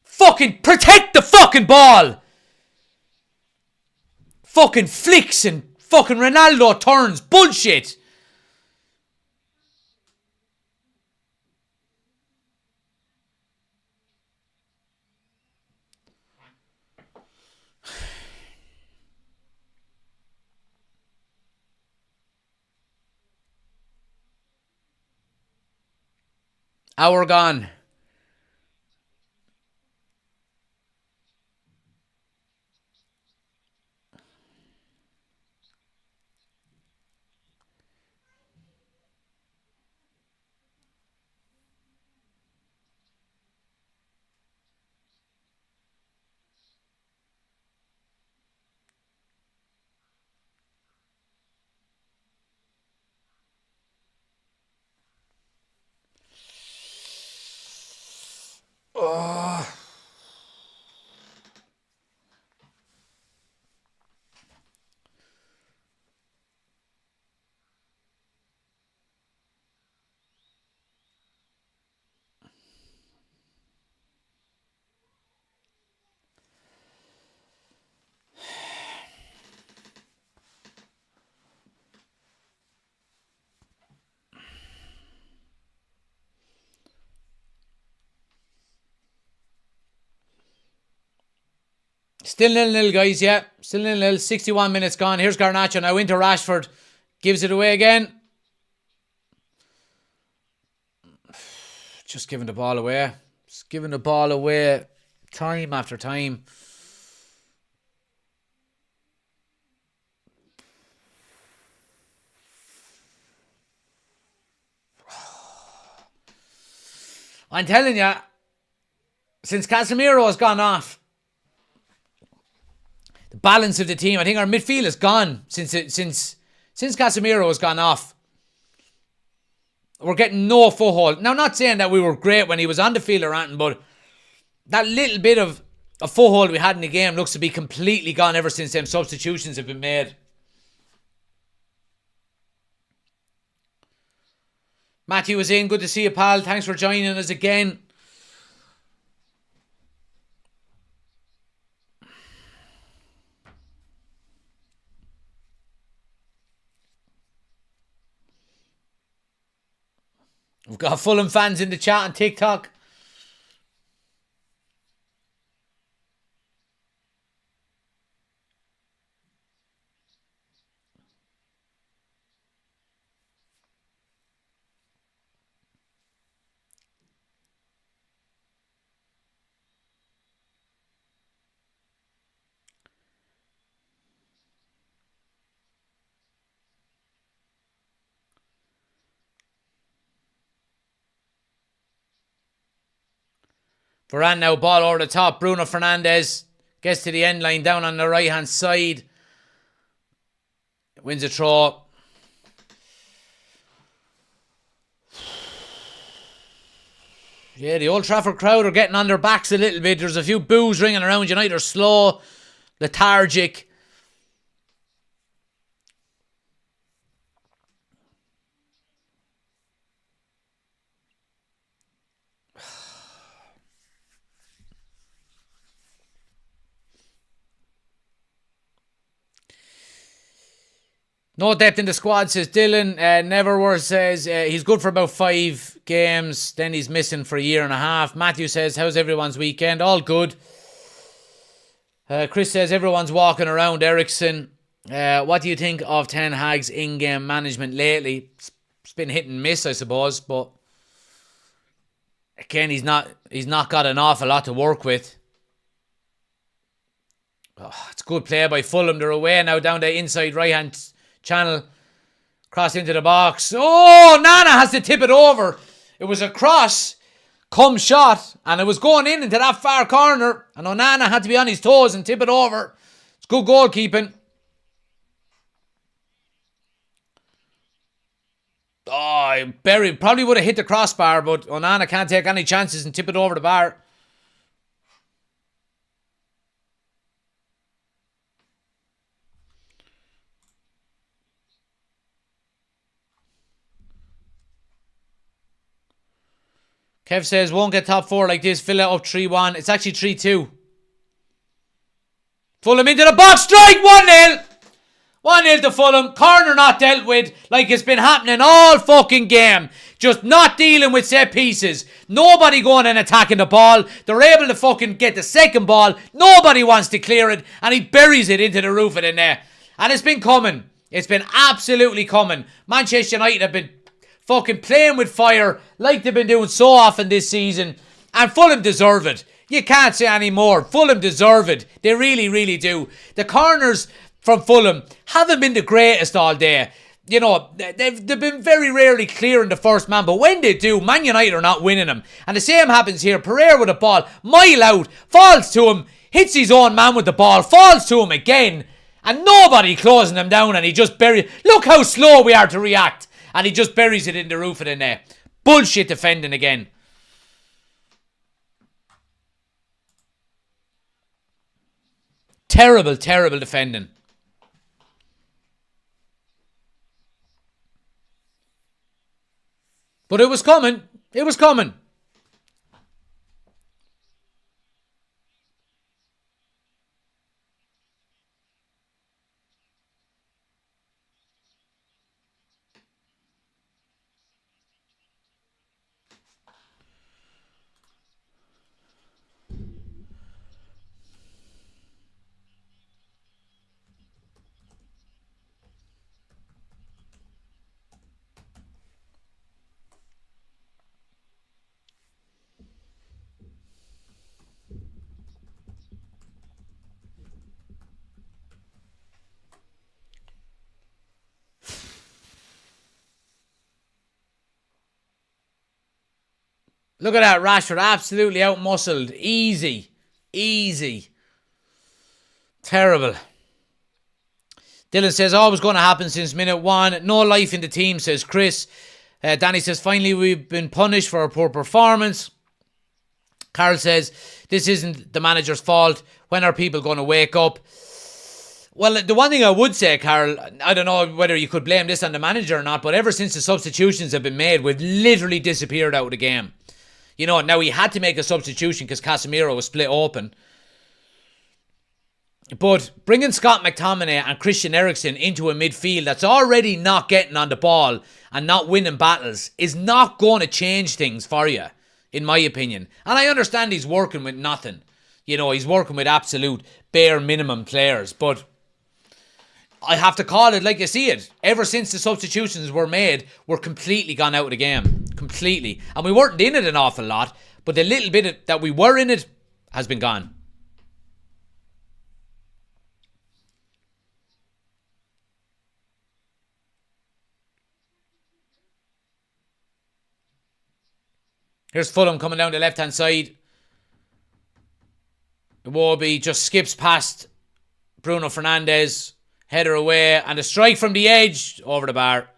Fucking protect the fucking ball. Fucking flicks and fucking Ronaldo turns. Bullshit. Hour gone. Still 0-0, guys, yeah. Still 0-0. 61 minutes gone. Here's Garnacho now into Rashford. Gives it away again. Just giving the ball away. Just giving the ball away time after time. I'm telling you, since Casemiro has gone off, the balance of the team, I think our midfield is gone since Casemiro has gone off. we're getting no foothold. Now, not saying that we were great when he was on the field or anything, but that little bit of a foothold we had in the game looks to be completely gone ever since them substitutions have been made. Matthew is in. Good to see you, pal. Thanks for joining us again. We've got Fulham fans in the chat on TikTok. Varane now, ball over the top. Bruno Fernandes gets to the end line down on the right hand side. Wins a throw. Yeah, the Old Trafford crowd are getting on their backs a little bit. There's a few boos ringing around. United are slow, lethargic. No depth in the squad, says Dylan. Neverworth says he's good for about 5 games. Then he's missing for a year and a half. Matthew says, how's everyone's weekend? All good. Chris says, everyone's walking around. Ericsson. What do you think of Ten Hag's in-game management lately? It's been hit and miss, I suppose. But again, he's not got an awful lot to work with. Oh, it's good play by Fulham. They're away now down the inside right-hand channel, cross into the box. Oh, Nana has to tip it over. It was a cross, come shot, and it was going into that far corner. And Onana had to be on his toes and tip it over. It's good goalkeeping. Oh, Berry probably would have hit the crossbar, but Onana can't take any chances and tip it over the bar. Kev says, won't get top 4 like this. Villa up 3-1. It's actually 3-2. Fulham into the box. Strike. 1-0. 1-0 to Fulham. Corner not dealt with like it's been happening all fucking game. Just not dealing with set pieces. Nobody going and attacking the ball. They're able to fucking get the second ball. Nobody wants to clear it. And he buries it into the roof of the net. And it's been coming. It's been absolutely coming. Manchester United have been fucking playing with fire like they've been doing so often this season. And Fulham deserve it. You can't say any more. Fulham deserve it. They really, really do. The corners from Fulham haven't been the greatest all day. You know, they've been very rarely clearing the first man. But when they do, Man United are not winning them. And the same happens here. Pereira with a ball, mile out, falls to him, hits his own man with the ball, falls to him again. And nobody closing him down, and he just buries. Look how slow we are to react. And he just buries it in the roof of the net. Bullshit defending again. Terrible, terrible defending. But it was coming. It was coming. Look at that, Rashford absolutely out-muscled. Easy. Easy. Terrible. Dylan says, always going to happen since minute 1. No life in the team, says Chris. Danny says, finally we've been punished for our poor performance. Carl says, this isn't the manager's fault. When are people going to wake up? Well, the one thing I would say, Carl, I don't know whether you could blame this on the manager or not, but ever since the substitutions have been made, we've literally disappeared out of the game. You know, now he had to make a substitution because Casemiro was split open. But bringing Scott McTominay and Christian Eriksen into a midfield that's already not getting on the ball and not winning battles is not going to change things for you, in my opinion. And I understand he's working with nothing. You know, he's working with absolute bare minimum players. But I have to call it like you see it. Ever since the substitutions were made, we're completely gone out of the game. Completely. And we weren't in it an awful lot, but the little bit that we were in it has been gone. Here's Fulham coming down the left-hand side. Iwobi just skips past Bruno Fernandes. Header away. And a strike from the edge over the bar.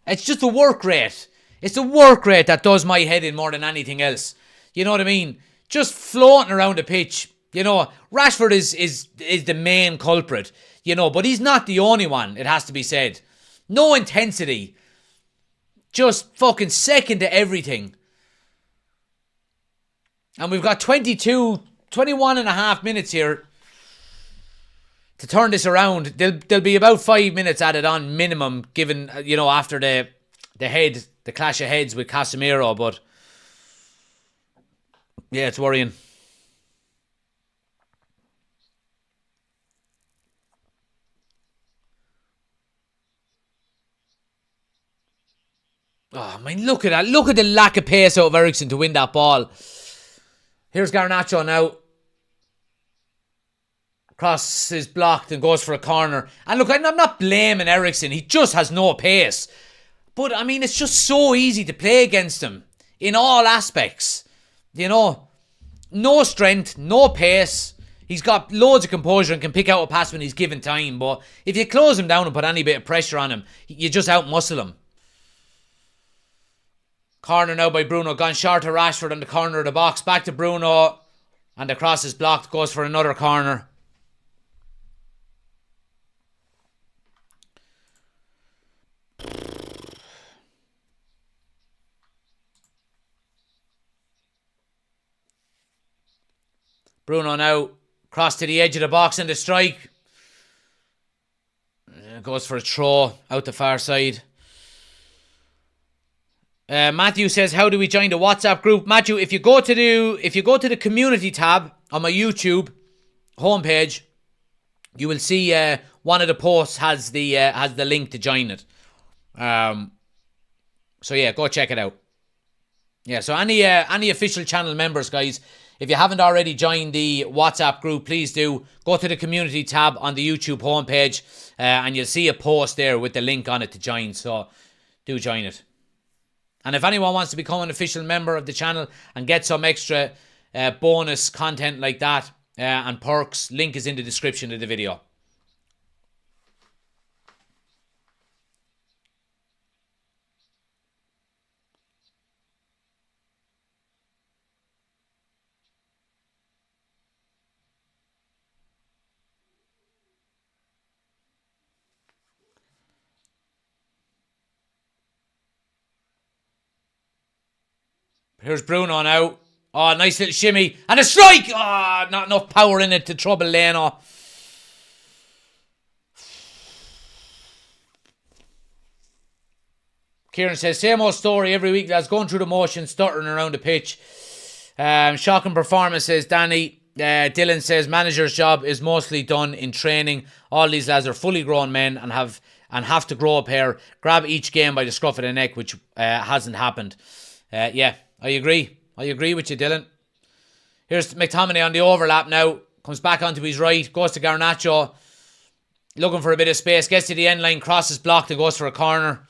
It's just the work rate. It's the work rate that does my head in more than anything else. You know what I mean? Just floating around the pitch. You know, Rashford is the main culprit. You know, but he's not the only one, it has to be said. No intensity. Just fucking second to everything. And we've got 21 and a half minutes here to turn this around. There'll be about 5 minutes added on minimum, given, you know, after the clash of heads with Casemiro. But yeah, it's worrying. Oh, man, look at that. Look at the lack of pace out of Eriksen to win that ball. Here's Garnacho now. Cross is blocked and goes for a corner. And look, I'm not blaming Eriksen. He just has no pace. But, I mean, it's just so easy to play against him in all aspects. You know, no strength, no pace. He's got loads of composure and can pick out a pass when he's given time. But if you close him down and put any bit of pressure on him, you just out-muscle him. Corner now by Bruno. Gone short to Rashford on the corner of the box. Back to Bruno. And the cross is blocked. Goes for another corner. Bruno now. Cross to the edge of the box and the strike. Goes for a throw out the far side. Matthew says, how do we join the WhatsApp group? Matthew, if you go to the community tab on my YouTube homepage, you will see one of the posts has the link to join it. So yeah, go check it out. Yeah, so any official channel members, guys, if you haven't already joined the WhatsApp group, please do go to the community tab on the YouTube homepage, and you'll see a post there with the link on it to join. So do join it. And if anyone wants to become an official member of the channel and get some extra bonus content like that and perks, link is in the description of the video. Here's Bruno now. Oh, nice little shimmy. And a strike! Oh, not enough power in it to trouble Leno. Kieran says, same old story every week, lads. Going through the motions, stuttering around the pitch. Shocking performance, says Danny. Dylan says, manager's job is mostly done in training. All these lads are fully grown men and have to grow up here. Grab each game by the scruff of the neck, which hasn't happened. Yeah. I agree. I agree with you, Dylan. Here's McTominay on the overlap now. Comes back onto his right. Goes to Garnacho. Looking for a bit of space. Gets to the end line. Crosses blocked and goes for a corner.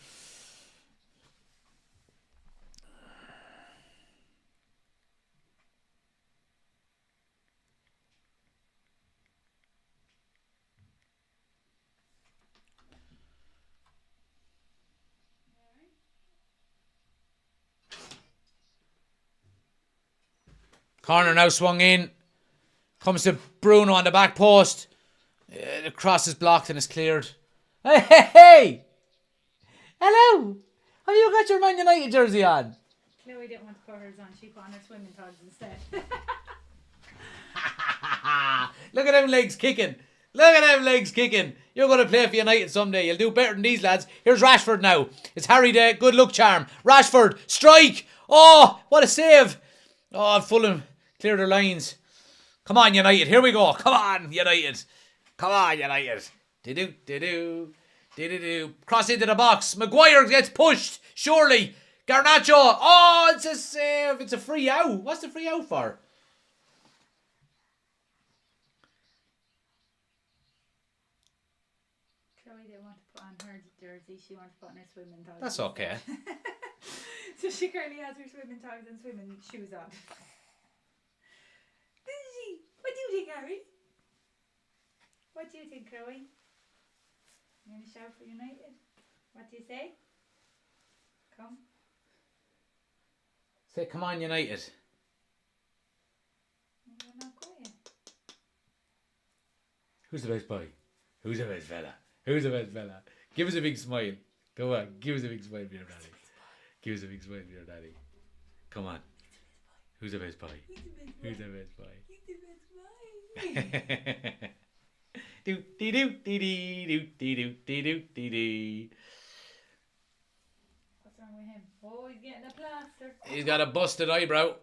Corner now swung in. Comes to Bruno on the back post. The cross is blocked and it's cleared. Hey, hey, hey! Hello! Have you got your Man United jersey on? Chloe didn't want to put hers on. She put on her swimming togs instead. Look at them legs kicking. Look at them legs kicking. You're going to play for United someday. You'll do better than these lads. Here's Rashford now. It's Harry the good luck charm. Rashford, strike. Oh, what a save. Oh, Fulham clear their lines. Come on, United. Here we go. Come on, United. Come on, United. Do-do, do-do. Do-do-do. Cross into the box. Maguire gets pushed. Surely. Garnacho. Oh, it's a save. It's a free out. What's the free out for? Chloe didn't want to put on her jersey. She wanted to put on her swimming togs. That's okay. So she currently has her swimming togs and swimming shoes on. What do you think, Harry? What do you think, Chloe? You going to shout for United? What do you say? Come. Say, come on, United. You're not quiet. Who's the best boy? Who's the best fella? Who's the best fella? Give us a big smile. Come on, give us a big smile for your daddy. Give us a big smile for your daddy. Come on. Who's the best boy? Who's the best boy? Do dee do dee dee do dee do dee do dee dee. What's wrong with him? Oh, he's getting a plaster. He's got a busted eyebrow.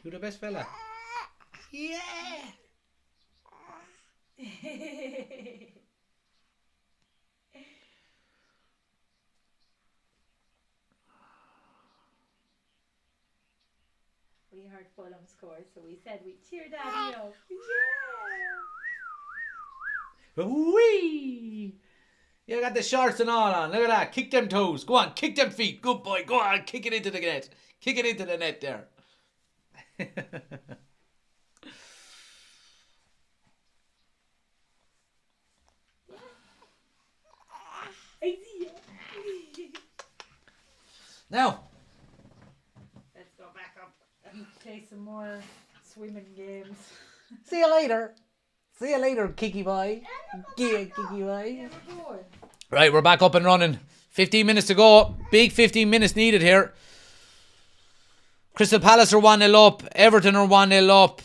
Who the best fella? Yeah. We heard Fulham score, so we said we'd cheer Daddy up. Yeah! Wee! You got the shorts and all on. Look at that. Kick them toes. Go on. Kick them feet. Good boy. Go on. Kick it into the net. Kick it into the net there. I see you. Now. Let's go back up and play some more swimming games. See you later. See you later, Kiki boy. Yeah, Kiki boy. Yeah, we're going. Right, we're back up and running. 15 minutes to go. Big 15 minutes needed here. Crystal Palace are 1-0 up. Everton are 1-0 up.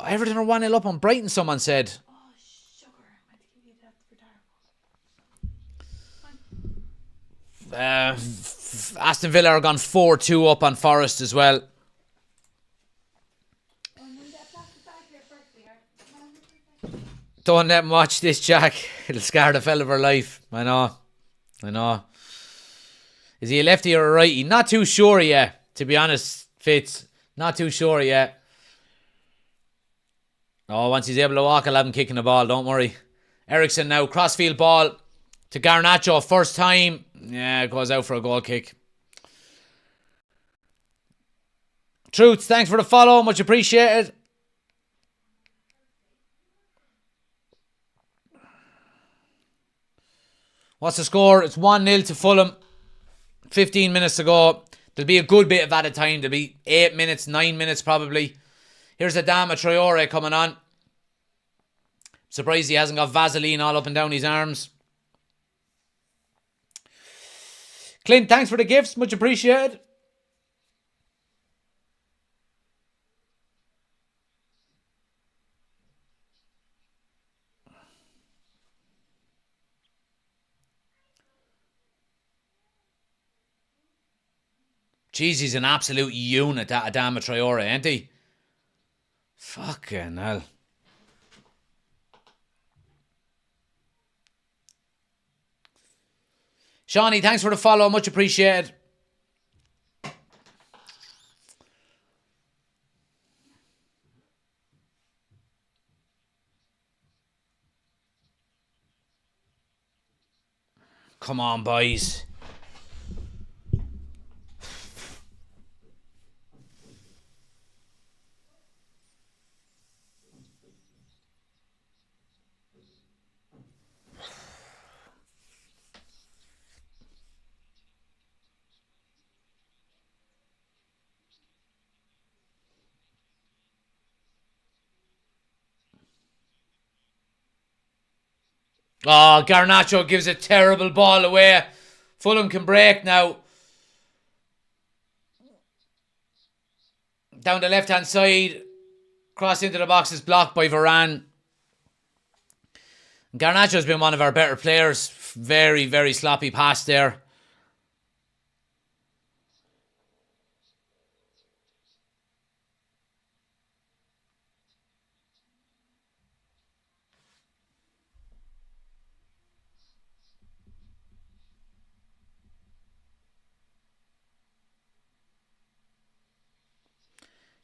Everton are 1-0 up on Brighton, someone said. Oh, sugar. I'm going to give you that for Darwin. Aston Villa are gone 4-2 up on Forest as well. Don't let him watch this, Jack. It'll scar the fella for life. I know. Is he a lefty or a righty? Not too sure yet, to be honest, Fitz. Not too sure yet. Oh, once he's able to walk, I'll have him kicking the ball. Don't worry. Ericsson now. Crossfield ball to Garnacho. First time. Yeah, it goes out for a goal kick. Truths, thanks for the follow. Much appreciated. What's the score? It's 1-0 to Fulham. 15 minutes to go. There'll be a good bit of added time. There'll be 8 minutes, 9 minutes probably. Here's Adama Traore coming on. Surprised he hasn't got Vaseline all up and down his arms. Clint, thanks for the gifts. Much appreciated. Jeez, he's an absolute unit, that Adama Traore, ain't he? Fucking hell. Shawnee, thanks for the follow. Much appreciated. Come on, boys. Oh, Garnacho gives a terrible ball away. Fulham can break now. Down the left-hand side. Cross into the box is blocked by Varane. Garnacho's been one of our better players. Very, very sloppy pass there.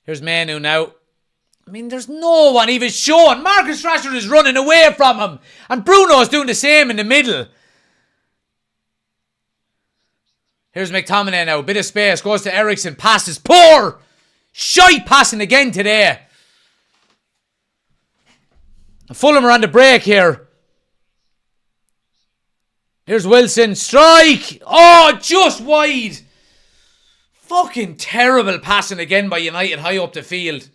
Here's Manu now. I mean, there's no one even showing. Marcus Rashford is running away from him. And Bruno's doing the same in the middle. Here's McTominay now. Bit of space. Goes to Eriksen. Passes. Poor. Shite passing again today. Fulham are on the break here. Here's Wilson. Strike. Oh, just wide. Fucking terrible passing again by United high up the field.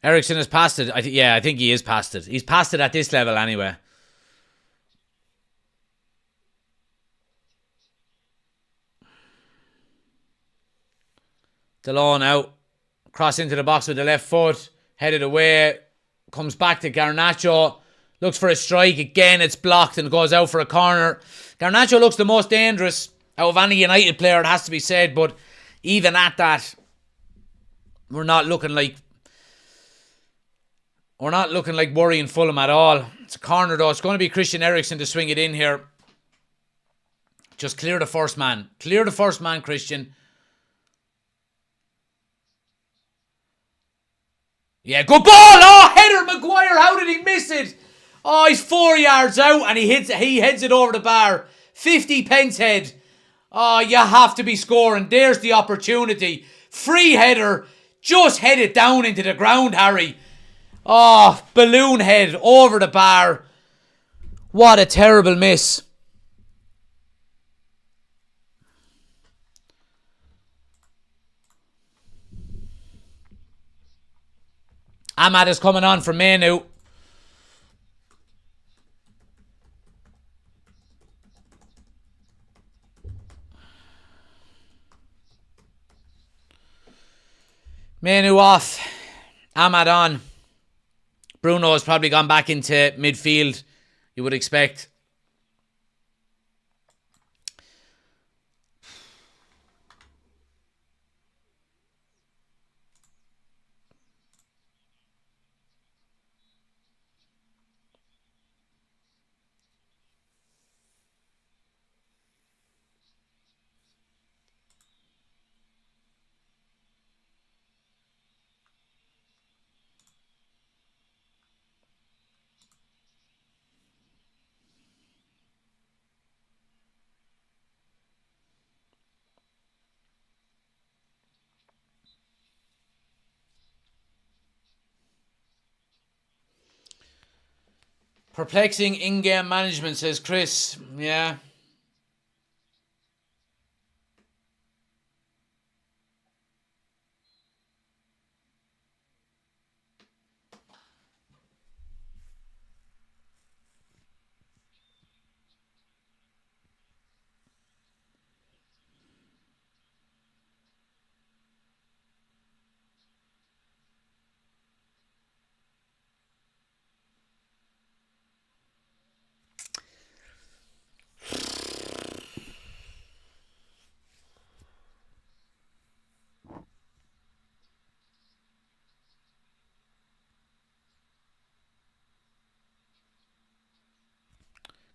Eriksen has passed it. I think he is past it. He's passed it at this level anyway. DeLon out. Cross into the box with the left foot. Headed away. Comes back to Garnacho. Looks for a strike. Again, it's blocked and goes out for a corner. Garnacho looks the most dangerous out of any United player, it has to be said. But even at that, we're not looking like worrying Fulham at all. It's a corner though. It's going to be Christian Eriksen to swing it in here. Just clear the first man. Clear the first man, Christian. Yeah, good ball! Oh, header, Maguire. How did he miss it? Oh, he's 4 yards out and he heads it over the bar. 50 pence head. Oh, you have to be scoring. There's the opportunity. Free header. Just head it down into the ground, Harry. Oh, balloon head over the bar. What a terrible miss. Ahmad is coming on for Manu. Manu off. Ahmad on. Bruno has probably gone back into midfield, you would expect. Perplexing in-game management, says Chris. Yeah.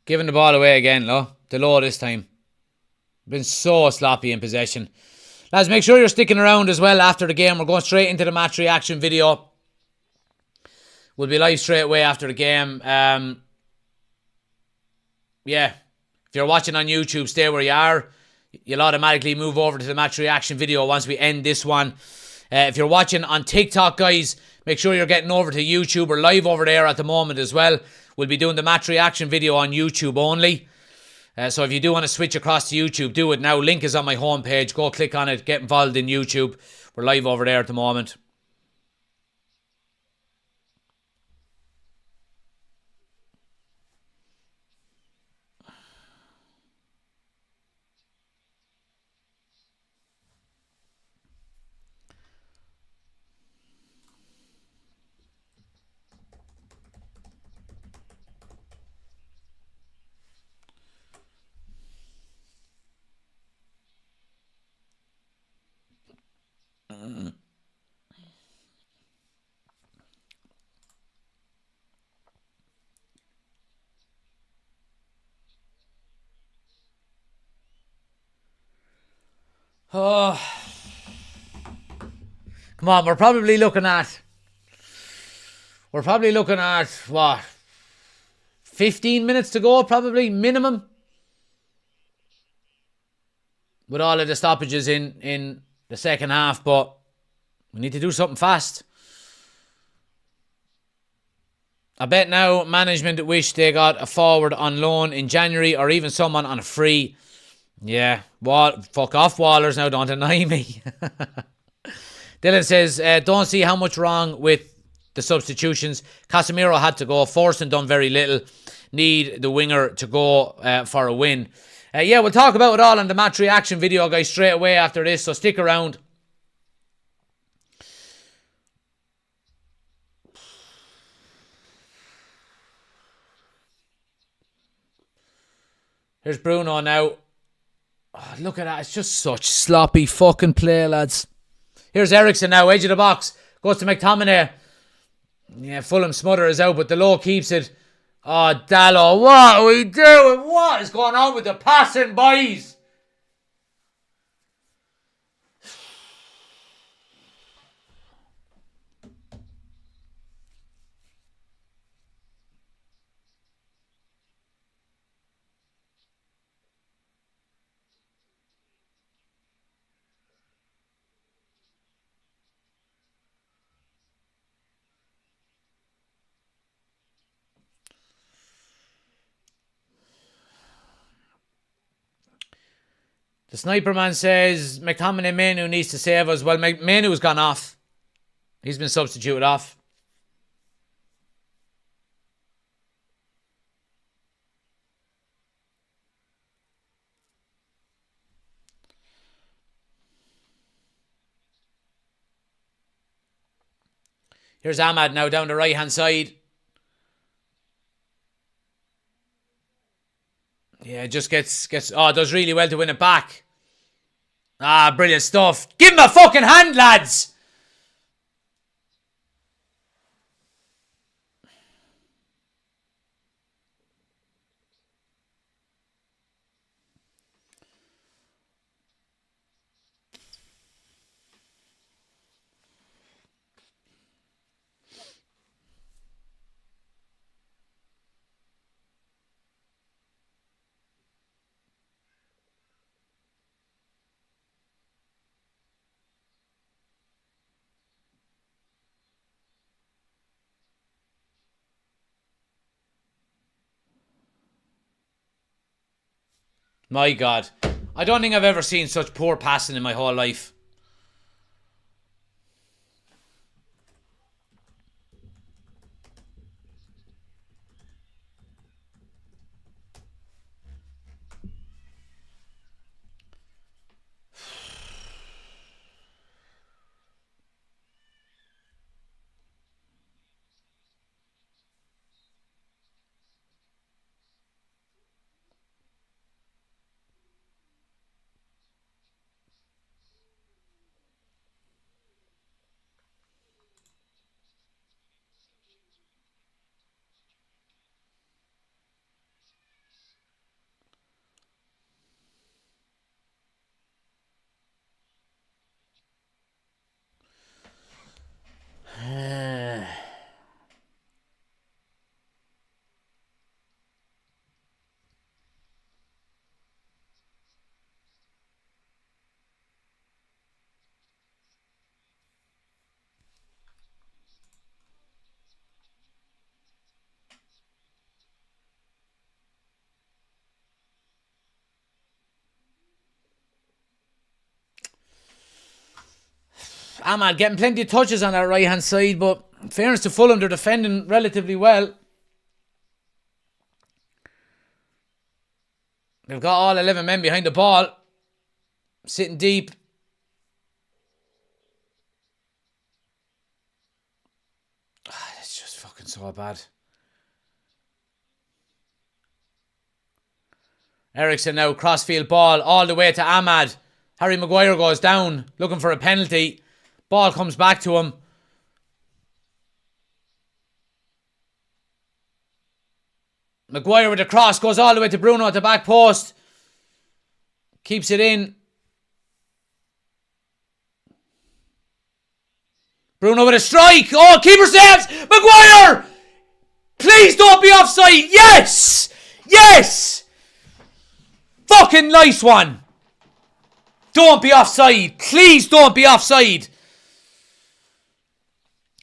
Giving the ball away again, the low this time. Been so sloppy in possession. Lads, make sure you're sticking around as well after the game. We're going straight into the match reaction video. We'll be live straight away after the game. Yeah. If you're watching on YouTube, stay where you are. you'll automatically move over to the match reaction video once we end this one. If you're watching on TikTok, guys, make sure you're getting over to YouTube. We're live over there at the moment as well. We'll be doing the match reaction video on YouTube only. So if you do want to switch across to YouTube, do it now. Link is on my homepage. Go click on it. Get involved in YouTube. We're live over there at the moment. Oh, come on, we're probably looking at what, 15 minutes to go, probably minimum, with all of the stoppages in the second half. But we need to do something fast. I bet now management wish they got a forward on loan in January, or even someone on a free. Yeah, fuck off, Wallers, now, don't deny me. Dylan says, don't see how much wrong with the substitutions. Casemiro had to go. Forson done very little. Need the winger to go for a win. Yeah, we'll talk about it all in the match reaction video, guys, straight away after this, so stick around. Here's Bruno now. Oh, look at that. It's just such sloppy fucking play, lads. Here's Ericsson now, edge of the box. Goes to McTominay. Yeah, Fulham smother is out, but the low keeps it. Oh, Dallo, what are we doing? What is going on with the passing, boys? The sniper man says McTominay Manu needs to save us. Well, Manu's gone off. He's been substituted off. Here's Ahmad now down the right hand side. Yeah, just gets does really well to win it back. Ah, brilliant stuff. Give him a fucking hand, lads. My God. I don't think I've ever seen such poor passing in my whole life. Ahmad getting plenty of touches on that right-hand side, but in fairness to Fulham, they're defending relatively well. They've got all 11 men behind the ball, sitting deep. It's just fucking so bad. Ericsson now, crossfield ball, all the way to Ahmad. Harry Maguire goes down, looking for a penalty. Ball comes back to him. Maguire with the cross, goes all the way to Bruno at the back post. Keeps it in. Bruno with a strike. Oh, keeper saves. Maguire! Please don't be offside. Yes! Yes! Fucking nice one. Don't be offside. Please don't be offside.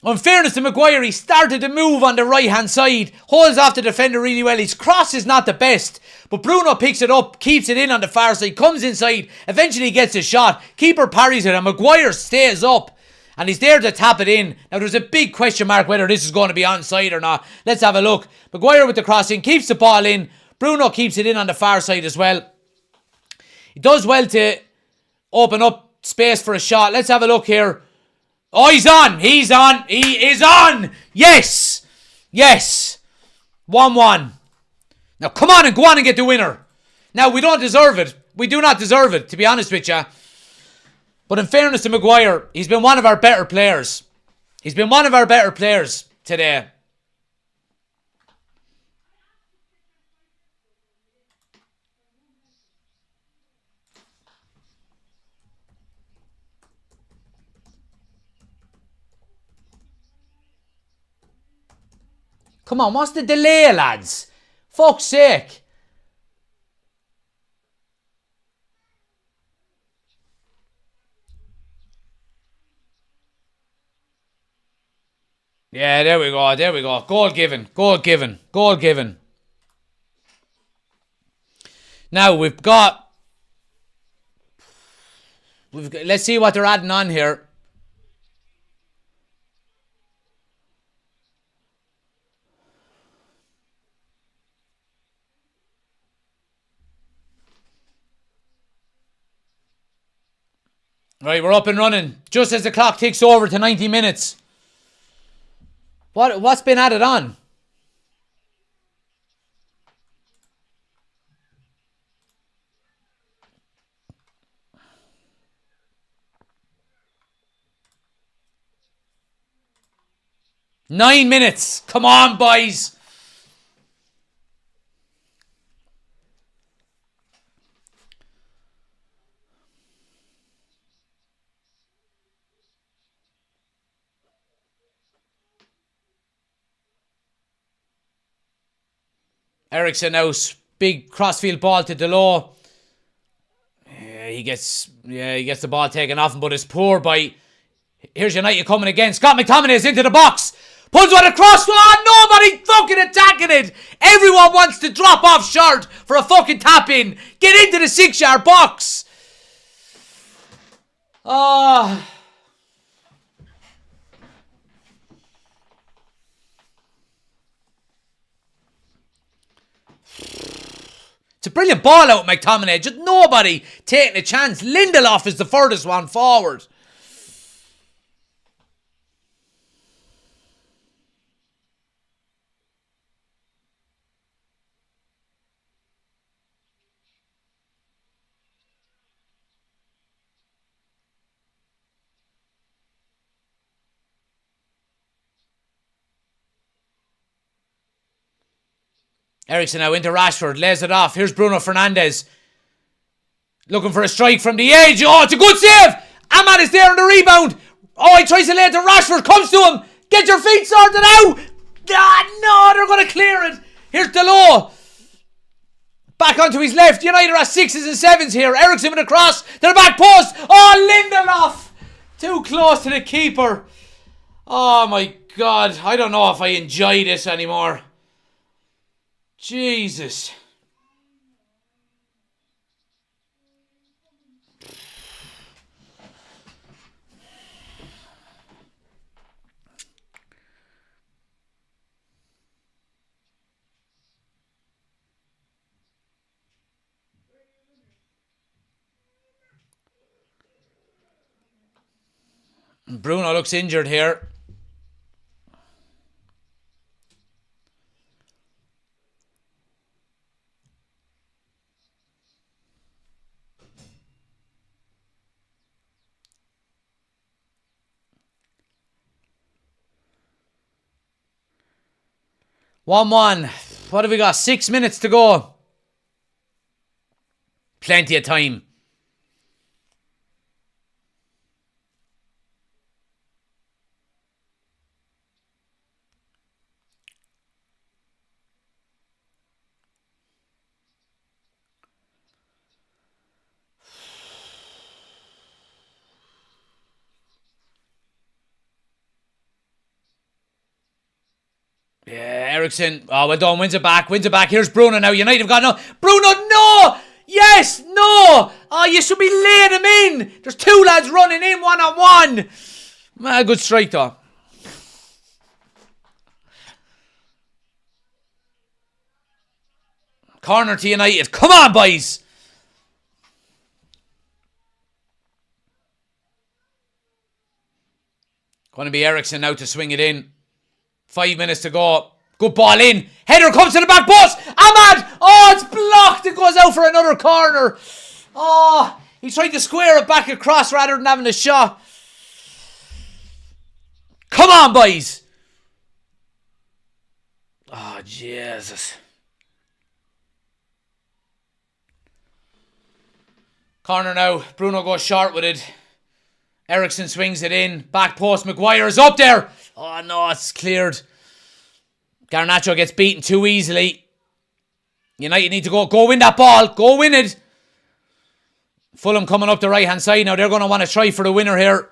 In fairness to Maguire, he started to move on the right-hand side. Holds off the defender really well. His cross is not the best. But Bruno picks it up, keeps it in on the far side, comes inside, eventually gets a shot. Keeper parries it and Maguire stays up. And he's there to tap it in. Now there's a big question mark whether this is going to be onside or not. Let's have a look. Maguire with the crossing, keeps the ball in. Bruno keeps it in on the far side as well. He does well to open up space for a shot. Let's have a look here. Oh, he's on. He's on. He is on. Yes. Yes. 1-1. Now, come on and go on and get the winner. Now, we don't deserve it. We do not deserve it, to be honest with you. But in fairness to Maguire, he's been one of our better players. He's been one of our better players today. Come on, what's the delay, lads? Fuck's sake. Yeah, there we go, there we go. Goal given, goal given, goal given. Now, let's see what they're adding on here. Right, we're up and running. Just as the clock ticks over to 90 minutes. What's been added on? Nine minutes. Come on, boys. Ericsson out, big crossfield ball to Delo. He gets the ball taken off him, but it's poor by. Here's United coming again. Scott McTominay is into the box. Pulls one across. Oh, nobody fucking attacking it. Everyone wants to drop off short for a fucking tap in. Get into the 6-yard box. Oh. It's a brilliant ball out, McTominay. Just nobody taking a chance. Lindelof is the furthest one forward. Ericsson now into Rashford, lays it off. Here's Bruno Fernandes. Looking for a strike from the edge. Oh, it's a good save. Ahmad is there on the rebound. Oh, he tries to lay it to Rashford. Comes to him. Get your feet sorted out. Ah, no, they're going to clear it. Here's Delo. Back onto his left. United are 6s and 7s here. Ericsson with a cross to the back post. Oh, Lindelof. Too close to the keeper. Oh, my God. I don't know if I enjoy this anymore. Jesus. Bruno looks injured here. One. What have we got? 6 minutes to go. Plenty of time. Yeah, Ericsson. Oh, well done. Wins it back. Here's Bruno now. United have got no. Bruno, no! Yes, no! Oh, you should be laying him in. There's two lads running in one-on-one. Well, good strike, though. Corner to United. Come on, boys. Going to be Ericsson now to swing it in. 5 minutes to go. Good ball in. Header comes to the back post. Ahmad. Oh, it's blocked. It goes out for another corner. Oh, he tried to square it back across rather than having a shot. Come on, boys. Oh, Jesus. Corner now. Bruno goes short with it. Ericsson swings it in. Back post. Maguire is up there. Oh, no, it's cleared. Garnacho gets beaten too easily. United need to go win that ball. Go win it. Fulham coming up the right-hand side now. They're going to want to try for the winner here.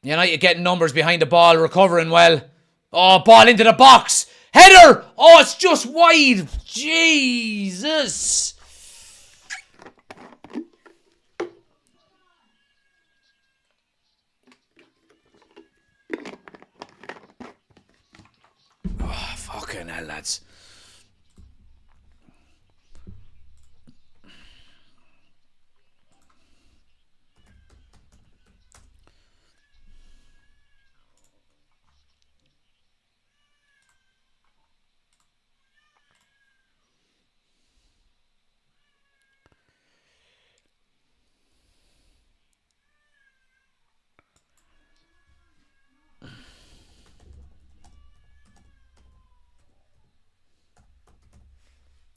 United getting numbers behind the ball. Recovering well. Oh, ball into the box. Header. Oh, it's just wide. Jesus. Oh, fucking hell, lads.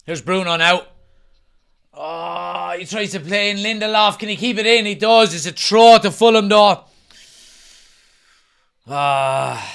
Here's Bruno now. Oh, he tries to play in Lindelof. Can he keep it in? He does. It's a throw to Fulham though. Ah.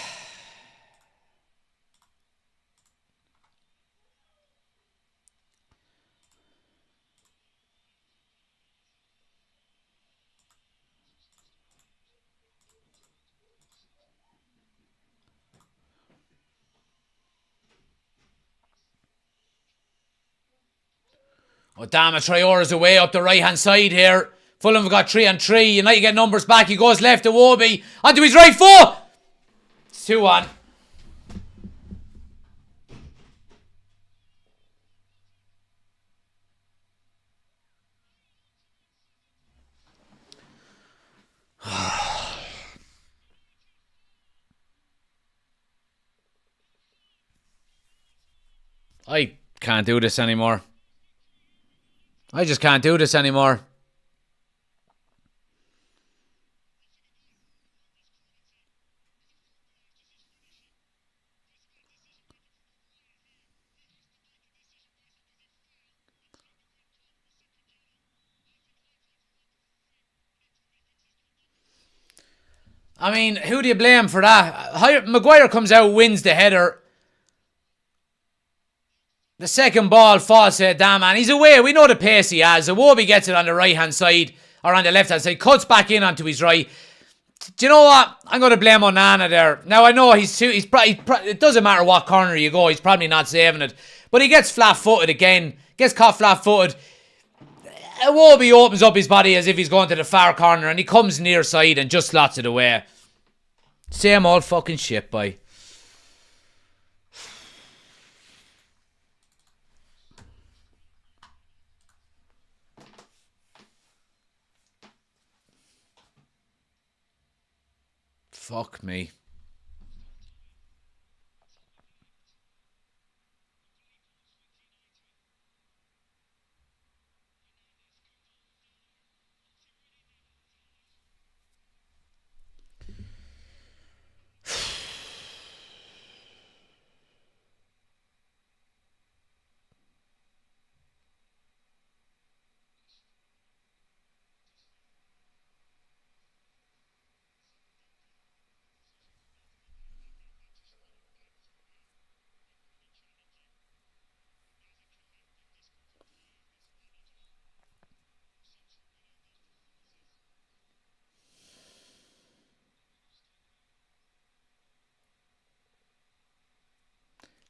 Oh, damn it. Traore's away up the right-hand side here. Fulham have got 3-on-3. United get numbers back. He goes left to Wobie. Onto his right foot. It's 2-1. I can't do this anymore. I just can't do this anymore. I mean, who do you blame for that? Maguire comes out, wins the header. The second ball falls to damn man. He's away. We know the pace he has. Iwobi gets it on the right-hand side, or on the left-hand side, cuts back in onto his right. Do you know what? I'm going to blame Onana there. Now, I know it doesn't matter what corner you go, he's probably not saving it. But he gets flat-footed again. Gets caught flat-footed. Iwobi opens up his body as if he's going to the far corner, and he comes near side and just slots it away. Same old fucking shit, boy. Fuck me.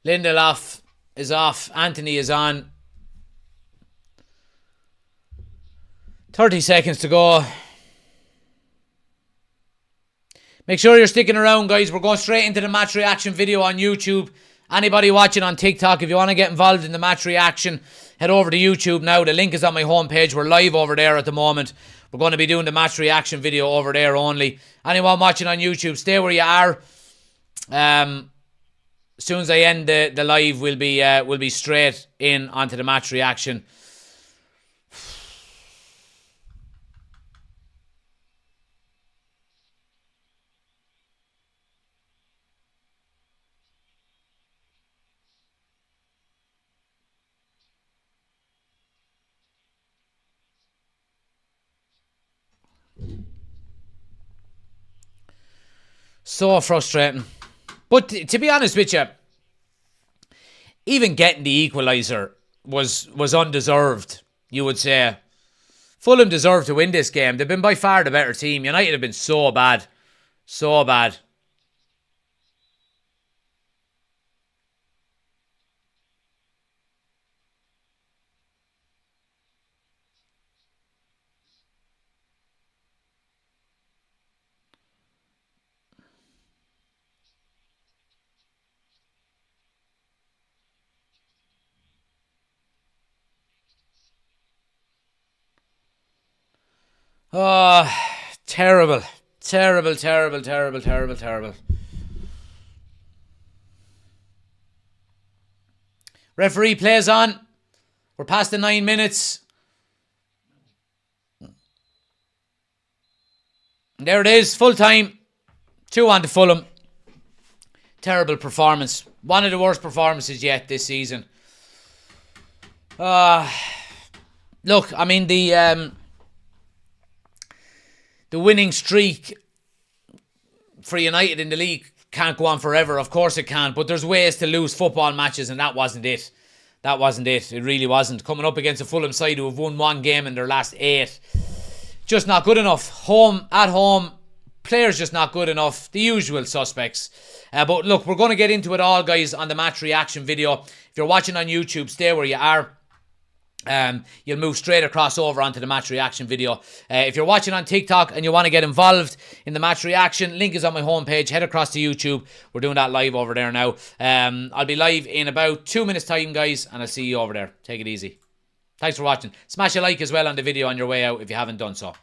Lindelof is off. Anthony is on. 30 seconds to go. Make sure you're sticking around, guys. We're going straight into the match reaction video on YouTube. Anybody watching on TikTok, if you want to get involved in the match reaction, head over to YouTube now. The link is on my homepage. We're live over there at the moment. We're going to be doing the match reaction video over there only. Anyone watching on YouTube, stay where you are. As soon as I end the live, we'll be straight in onto the match reaction. So frustrating. But to be honest with you, even getting the equaliser was undeserved, you would say. Fulham deserved to win this game. They've been by far the better team. United have been so bad. So bad. Oh, terrible. Terrible, terrible, terrible, terrible, terrible. Referee plays on. We're past the 9 minutes. There it is, full time. 2-1 to Fulham. Terrible performance. One of the worst performances yet this season. Look, I mean, the winning streak for United in the league can't go on forever. Of course it can't, but there's ways to lose football matches, and that wasn't it. That wasn't it. It really wasn't. Coming up against a Fulham side who have won one game in their last 8. Just not good enough. At home, players just not good enough. The usual suspects. But look, we're going to get into it all, guys, on the match reaction video. If you're watching on YouTube, stay where you are. You'll move straight across over onto the match reaction video. If you're watching on TikTok and you want to get involved in the match reaction, link is on my homepage. Head across to YouTube. We're doing that live over there now. I'll be live in about 2 minutes time, guys, and I'll see you over there. Take it easy. Thanks for watching. Smash a like as well on the video on your way out if you haven't done so.